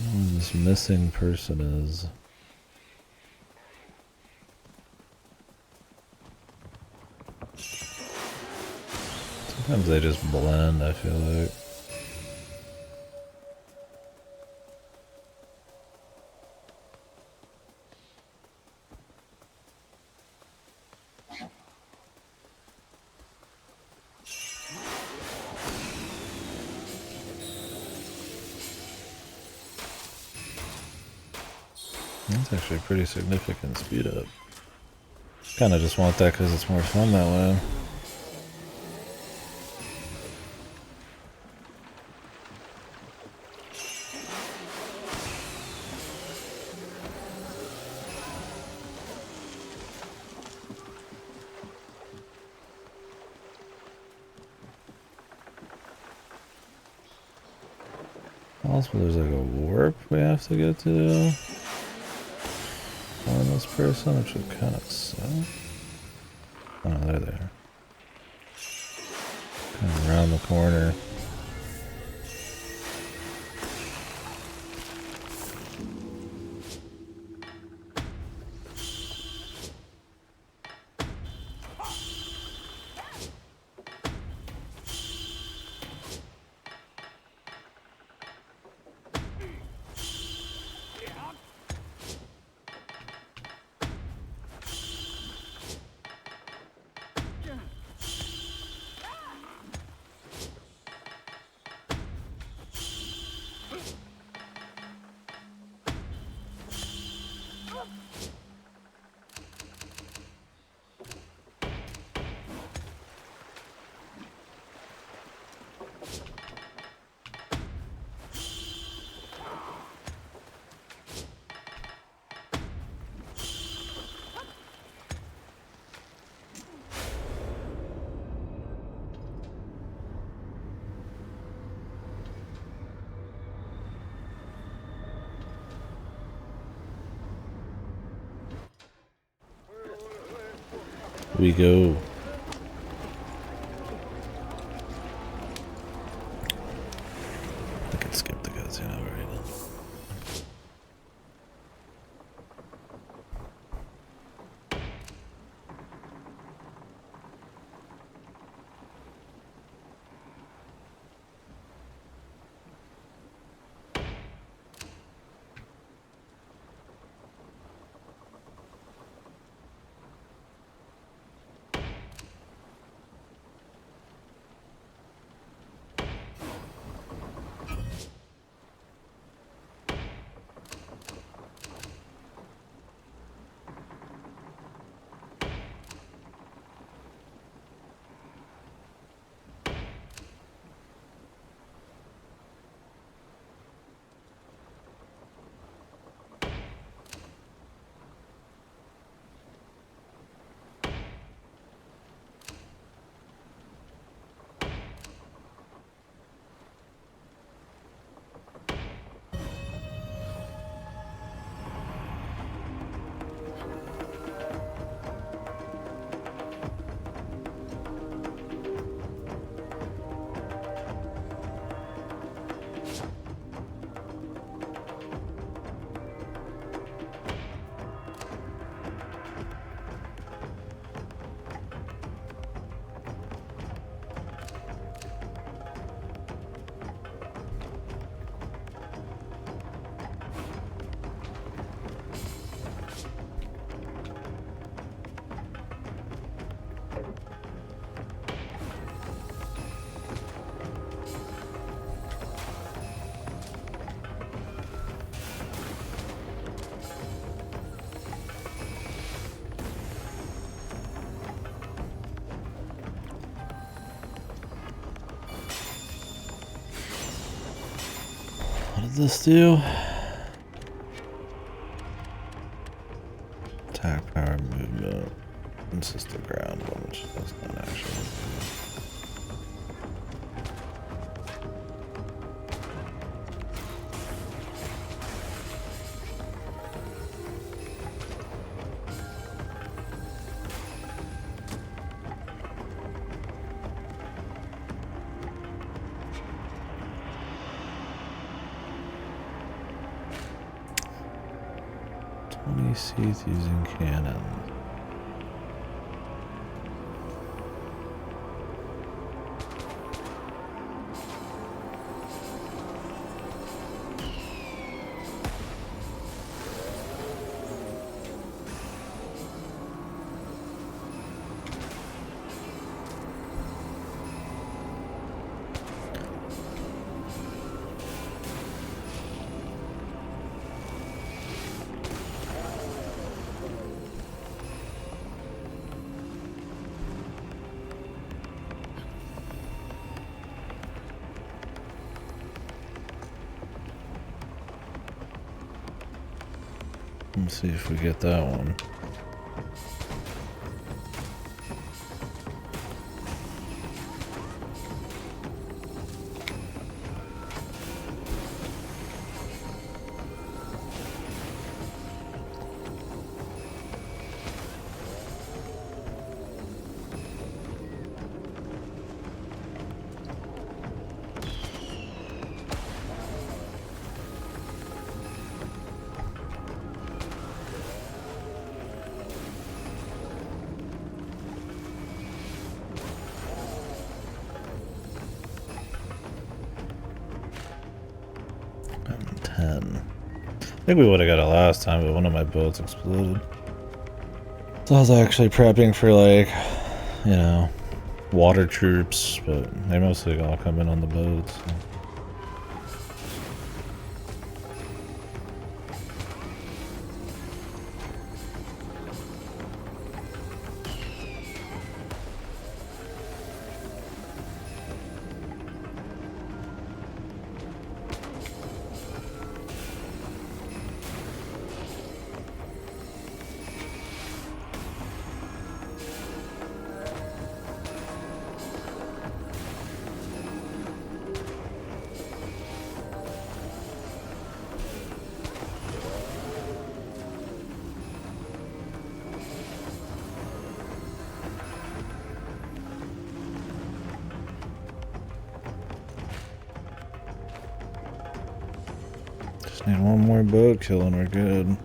Who this missing person is. Sometimes they just blend, I feel like. That's actually a pretty significant speed up. Kinda just want that because it's more fun that way. Possible there's like a warp we have to get to on this person, which would kind of suck. Oh, they're there. Kind of around the corner. We go. I can skip the cutscene already. What does this do? Attack, power, movement. This is the ground one, which does not actually do. Seeds using cannon. Let's see if we get that one. think we would have got it last time, but one of my boats exploded. So I was actually prepping for, like, you know, water troops, but they mostly all come in on the boats. So. Just need one more boat kill and we're good.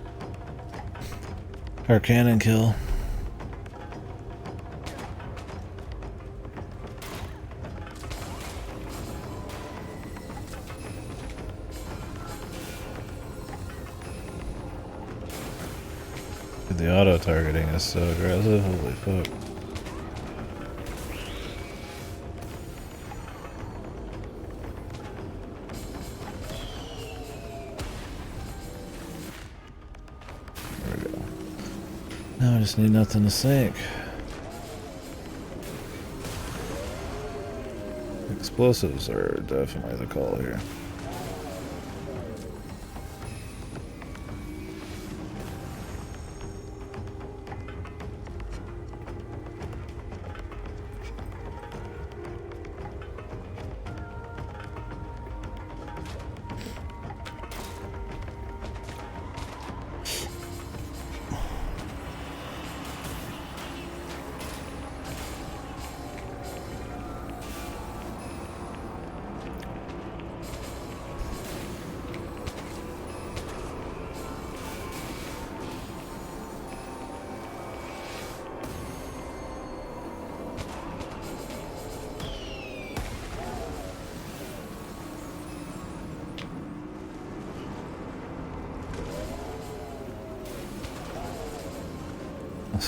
Or cannon kill. The auto targeting is so aggressive, holy fuck. There we go. Now I just need nothing to sink. Explosives are definitely the call here.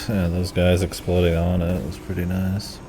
Yeah, those guys exploding on it was pretty nice.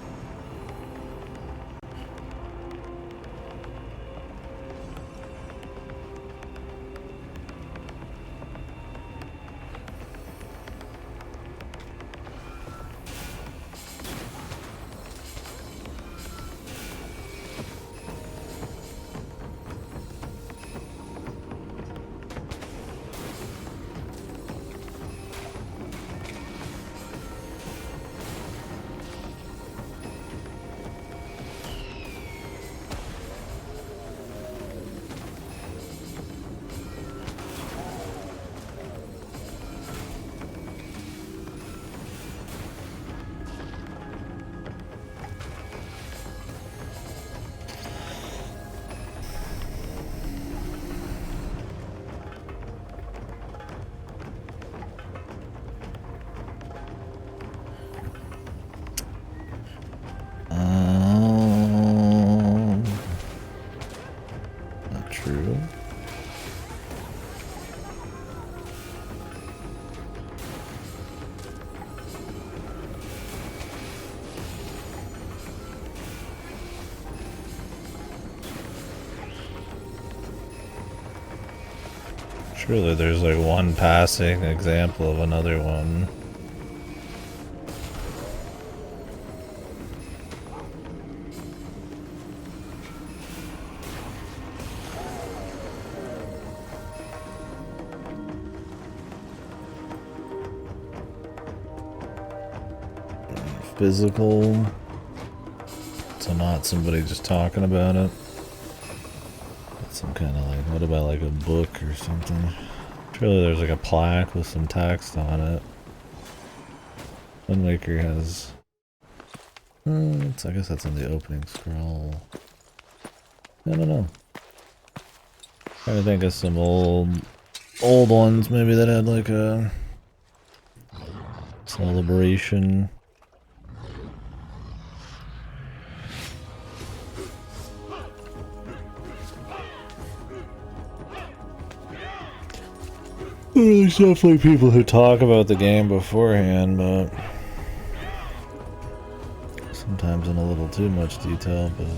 Not true. Surely there's like one passing example of another one. Physical, so not somebody just talking about it. Some kind of like, what about like a book or something? Surely there's like a plaque with some text on it. Windmaker has, I guess that's in the opening scroll. I don't know. Trying to think of some old ones maybe that had like a celebration. There's definitely people who talk about the game beforehand, but sometimes in a little too much detail, but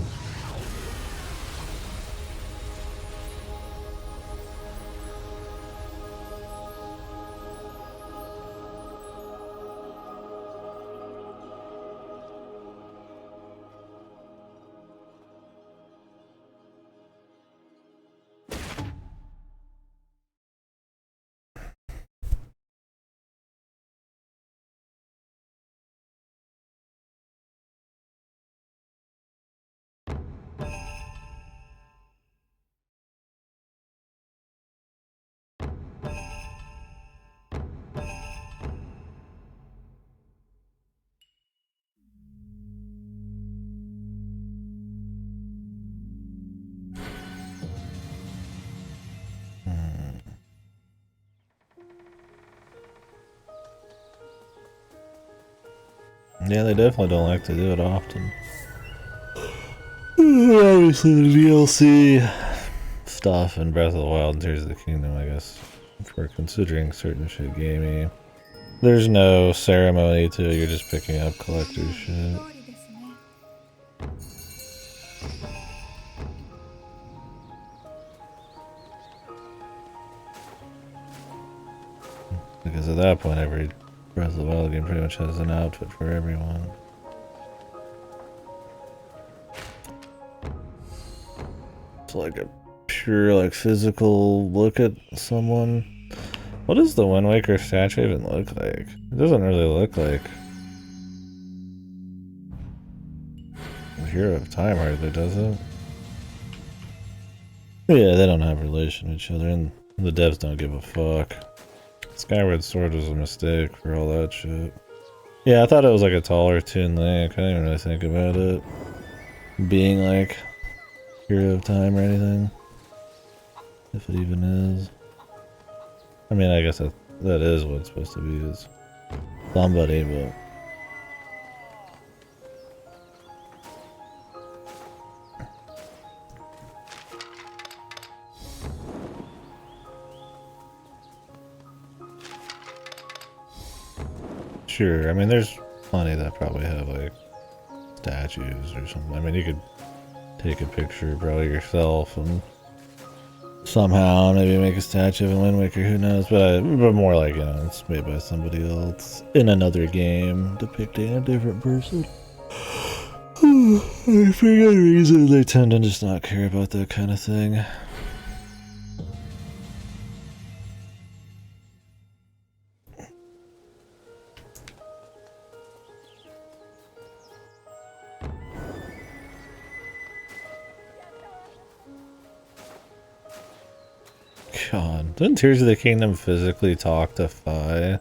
yeah, they definitely don't like to do it often. Obviously, the DLC stuff in Breath of the Wild and Tears of the Kingdom, I guess, if we're considering certain shit gamey, there's no ceremony to it, you're just picking up collector's shit. Because at that point, every Breath of the Wild game pretty much has an outfit for everyone. It's like a pure, like, physical look at someone. What does the Wind Waker statue even look like? It doesn't really look like a Hero of Time hardly, does it? Yeah, they don't have a relation to each other, and the devs don't give a fuck. Skyward Sword was a mistake for all that shit. Yeah, I thought it was like a taller Toon Link. I didn't even really think about it being like Hero of Time or anything. If it even is. I mean, I guess that is what it's supposed to be, is somebody, but... Sure, I mean, there's plenty that probably have, like, statues or something. I mean, you could take a picture probably yourself and somehow maybe make a statue of a Wind Waker, who knows, but more like, you know, it's made by somebody else in another game depicting a different person. For good reason, they tend to just not care about that kind of thing. God, didn't Tears of the Kingdom physically talk to Fi?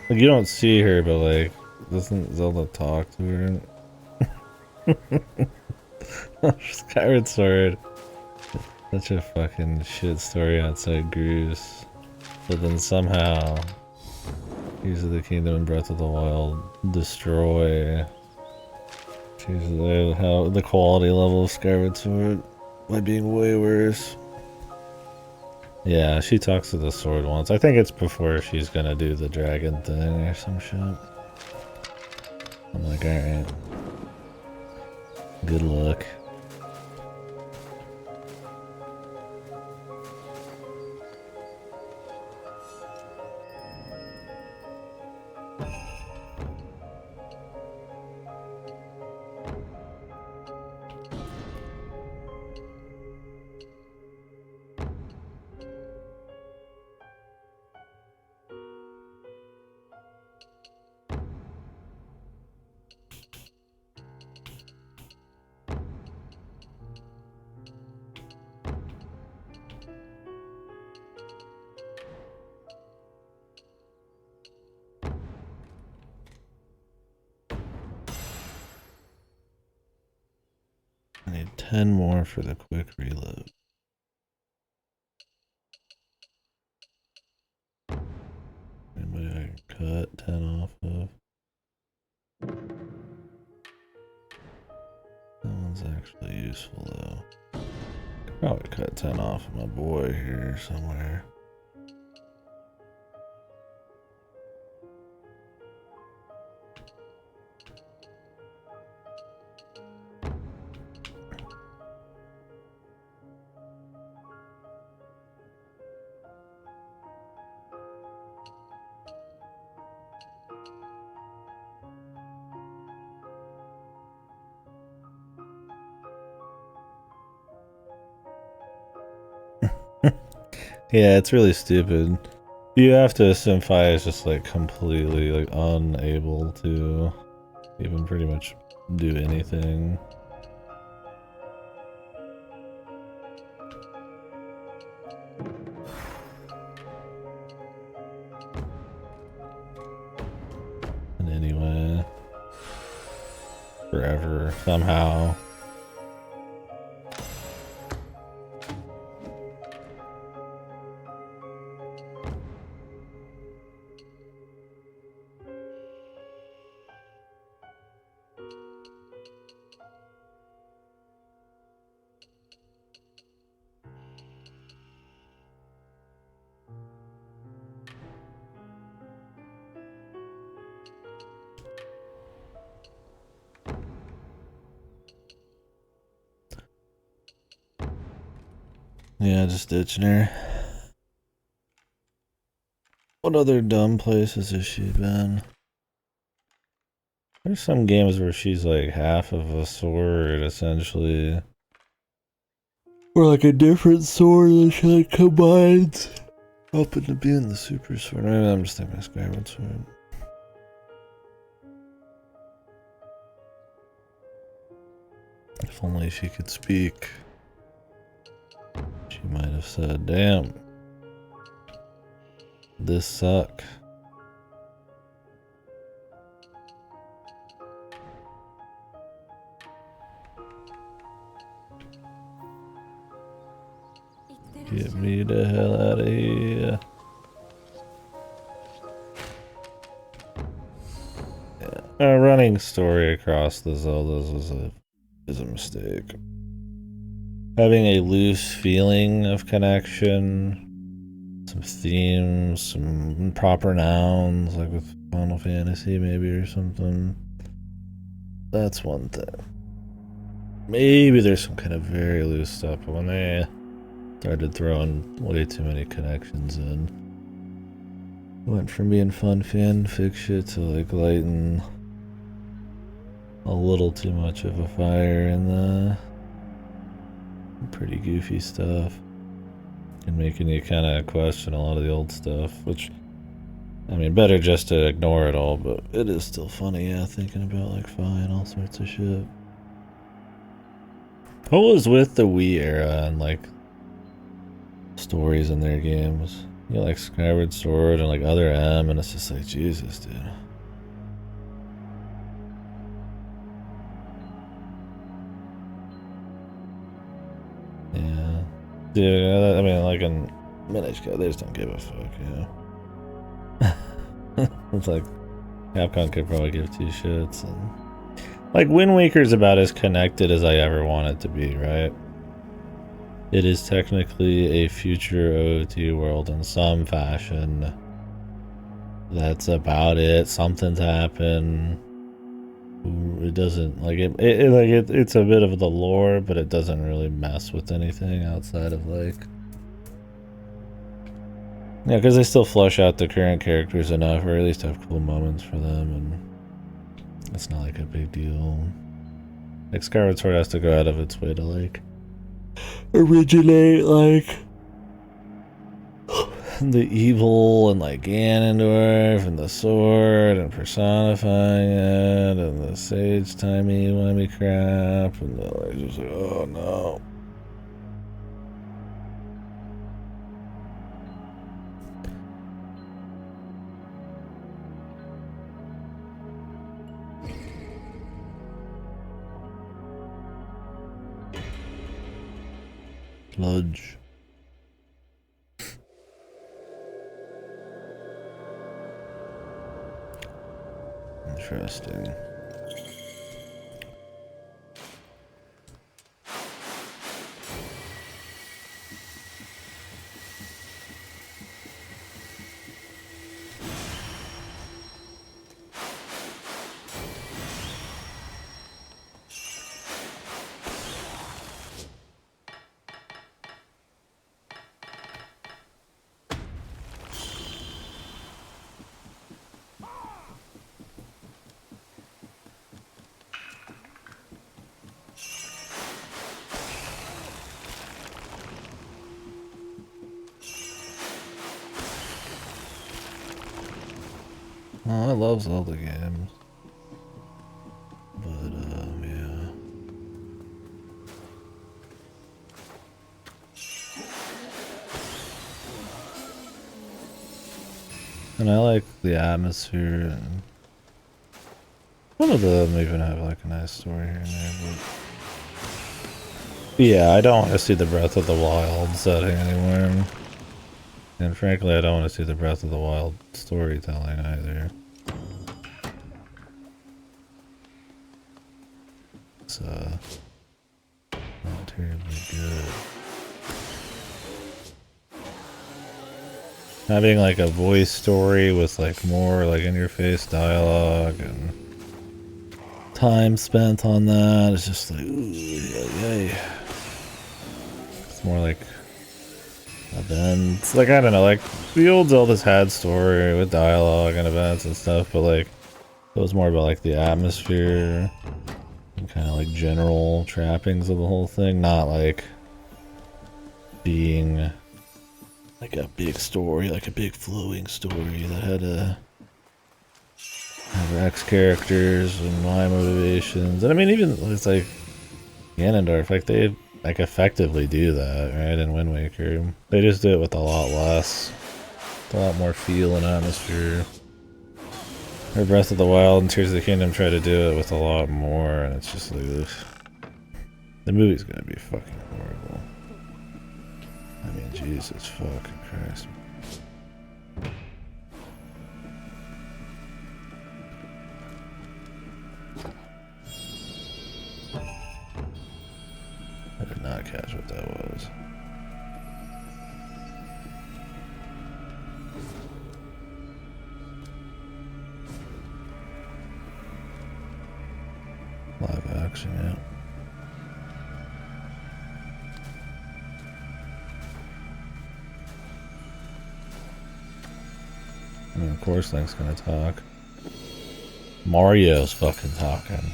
Like, you don't see her, but like, doesn't Zelda talk to her? Skyward Sword. Such a fucking shit story outside Greece. But then somehow, Tears of the Kingdom and Breath of the Wild destroy how the quality level of Skyward Sword by being way worse. Yeah, she talks to the sword once. I think it's before she's gonna do the dragon thing or some shit. I'm like, alright. Good luck. I need 10 more for the quick reload. Anybody I can cut 10 off of? That one's actually useful though. Could probably cut 10 off of my boy here somewhere. Yeah, it's really stupid. You have to assume Fi is just like completely like unable to even pretty much do anything. And anyway, forever somehow. Yeah, just ditching her. What other dumb places has she been? There's some games where she's like half of a sword, essentially. Or like a different sword that she like combines up into being the super sword. Maybe I'm just thinking Skyward Sword. If only she could speak. She might have said, damn. This suck. Get me the hell out of here. Yeah. A running story across the Zeldas is a mistake. Having a loose feeling of connection, some themes, some proper nouns, like with Final Fantasy maybe or something. That's one thing. Maybe there's some kind of very loose stuff, but when they started throwing way too many connections in, it went from being fun fanfic shit to like lighting a little too much of a fire in the pretty goofy stuff and making you kind of question a lot of the old stuff, which, I mean, better just to ignore it all, but it is still funny, yeah, thinking about like Fi and all sorts of shit. What was with the Wii era and like stories in their games? You know, like Skyward Sword and like Other M, and it's just like, Jesus, dude. Yeah. Dude, I mean, like in Minish Cap, they just don't give a fuck, you know? It's like, Capcom could probably give two shits. And like, Wind Waker's about as connected as I ever want it to be, right? It is technically a future OOT world in some fashion. That's about it. Something's happened. It doesn't like it's a bit of the lore, but it doesn't really mess with anything outside of like, yeah, because they still flush out the current characters enough, or at least have cool moments for them, and it's not like a big deal. Like Skyward Sword has to go out of its way to like originate like the evil and like Ganondorf and the sword and personifying it and the sage timey-wimey crap, and like just like, oh no. Sludge. Interesting. Oh, I love Zelda games. But, yeah. And I like the atmosphere, and one of them even have like a nice story here and there, but yeah, I don't want to see the Breath of the Wild setting anywhere. And frankly, I don't want to see the Breath of the Wild storytelling either. It's not terribly good. Having like a voice story with like more like in-your-face dialogue and time spent on that is just like, ooh, yay. It's more like events. Like, I don't know, like the old Zelda's had story with dialogue and events and stuff, but like it was more about like the atmosphere and kind of like general trappings of the whole thing, not like being like a big story, like a big flowing story that had a have X characters and my motivations. And I mean, even it's like Ganondorf, like they like effectively do that, right? In Wind Waker, they just do it with a lot less, with a lot more feel and atmosphere. Or Breath of the Wild and Tears of the Kingdom try to do it with a lot more, and it's just like, ugh. The movie's gonna be fucking horrible. I mean, Jesus fucking Christ. I did not catch what that was. Live action, yeah. I mean, of course Link's gonna talk. Mario's fucking talking.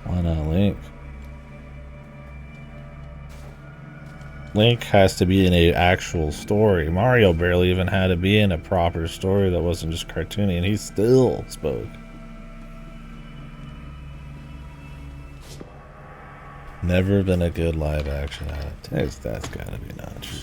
Why not Link? Link has to be in an actual story. Mario barely even had to be in a proper story that wasn't just cartoony, and he still spoke. Never been a good live action adaptation. That's gotta be not true.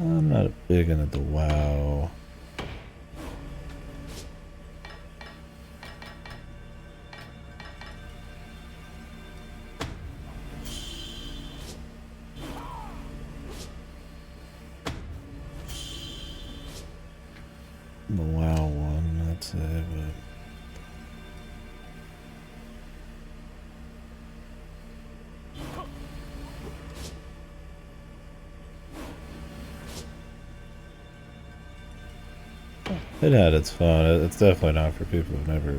I'm not big into the WoW. The WoW one, that's it, but it had its fun. It's definitely not for people who've never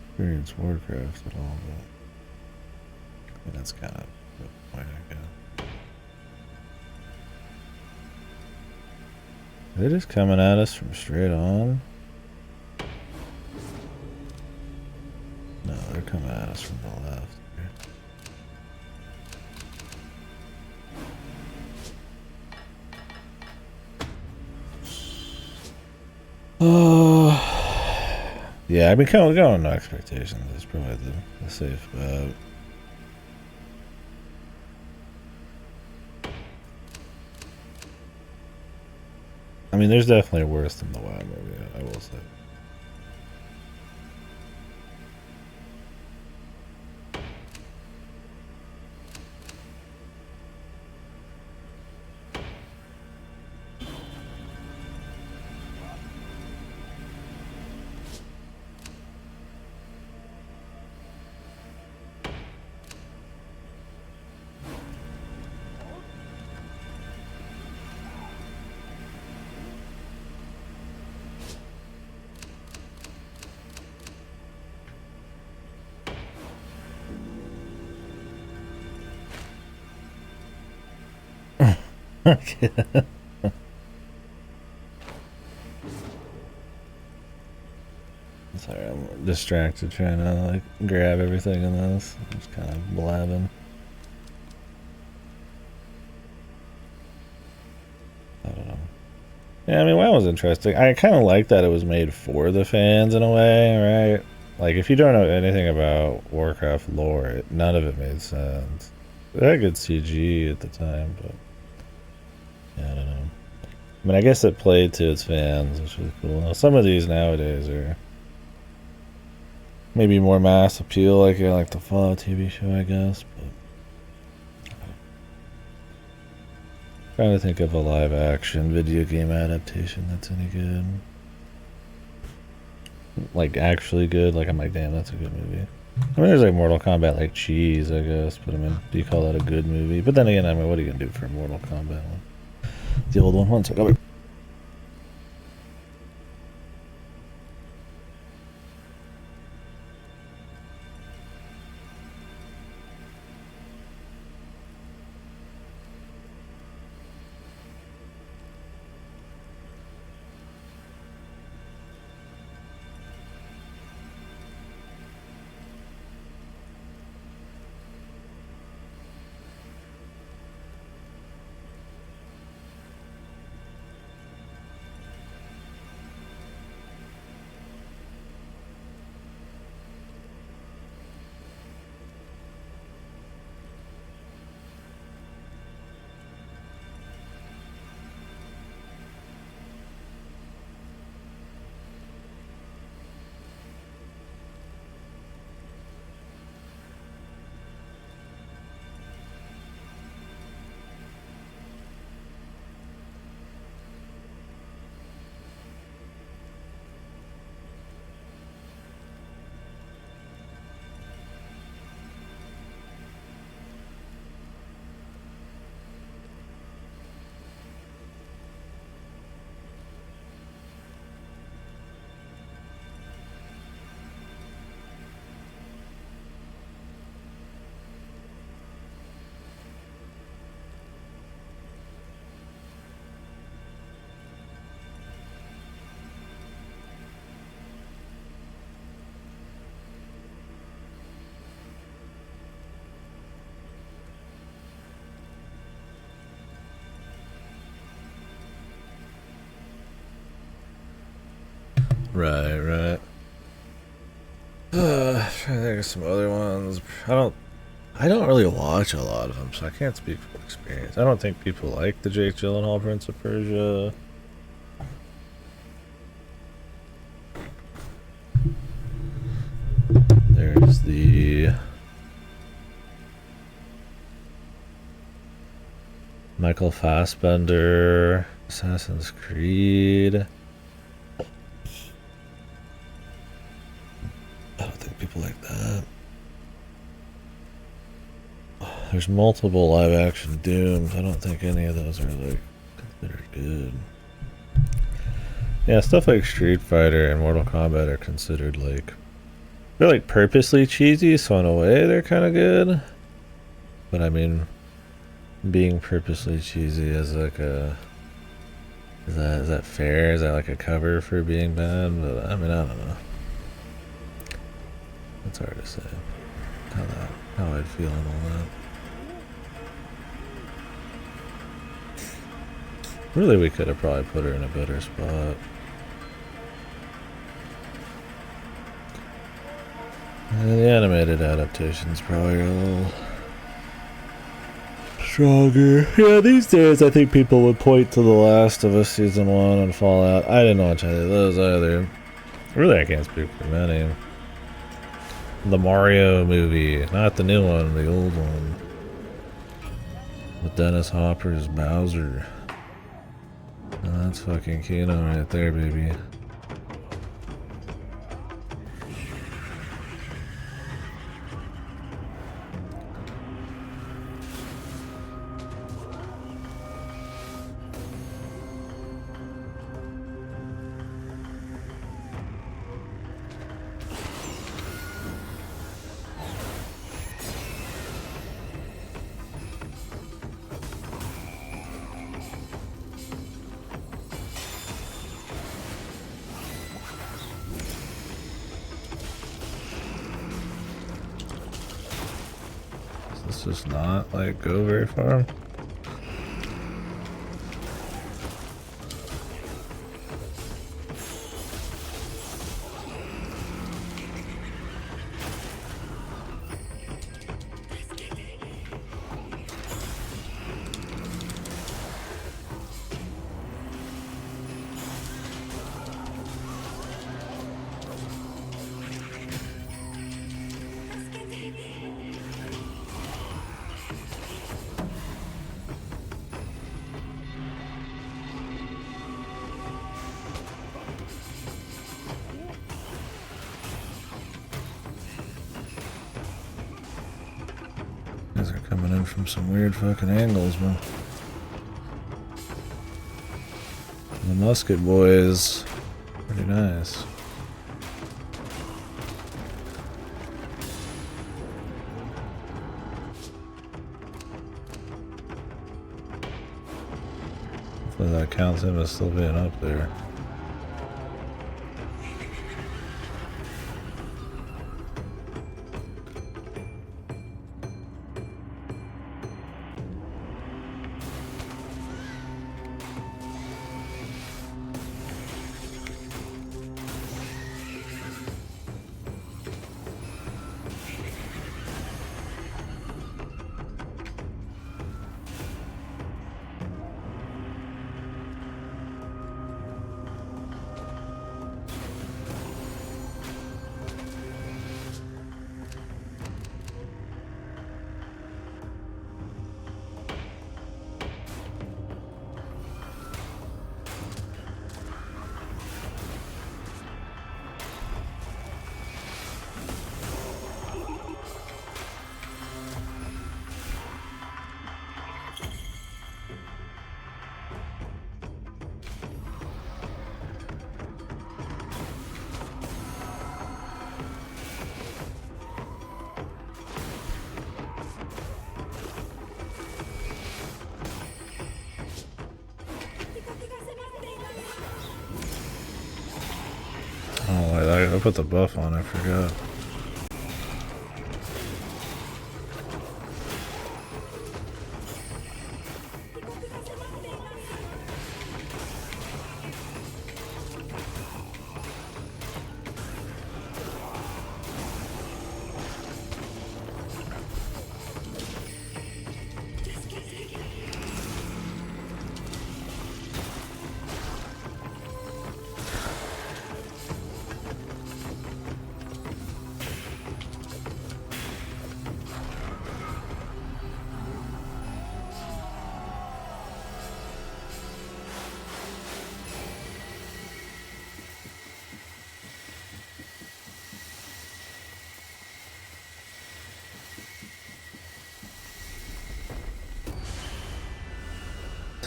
experienced Warcraft at all, but I mean, that's kind of the point, I guess. Are they just coming at us from straight on? No, they're coming at us from the left. Yeah, I mean, going no expectations is probably the safe bet. I mean, there's definitely worse than the WoW movie, I will say. Sorry, I'm distracted trying to like grab everything in this. I'm just kind of blabbing. I don't know. Yeah, I mean, WoW was interesting. I kind of like that it was made for the fans in a way, right? Like, if you don't know anything about Warcraft lore, none of it made sense. It had good CG at the time, but yeah, I don't know. I mean, I guess it played to its fans, which was cool. Now, some of these nowadays are maybe more mass appeal, like the Fallout TV show, I guess. But trying to think of a live action video game adaptation that's any good. Like actually good. Like I'm like, damn, that's a good movie. I mean, there's like Mortal Kombat, like cheese, I guess. But I mean, do you call that a good movie? But then again, I mean, what are you gonna do for a Mortal Kombat one? The old one. One second. Right. Trying to think of some other ones. I don't really watch a lot of them, so I can't speak from experience. I don't think people like the Jake Gyllenhaal Prince of Persia. There's the Michael Fassbender Assassin's Creed. I don't think people like that. There's multiple live action Dooms. I don't think any of those are like considered good. Yeah, stuff like Street Fighter and Mortal Kombat are considered like, they're like purposely cheesy, so in a way they're kind of good. But I mean, being purposely cheesy is like a, is that fair? Is that like a cover for being bad? But I mean, I don't know. It's hard to say how I'd feel on all that. Really, we could have probably put her in a better spot. And the animated adaptation's probably a little stronger. Yeah, these days I think people would point to The Last of Us Season 1 and Fallout. I didn't watch any of those either. Really, I can't speak for many. The Mario movie, not the new one, the old one. With Dennis Hopper as Bowser. And that's fucking Kino right there, baby. Let's just not like go very far. Guys are coming in from some weird fucking angles, man. The musket boys, pretty nice. Hopefully that counts him as still being up there. Oh, I put the buff on, I forgot.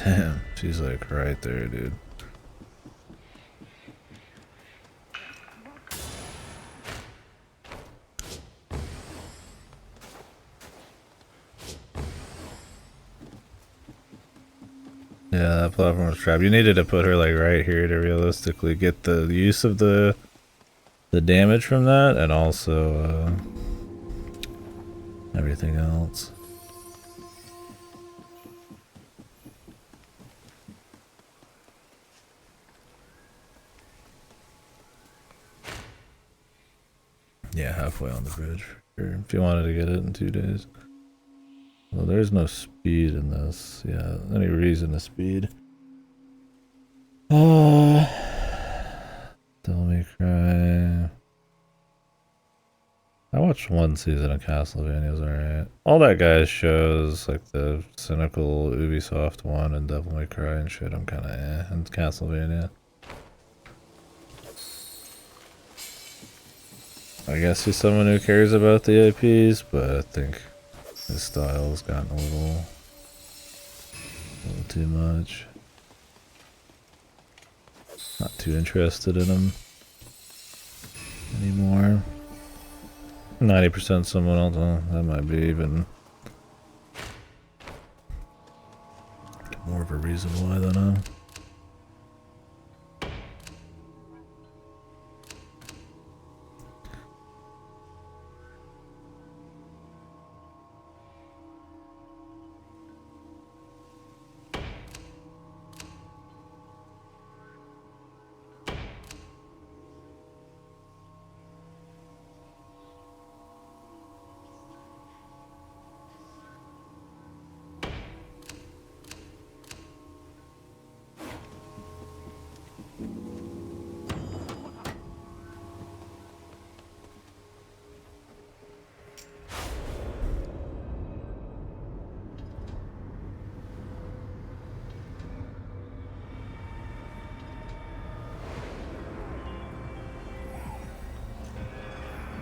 Damn, she's like right there, dude. Yeah, that platform was trapped. You needed to put her like right here to realistically get the use of the damage from that, and also everything else. Yeah, halfway on the bridge for sure. If you wanted to get it in 2 days. Well, there's no speed in this. Yeah, any reason to speed. Devil May Cry. I watched 1 season of Castlevania, it was alright. All that guys shows, like the cynical Ubisoft one and Devil May Cry and shit, I'm kinda eh. And Castlevania. I guess he's someone who cares about the IPs, but I think his style's gotten a little too much. Not too interested in him anymore. 90% someone else, well, that might be even more of a reason why than I.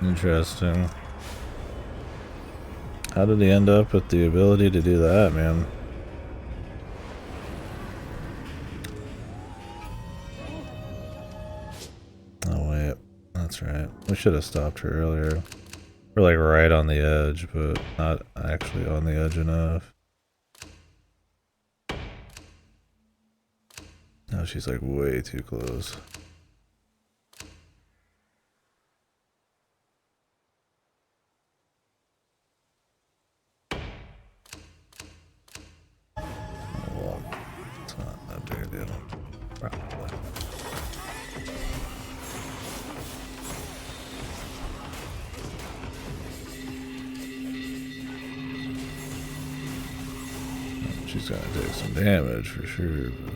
Interesting. How did he end up with the ability to do that, man? Oh wait, that's right. We should have stopped her earlier. We're like right on the edge, but not actually on the edge enough. Now she's like way too close. Well, it's not that big a deal. Probably. She's gonna take some damage for sure, but...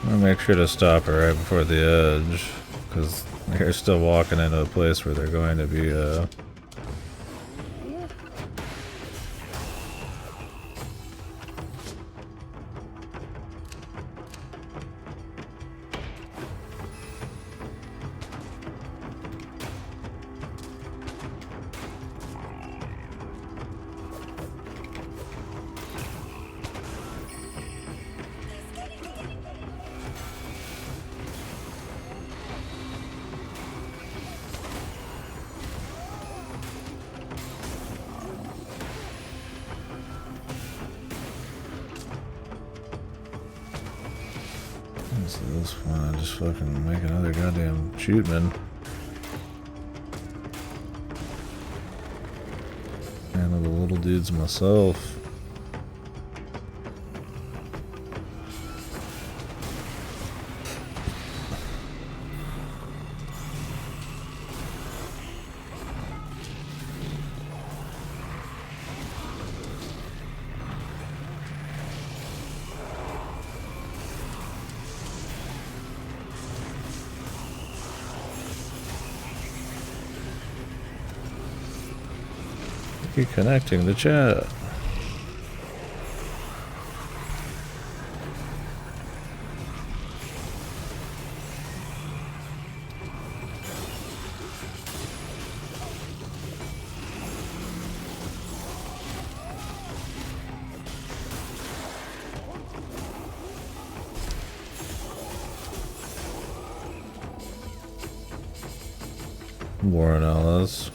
I'll make sure to stop her right before the edge, because they're still walking into a place where they're going to be, so this one, I just fucking make another goddamn shootman. Handle the little dudes myself. Keep connecting the chat. Warren Ellis.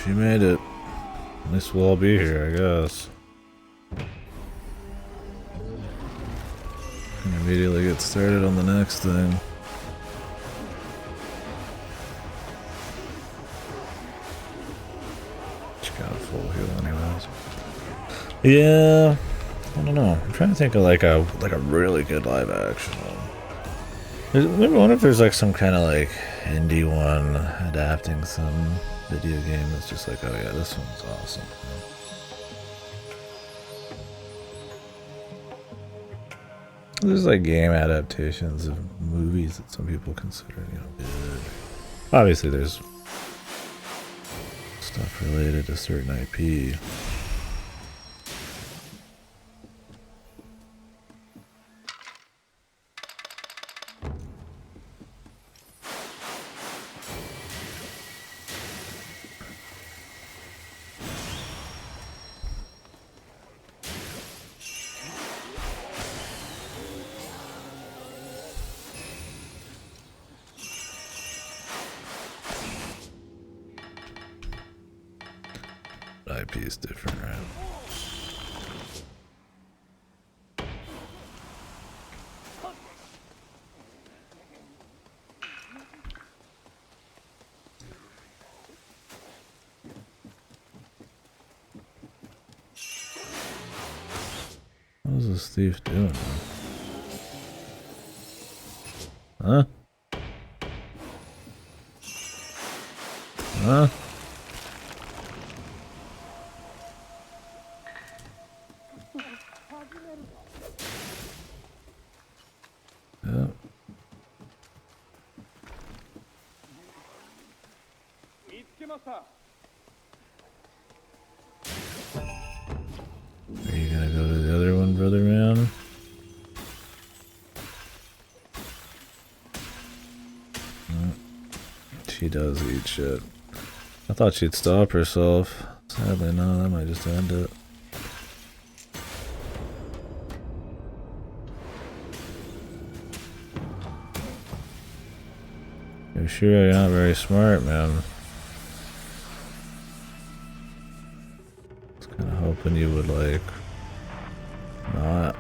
She made it. At least we'll all be here, I guess. And immediately get started on the next thing. She got a full heal anyways. Yeah, I don't know. I'm trying to think of like a really good live action one. I wonder if there's like some kind of like indie one adapting some video game that's just like, oh yeah, this one's awesome. There's like game adaptations of movies that some people consider, good. Obviously, there's stuff related to certain IP. IP is different, right? What is this thief doing? Huh? Huh? Yeah. Are you gonna go to the other one, brother man? She does eat shit. I thought she'd stop herself. Sadly, no, that might just end it. You're sure you're not very smart, man. I was kind of hoping you would, like, not.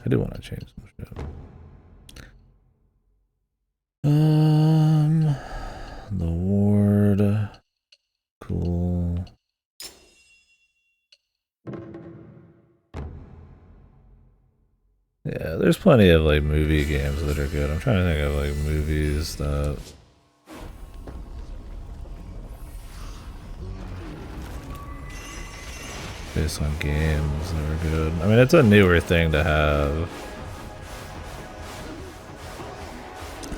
I do want to change some shit. The ward. Cool. Yeah, there's plenty of like movie games that are good. I'm trying to think of like movies that based on games that are good. I mean, it's a newer thing to have.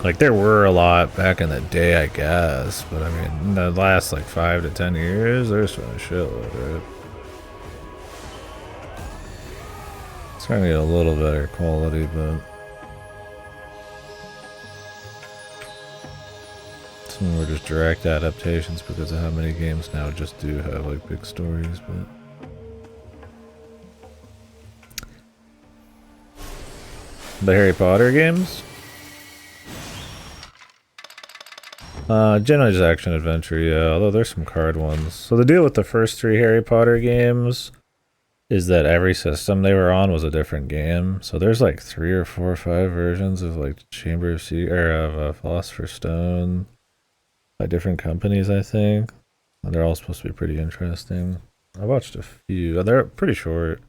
Like there were a lot back in the day, I guess, but I mean, in the last like 5 to 10 years, there's been a shitload, right? It's trying to get a little better quality, but some of them are just direct adaptations because of how many games now just do have like big stories, but the Harry Potter games? Generally just action adventure, yeah, although there's some card ones. So the deal with the first 3 Harry Potter games is that every system they were on was a different game. So there's like 3 or 4 or 5 versions of like Chamber of Philosopher's Stone by different companies, I think. And they're all supposed to be pretty interesting. I watched a few. They're pretty short.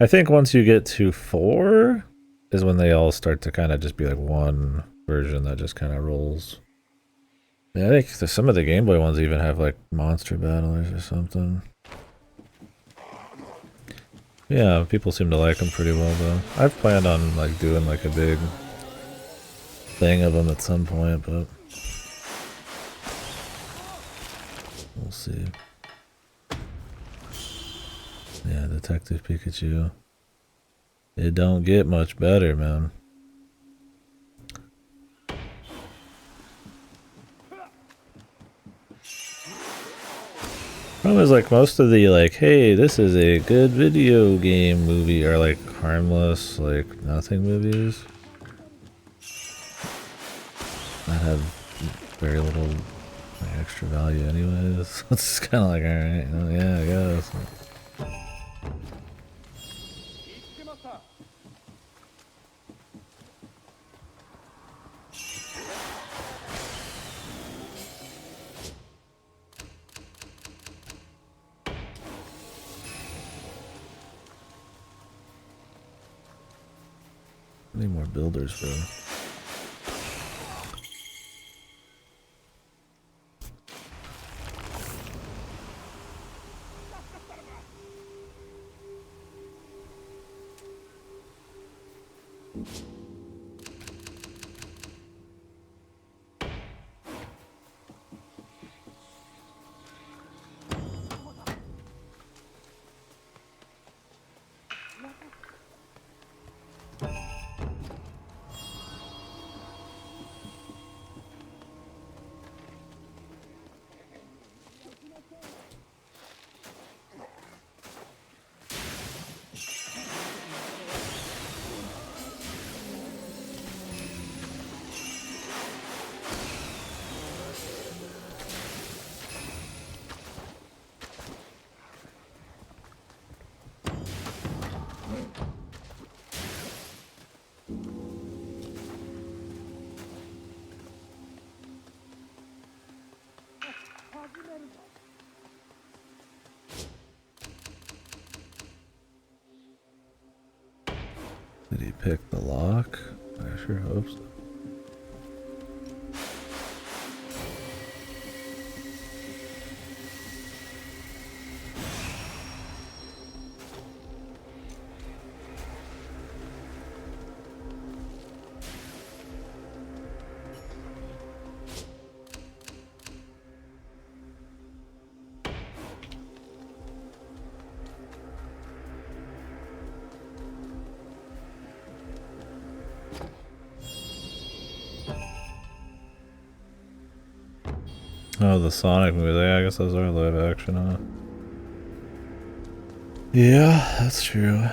I think once you get to 4 is when they all start to kind of just be like one version that just kind of rolls. Yeah, I think some of the Game Boy ones even have like monster battlers or something. Yeah, people seem to like them pretty well though. I've planned on like doing like a big thing of them at some point, but we'll see. Yeah, Detective Pikachu. It don't get much better, man. Problem is like most of the like, hey, this is a good video game movie are like harmless, like nothing movies that have very little like, extra value anyways. It's kind of like, alright, yeah, I guess. need more builders, bro. Did he pick the lock? I sure hope so. Oh, the Sonic movie. I guess those are live action, huh? Yeah, that's true.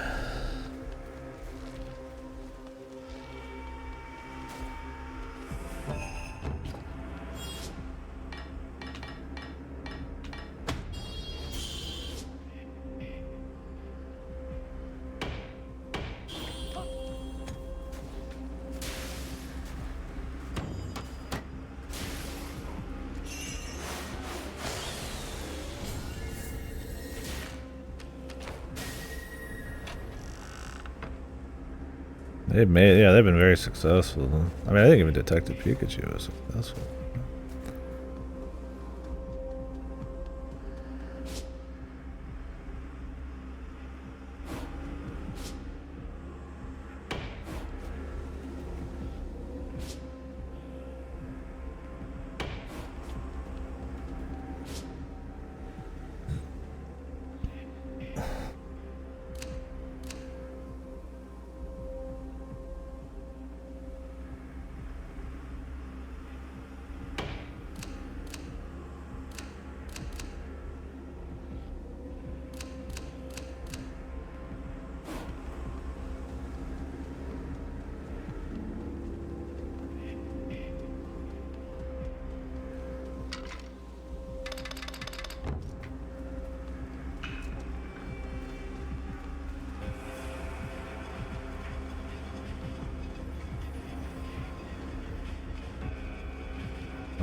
They've been very successful. I mean, I think even Detective Pikachu was successful.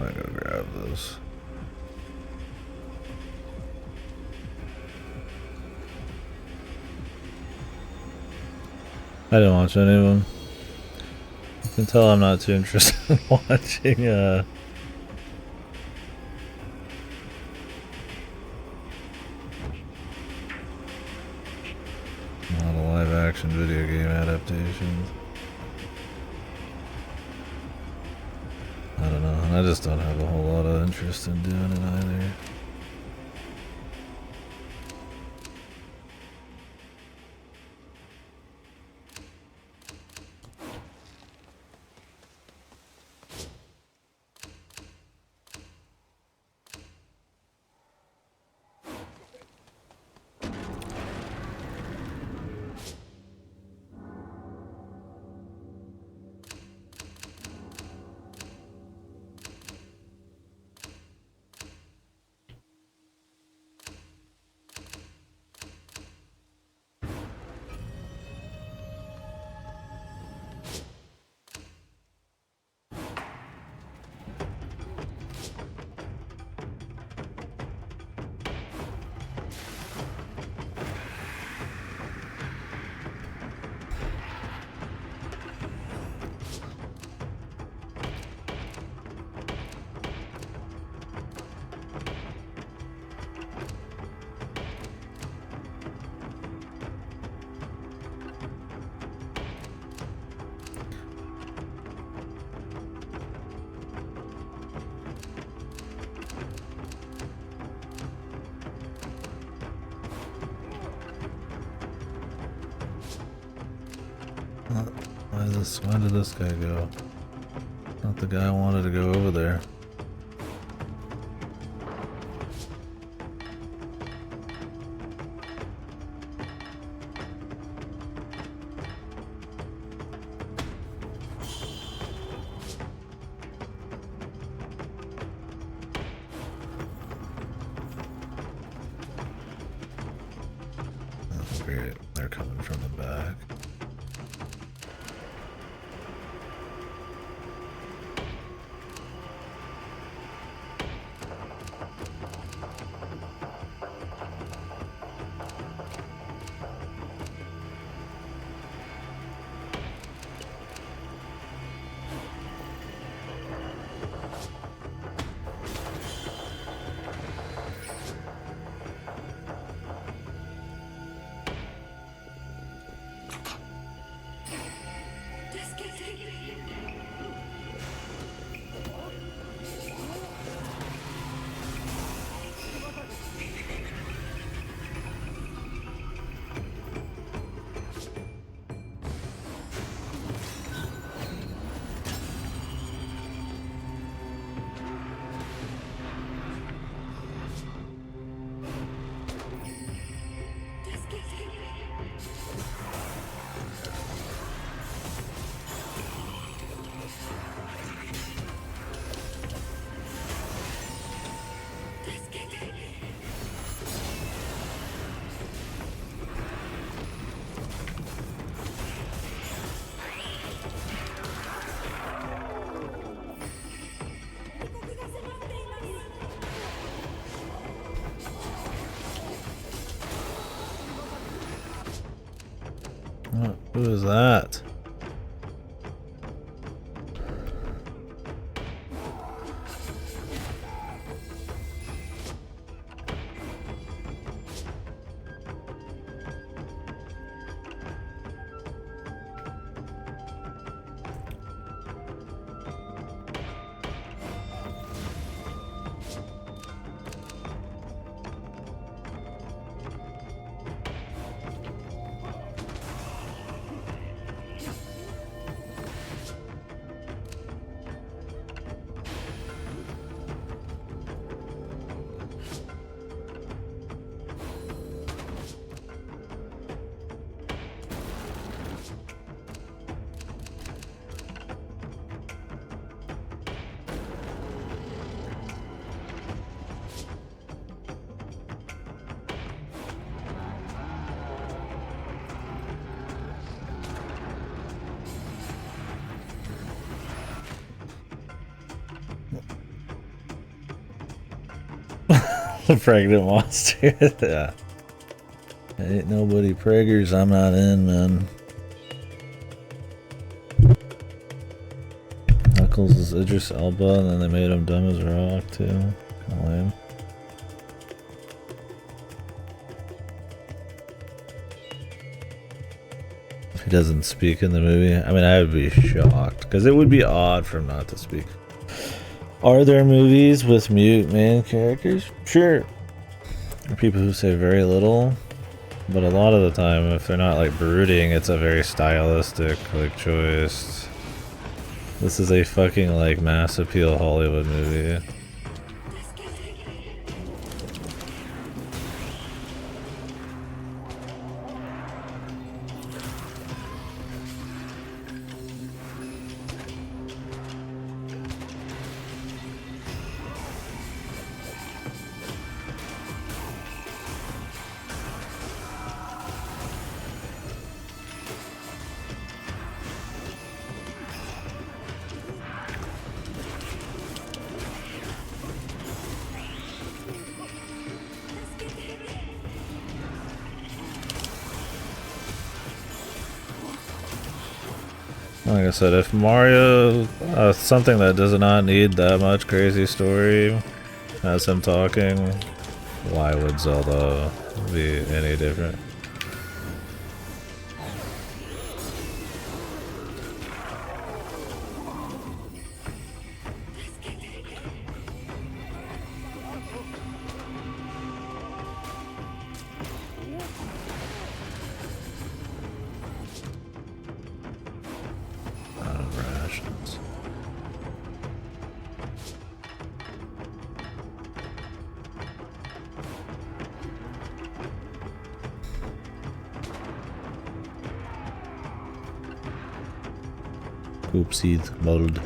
I gotta grab those. I didn't watch any of them. You can tell I'm not too interested in watching, not a live action video game adaptation. I don't know. I just don't have a whole lot of interest in doing it either. Why did this guy go? Not the guy I wanted to go over there. Oh, great. They're coming from the back. Who is that? The pregnant monster. Yeah. Ain't nobody preggers I'm not in, man. Knuckles is Idris Elba, and then they made him dumb as rock, too. Kinda lame. He doesn't speak in the movie. I mean, I would be shocked, because it would be odd for him not to speak. Are there movies with mute main characters? Sure. There are people who say very little, but a lot of the time, if they're not like brooding, it's a very stylistic like choice. This is a fucking like mass appeal Hollywood movie. Like I said, if Mario, something that does not need that much crazy story, has him talking, why would Zelda be any different? Oopsie, muddled.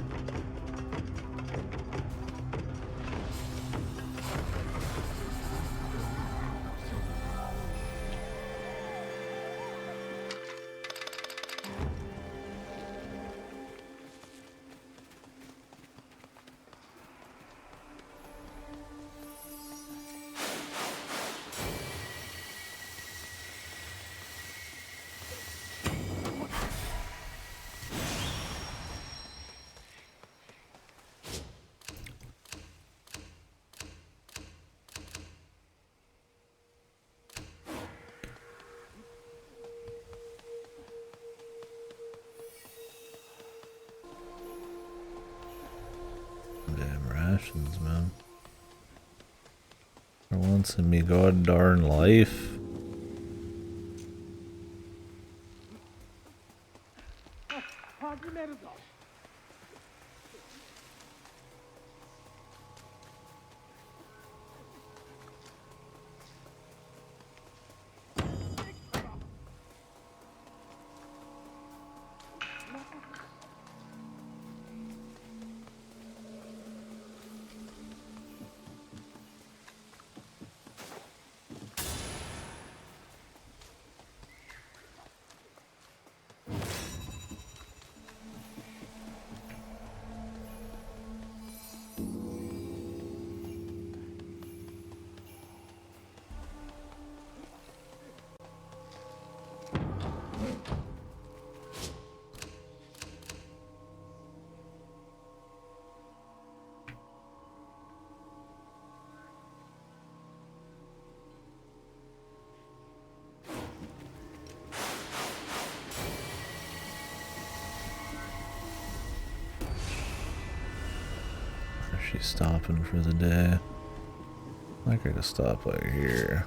Damn rations, man. For once in me god darn life. She's stopping for the day. I'd like her to stop like here.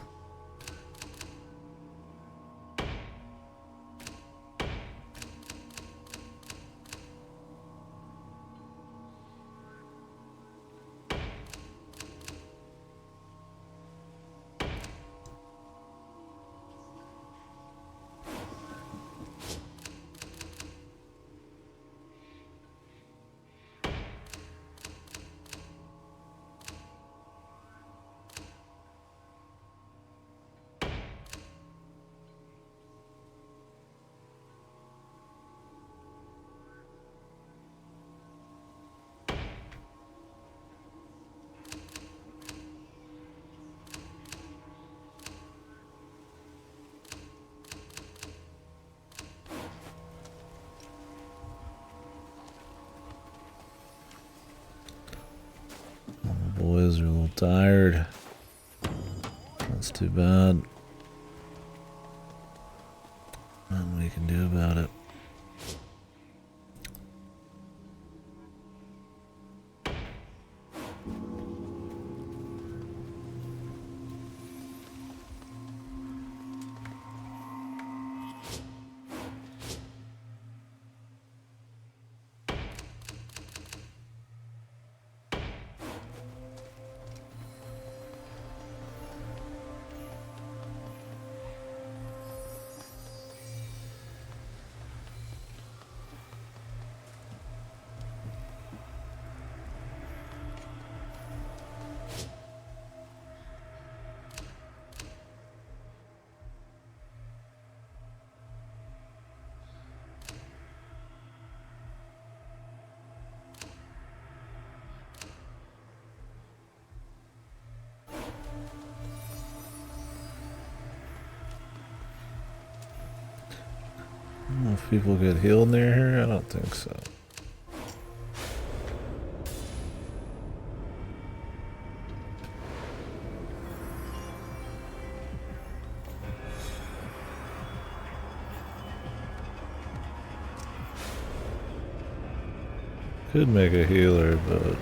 Boys are a little tired. That's too bad. Nothing we can do about it. I don't know if people get healed near here. I don't think so. Could make a healer, but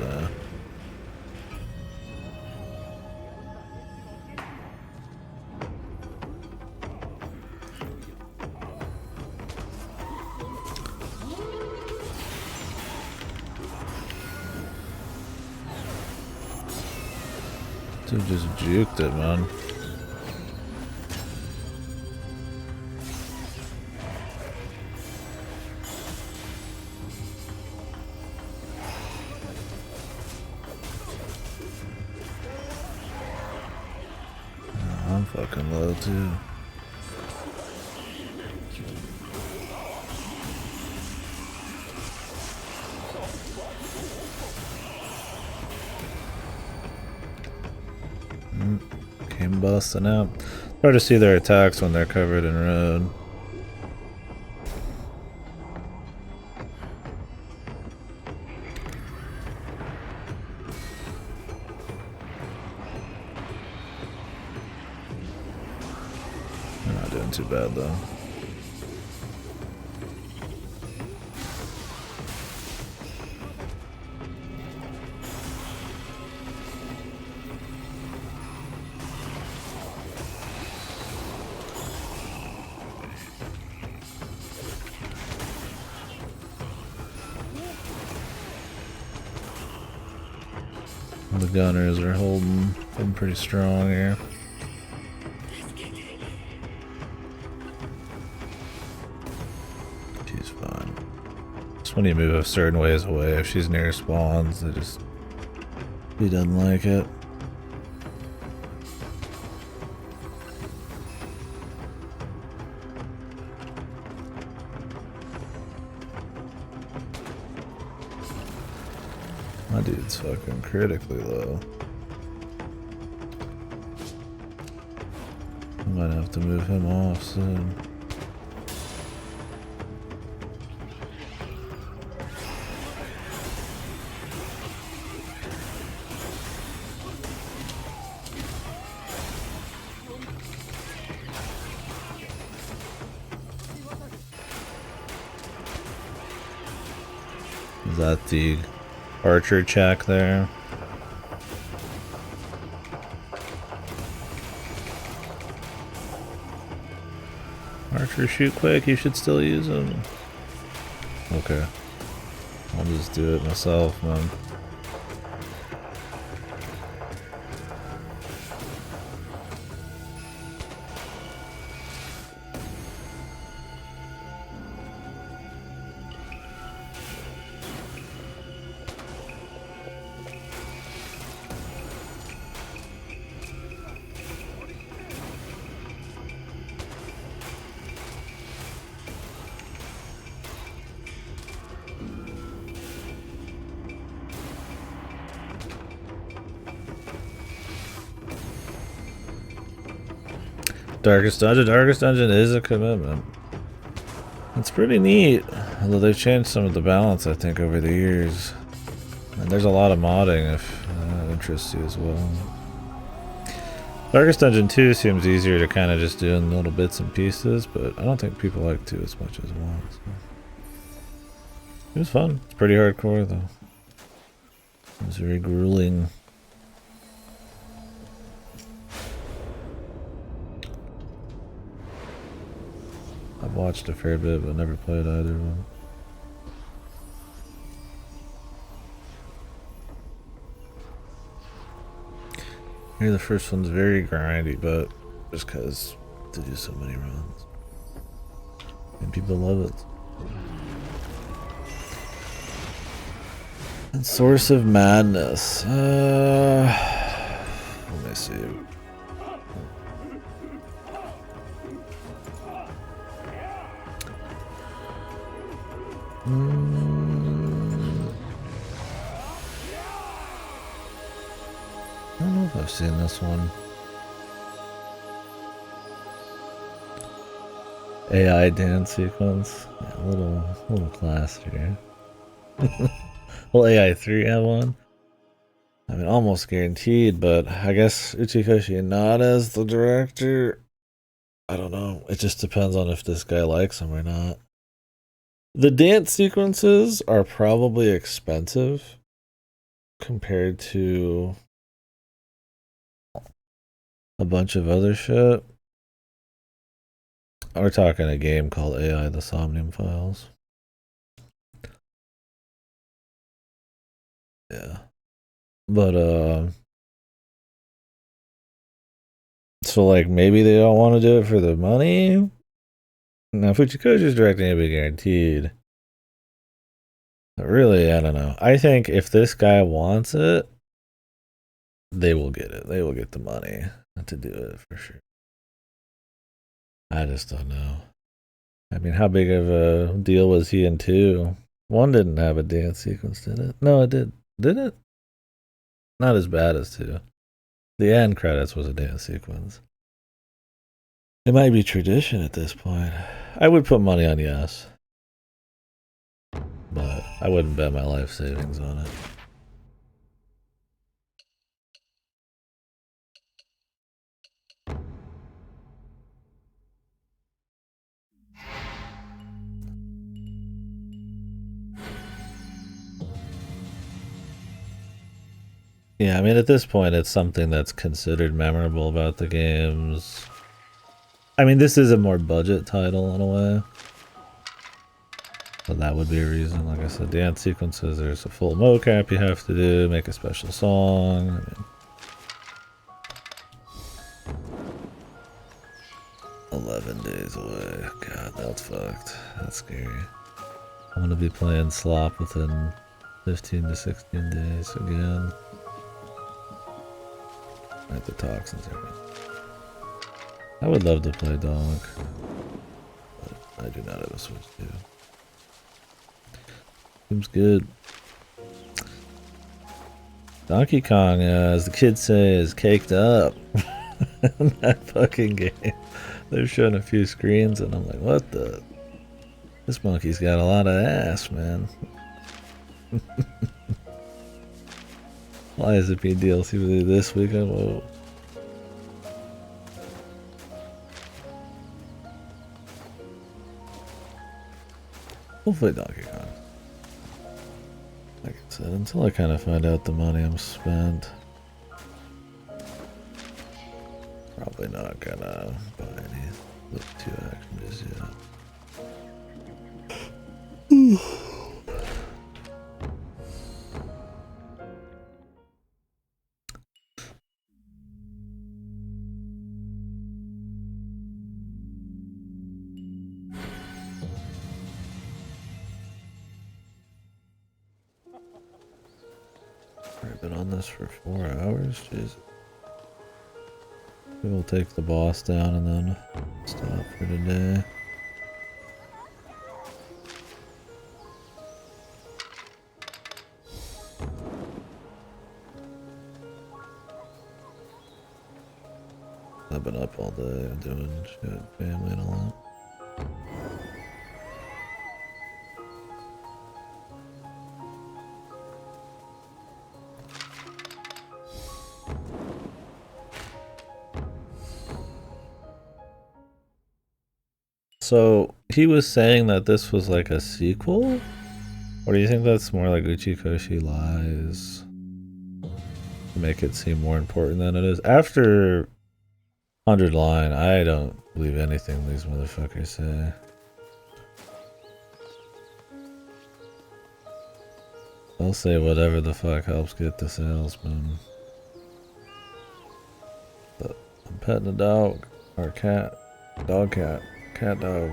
dude just juked it, man. fucking low too. Came busting out. Hard to see their attacks when they're covered in red. They're not doing too bad though. The gunners are holding pretty strong here. She's fine. Just when you move a certain ways away, if she's near spawns, he doesn't like it. My dude's fucking critically low. I might have to move him off soon. Is that the Archer check there? Archer, shoot quick, you should still use him. Okay. I'll just do it myself, man. Darkest Dungeon is a commitment. It's pretty neat, although they've changed some of the balance, I think, over the years. And there's a lot of modding if that interests you as well. Darkest Dungeon 2 seems easier to kind of just do in little bits and pieces, but I don't think people like 2 as much as 1. So. It was fun. It's pretty hardcore, though. It was very grueling. I've watched a fair bit, but never played either of them. Here, the first one's very grindy, but just because they do so many runs. And people love it. And Source of Madness. Let me see. I don't know if I've seen this one. AI dance sequence. Yeah, a little class here. Will AI 3 have one? I mean, almost guaranteed, but I guess Uchikoshi not as the director. I don't know. It just depends on if this guy likes him or not. The dance sequences are probably expensive compared to a bunch of other shit. We're talking a game called AI the Somnium Files. Yeah. But so like maybe they don't want to do it for the money. Now, Fujikoji's directing, it'll be guaranteed. But really, I don't know. I think if this guy wants it, they will get it. They will get the money to do it for sure. I just don't know. I mean, how big of a deal was he in 2? 1 didn't have a dance sequence, did it? No, it did. Did it? Not as bad as 2. The end credits was a dance sequence. It might be tradition at this point. I would put money on yes. But I wouldn't bet my life savings on it. Yeah, I mean, at this point, it's something that's considered memorable about the games. I mean, this is a more budget title in a way. So that would be a reason. Like I said, dance sequences, there's a full mocap you have to do, make a special song. I mean, 11 days away. God, that's fucked. That's scary. I'm gonna be playing slop within 15 to 16 days again. At the toxins area. I would love to play Donk, but I do not have a Switch too. Seems good. Donkey Kong, as the kids say, is caked up in that fucking game. They're showing a few screens and I'm like, what the? This monkey's got a lot of ass, man. Why is it being DLC with this weekend? Whoa. Hopefully Donkey Kong. Like I said, until I kind of find out the money I'm spent, probably not gonna buy any Look 2 action just yet. I've been on this for 4 hours, jeez. We'll take the boss down and then stop for today. I've been up all day doing shit, family and all that. So he was saying that this was like a sequel? Or do you think that's more like Uchikoshi lies to make it seem more important than it is? After 100 line, I don't believe anything these motherfuckers say. They'll say whatever the fuck helps get the salesman. But I'm petting a dog. Or cat. Dog cat. Cat dog.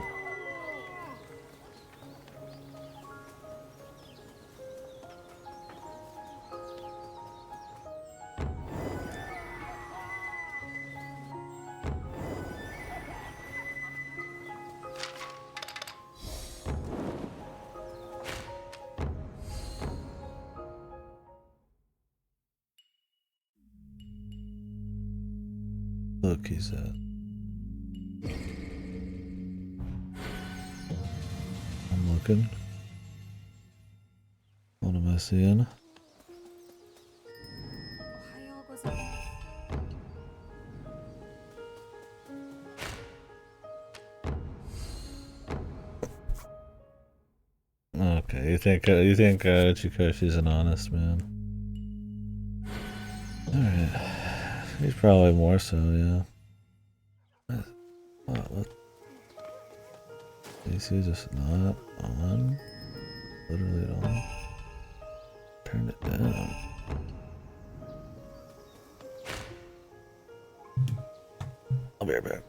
Look, he said. I'm looking. What am I seeing? Okay, you think Uchikoshi's an honest man? Alright. He's probably more so, yeah. What? AC just not on? Literally at all? Turn it down. I'll be right back.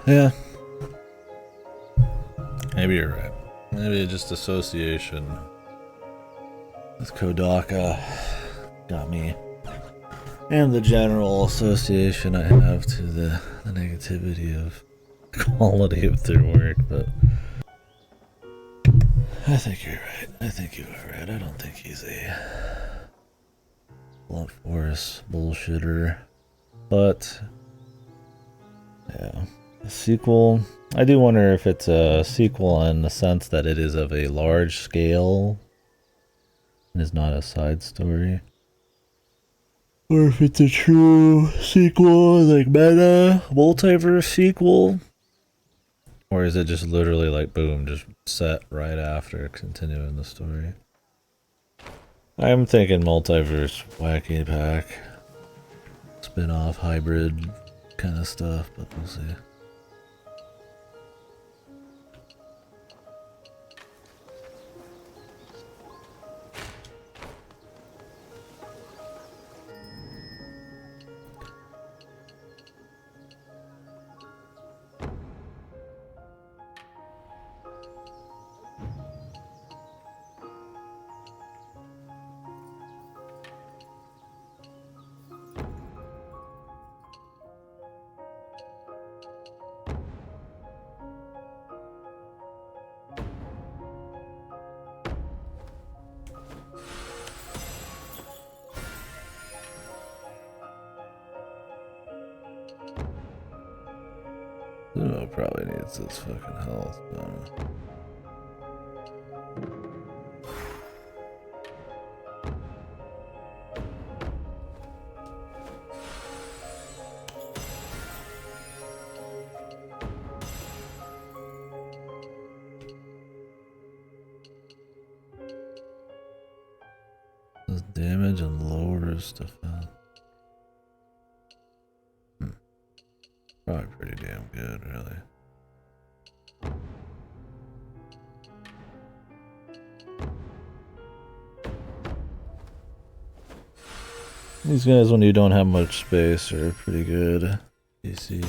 Yeah. Maybe you're right. Maybe just association with Kodaka got me. And the general association I have to the negativity of quality of their work, but I think you're right. I think you are right. I don't think he's a blunt force bullshitter. But yeah. A sequel. I do wonder if it's a sequel in the sense that it is of a large scale and is not a side story. Or if it's a true sequel, like meta, multiverse sequel. Or is it just literally like boom, just set right after continuing the story? I'm thinking multiverse, wacky pack, spin-off, hybrid kind of stuff, but we'll see. Zumo probably needs this fucking health, though. Does damage and lowers defense. Probably pretty damn good, really. These guys, when you don't have much space, are pretty good. DC.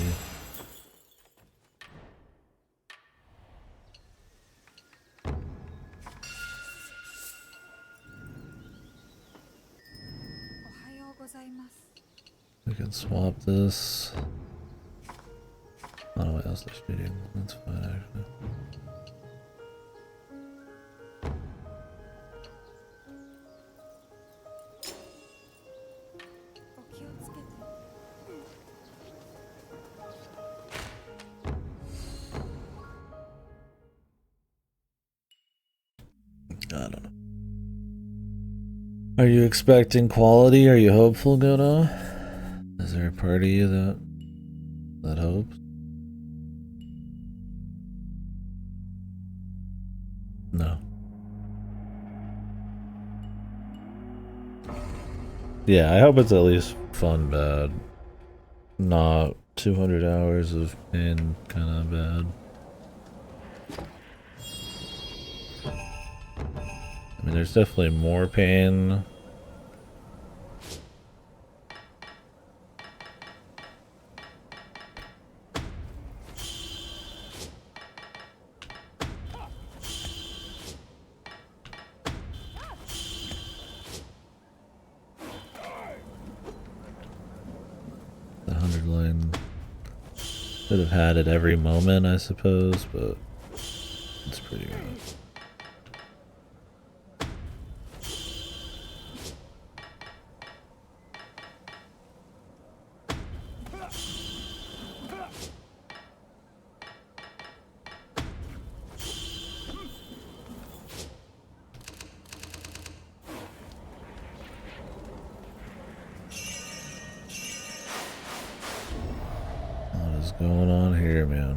We can swap this. Oh, what else they're speeding? That's fine, actually. I don't know. Are you expecting quality? Are you hopeful, Godo? Is there a part of you that hopes? No. Yeah, I hope it's at least fun bad. Not 200 hours of pain kind of bad. I mean, there's definitely more pain. The 100 line could have had it every moment, I suppose, but it's pretty good. What is going on here, man?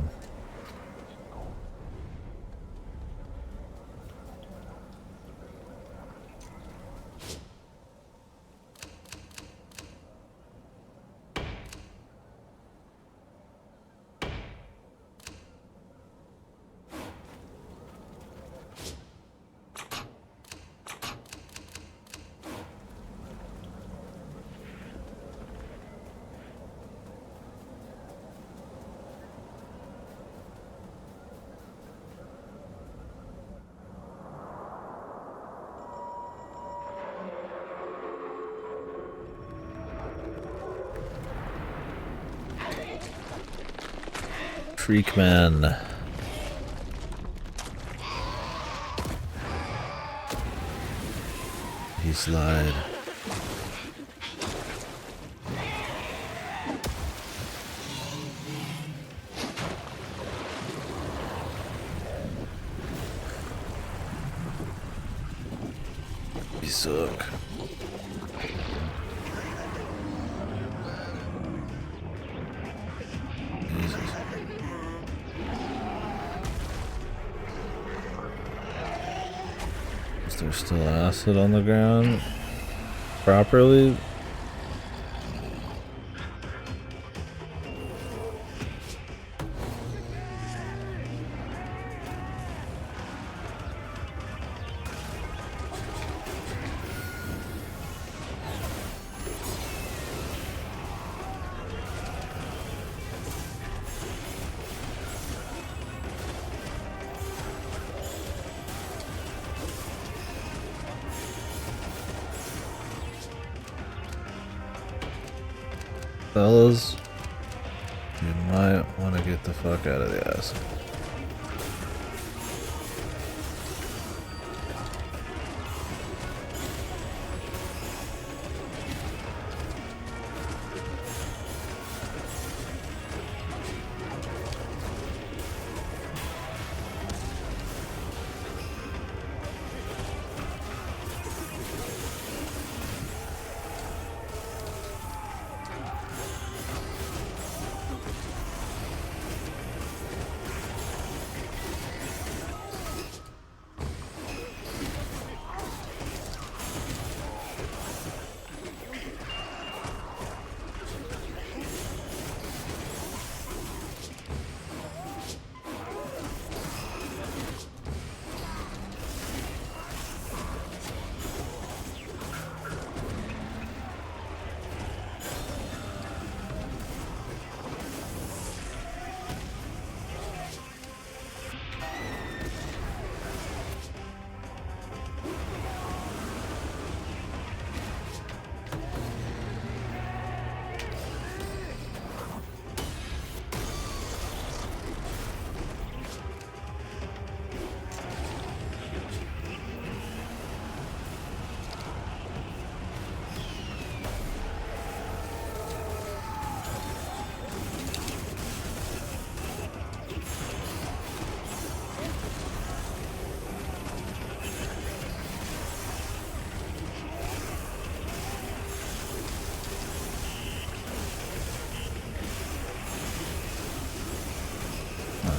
Freakman. He slide. He suck. Jesus. Is there still acid on the ground? Properly? Fellas, you might want to get the fuck out of the acid.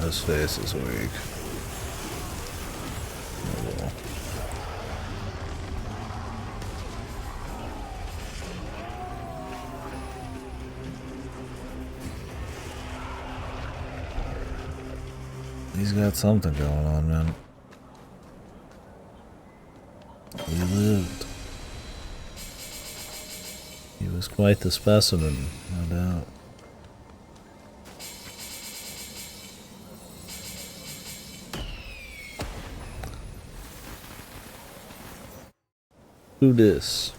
His face is weak. Oh well. He's got something going on, man. He lived. He was quite the specimen, no doubt. Who this?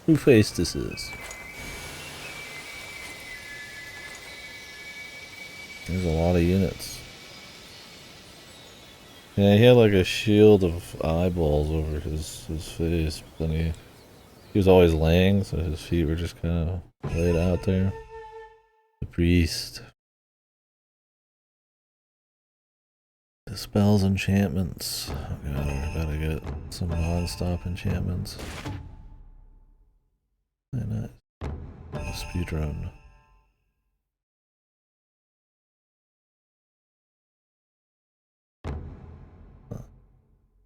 Who face this is? There's a lot of units. Yeah, he had like a shield of eyeballs over his face, but then he was always laying, so his feet were just kind of laid out there. The priest. Dispels enchantments. Oh god, we're about to get some non-stop enchantments. Very nice. Speedrun.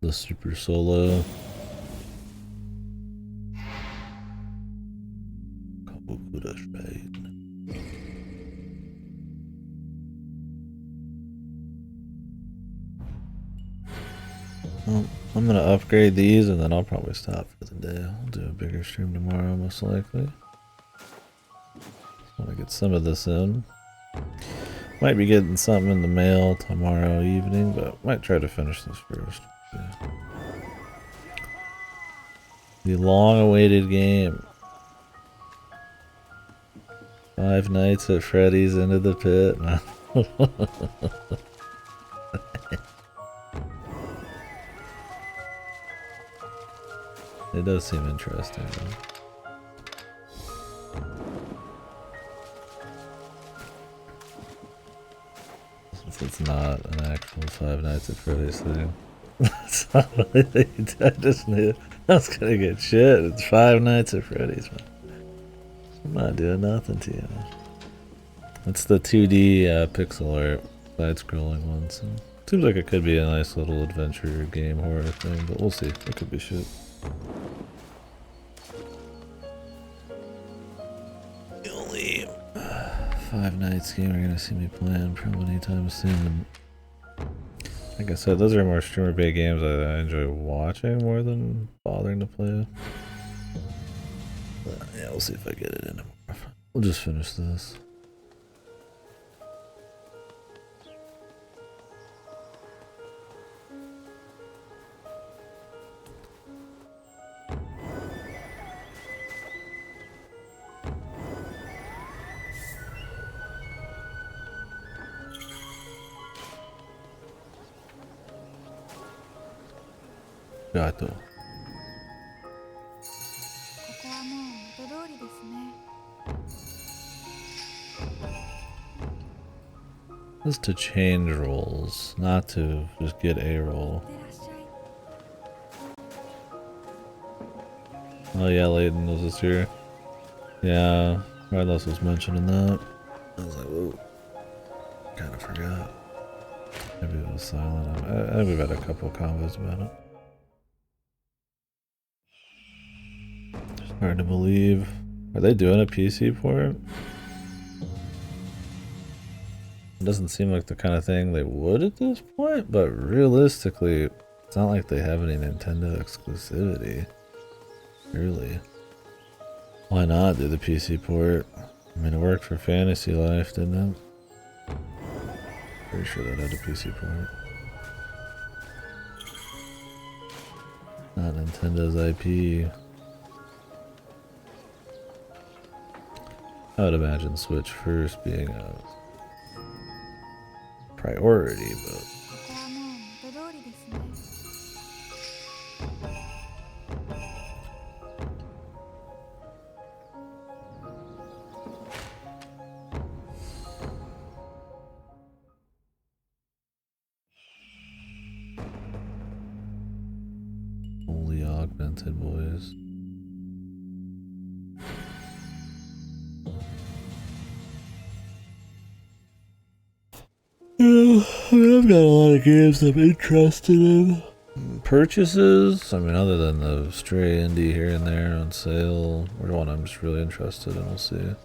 The super solo. Kabukura Shade. Well, I'm gonna upgrade these and then I'll probably stop for the day. I'll do a bigger stream tomorrow, most likely. Just want to get some of this in. Might be getting something in the mail tomorrow evening, but might try to finish this first. Yeah. The long-awaited game. Five Nights at Freddy's Into the Pit. It does seem interesting, though. Since it's not an actual Five Nights at Freddy's thing. It's not really, I just knew I was gonna get shit. It's Five Nights at Freddy's, man. I'm not doing nothing to you. It's the 2D pixel art side-scrolling one, so seems like it could be a nice little adventure game horror thing, but we'll see. It could be shit. The only Five Nights game you're gonna see me playing probably anytime soon. Like I said, those are more streamer-based games that I enjoy watching more than bothering to play. But yeah, we'll see if I get it in. We'll just finish this. Gato. This is to change roles, not to just get a role. Oh yeah, Layton was this here. Yeah, Carlos was mentioning that. I was like, whoa. Kinda forgot. Maybe it was silent. I think we've had a couple combos about it. It's hard to believe. Are they doing a PC port? It doesn't seem like the kind of thing they would at this point, but realistically, it's not like they have any Nintendo exclusivity. Really. Why not do the PC port? I mean, it worked for Fantasy Life, didn't it? Pretty sure that had a PC port. Not Nintendo's IP. I would imagine Switch first being a priority, but only augmented boys. Yeah, I mean, I've got a lot of games I'm interested in. Purchases, I mean, other than the stray indie here and there on sale, or one I'm just really interested in, we'll see.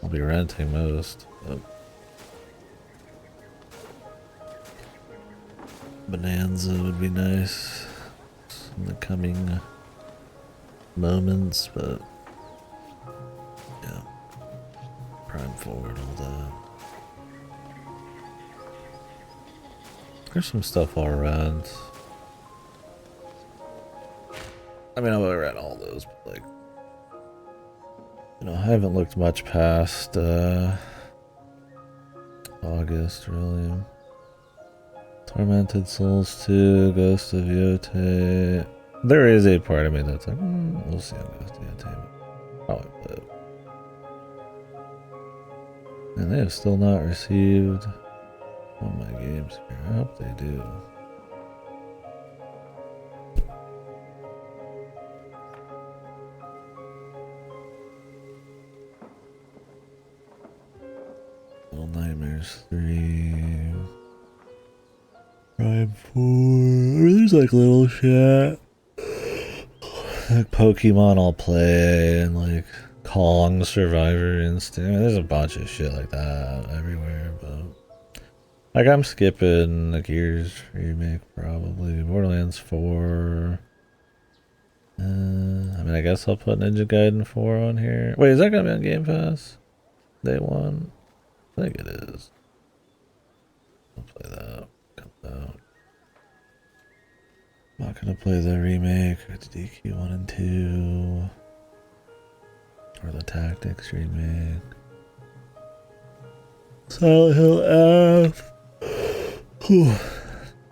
I'll be renting most. But Bonanza would be nice in the coming moments, but yeah, Prime Forward, all that. There's some stuff all around. I mean, I read all those, but like, you know, I haven't looked much past August, really. Tormented Souls 2, Ghost of Yote. There is a part of me that's like, we'll see on Ghost of Yote. Probably play it. And they have still not received all my games here. I hope they do. Little Nightmares 3. Prime 4. There's like little shit. Like Pokemon I'll play and like Kong Survivor Instinct. There's a bunch of shit like that everywhere, but like I'm skipping the Gears remake probably. Borderlands 4. I mean, I guess I'll put Ninja Gaiden 4 on here. Wait, is that gonna be on Game Pass? Day 1? I think it is. I'll play that. Comes out. I'm not gonna play the remake or KDkill 1 and 2. For the tactics remake. Silent Hill F.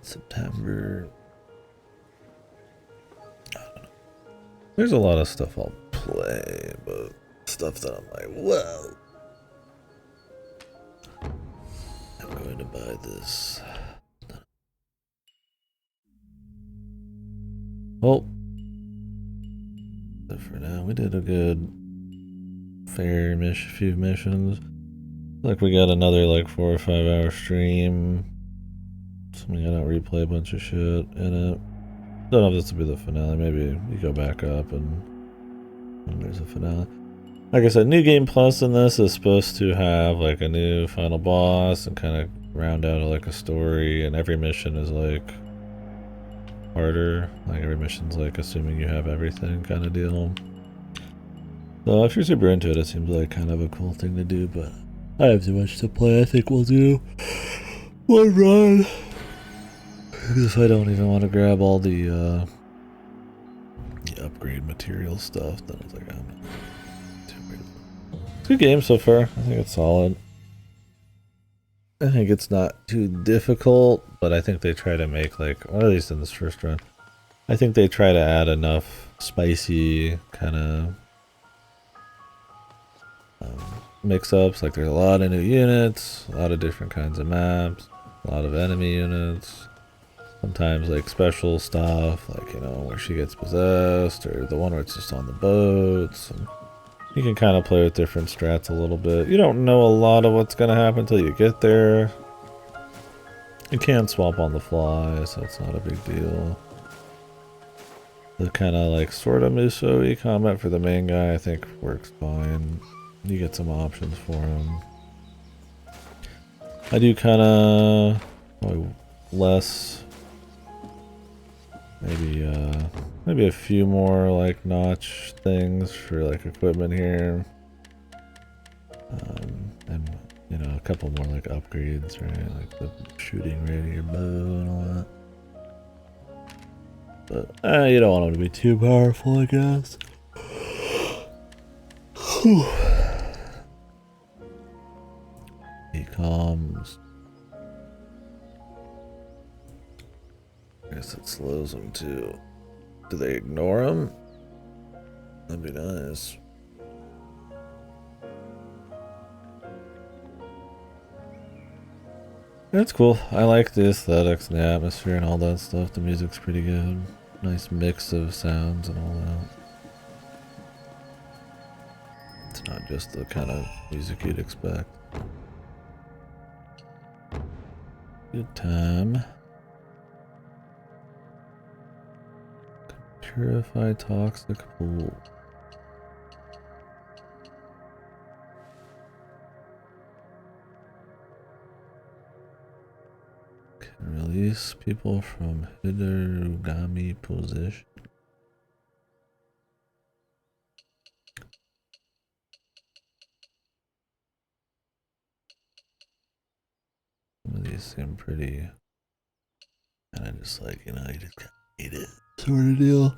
September. There's a lot of stuff I'll play, but stuff that I'm like, whoa. I'm going to buy this. Well, for now, we did a good fair few missions. Like we got another like 4 or 5 hour stream. Something I don't replay a bunch of shit in it. Don't know if this will be the finale. Maybe you go back up and there's a finale. Like I said, New Game Plus in this is supposed to have like a new final boss and kind of round out like a story, and every mission is like harder. Like every mission's like assuming you have everything kind of deal. So if you're super into it, it seems like kind of a cool thing to do, but I have too much to play. I think we'll do one run. Because I don't even want to grab all the upgrade material stuff, then it's like, I'm not too weird. It's a good game so far. I think it's solid. I think it's not too difficult, but I think they try to make like, or at least in this first run, I think they try to add enough spicy kind of mix-ups. Like there's a lot of new units, a lot of different kinds of maps, a lot of enemy units. Sometimes like special stuff, like, you know, where she gets possessed, or the one where it's just on the boats. And you can kind of play with different strats a little bit. You don't know a lot of what's going to happen until you get there. You can swap on the fly, so it's not a big deal. The kind of like sort of Muso-y combat for the main guy I think works fine. You get some options for him. I do kind of less... maybe a few more like notch things for like equipment here, and you know, a couple more like upgrades, right? Like the shooting rate of your bow and all that. But you don't want them to be too powerful, I guess. Ecoms. I guess it slows them too. Do they ignore them? That'd be nice. That's cool. I like the aesthetics and the atmosphere and all that stuff. The music's pretty good. Nice mix of sounds and all that. It's not just the kind of music you'd expect. Good time. Purify toxic pool. Can release people from KDkill Gami position. Some of these seem pretty kind of just like, you know, you just gotta eat it sort of deal.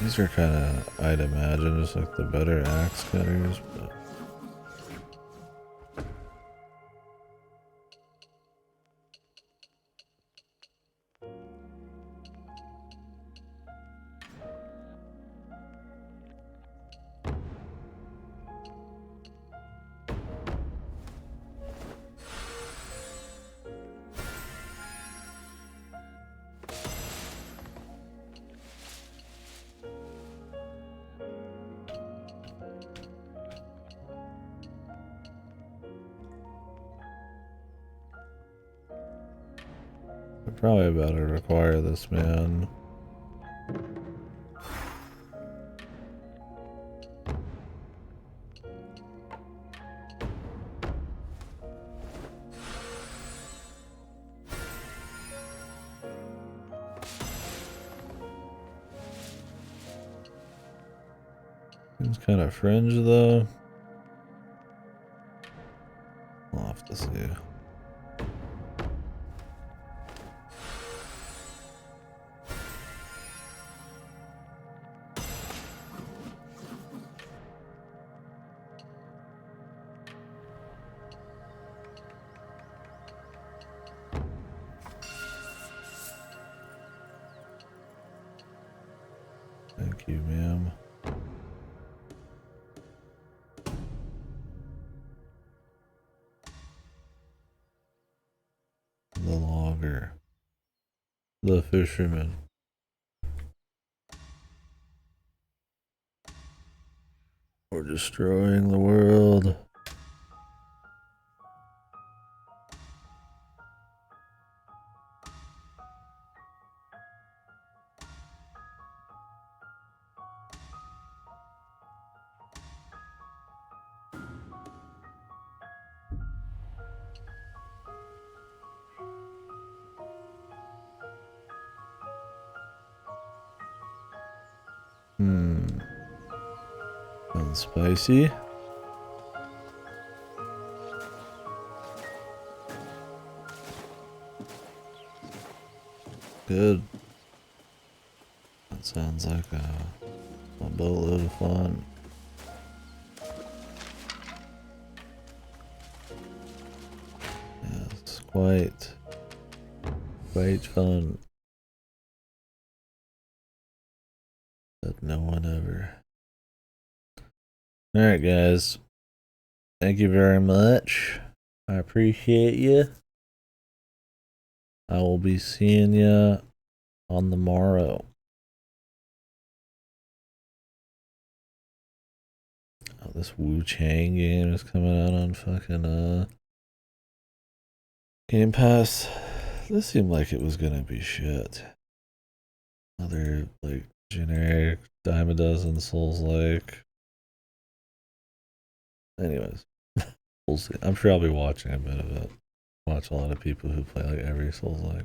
These are kind of, I'd imagine, just like the better axe cutters, but... I probably about to require this, man. Seems kind of fringe though. I'll have to see. Thank you, ma'am. The logger. The fisherman. We're destroying the world. Sounds spicy. Good. That sounds like a boatload of fun. Yes, quite fun. But no one ever. Alright guys. Thank you very much. I appreciate you. I will be seeing you on the morrow. Oh, this Wu Chang game is coming out on fucking Game Pass. This seemed like it was gonna be shit. Another like generic dime a dozen Souls-like. Anyways, we'll see. I'm sure I'll be watching a bit of it. Watch a lot of people who play like every Souls-like.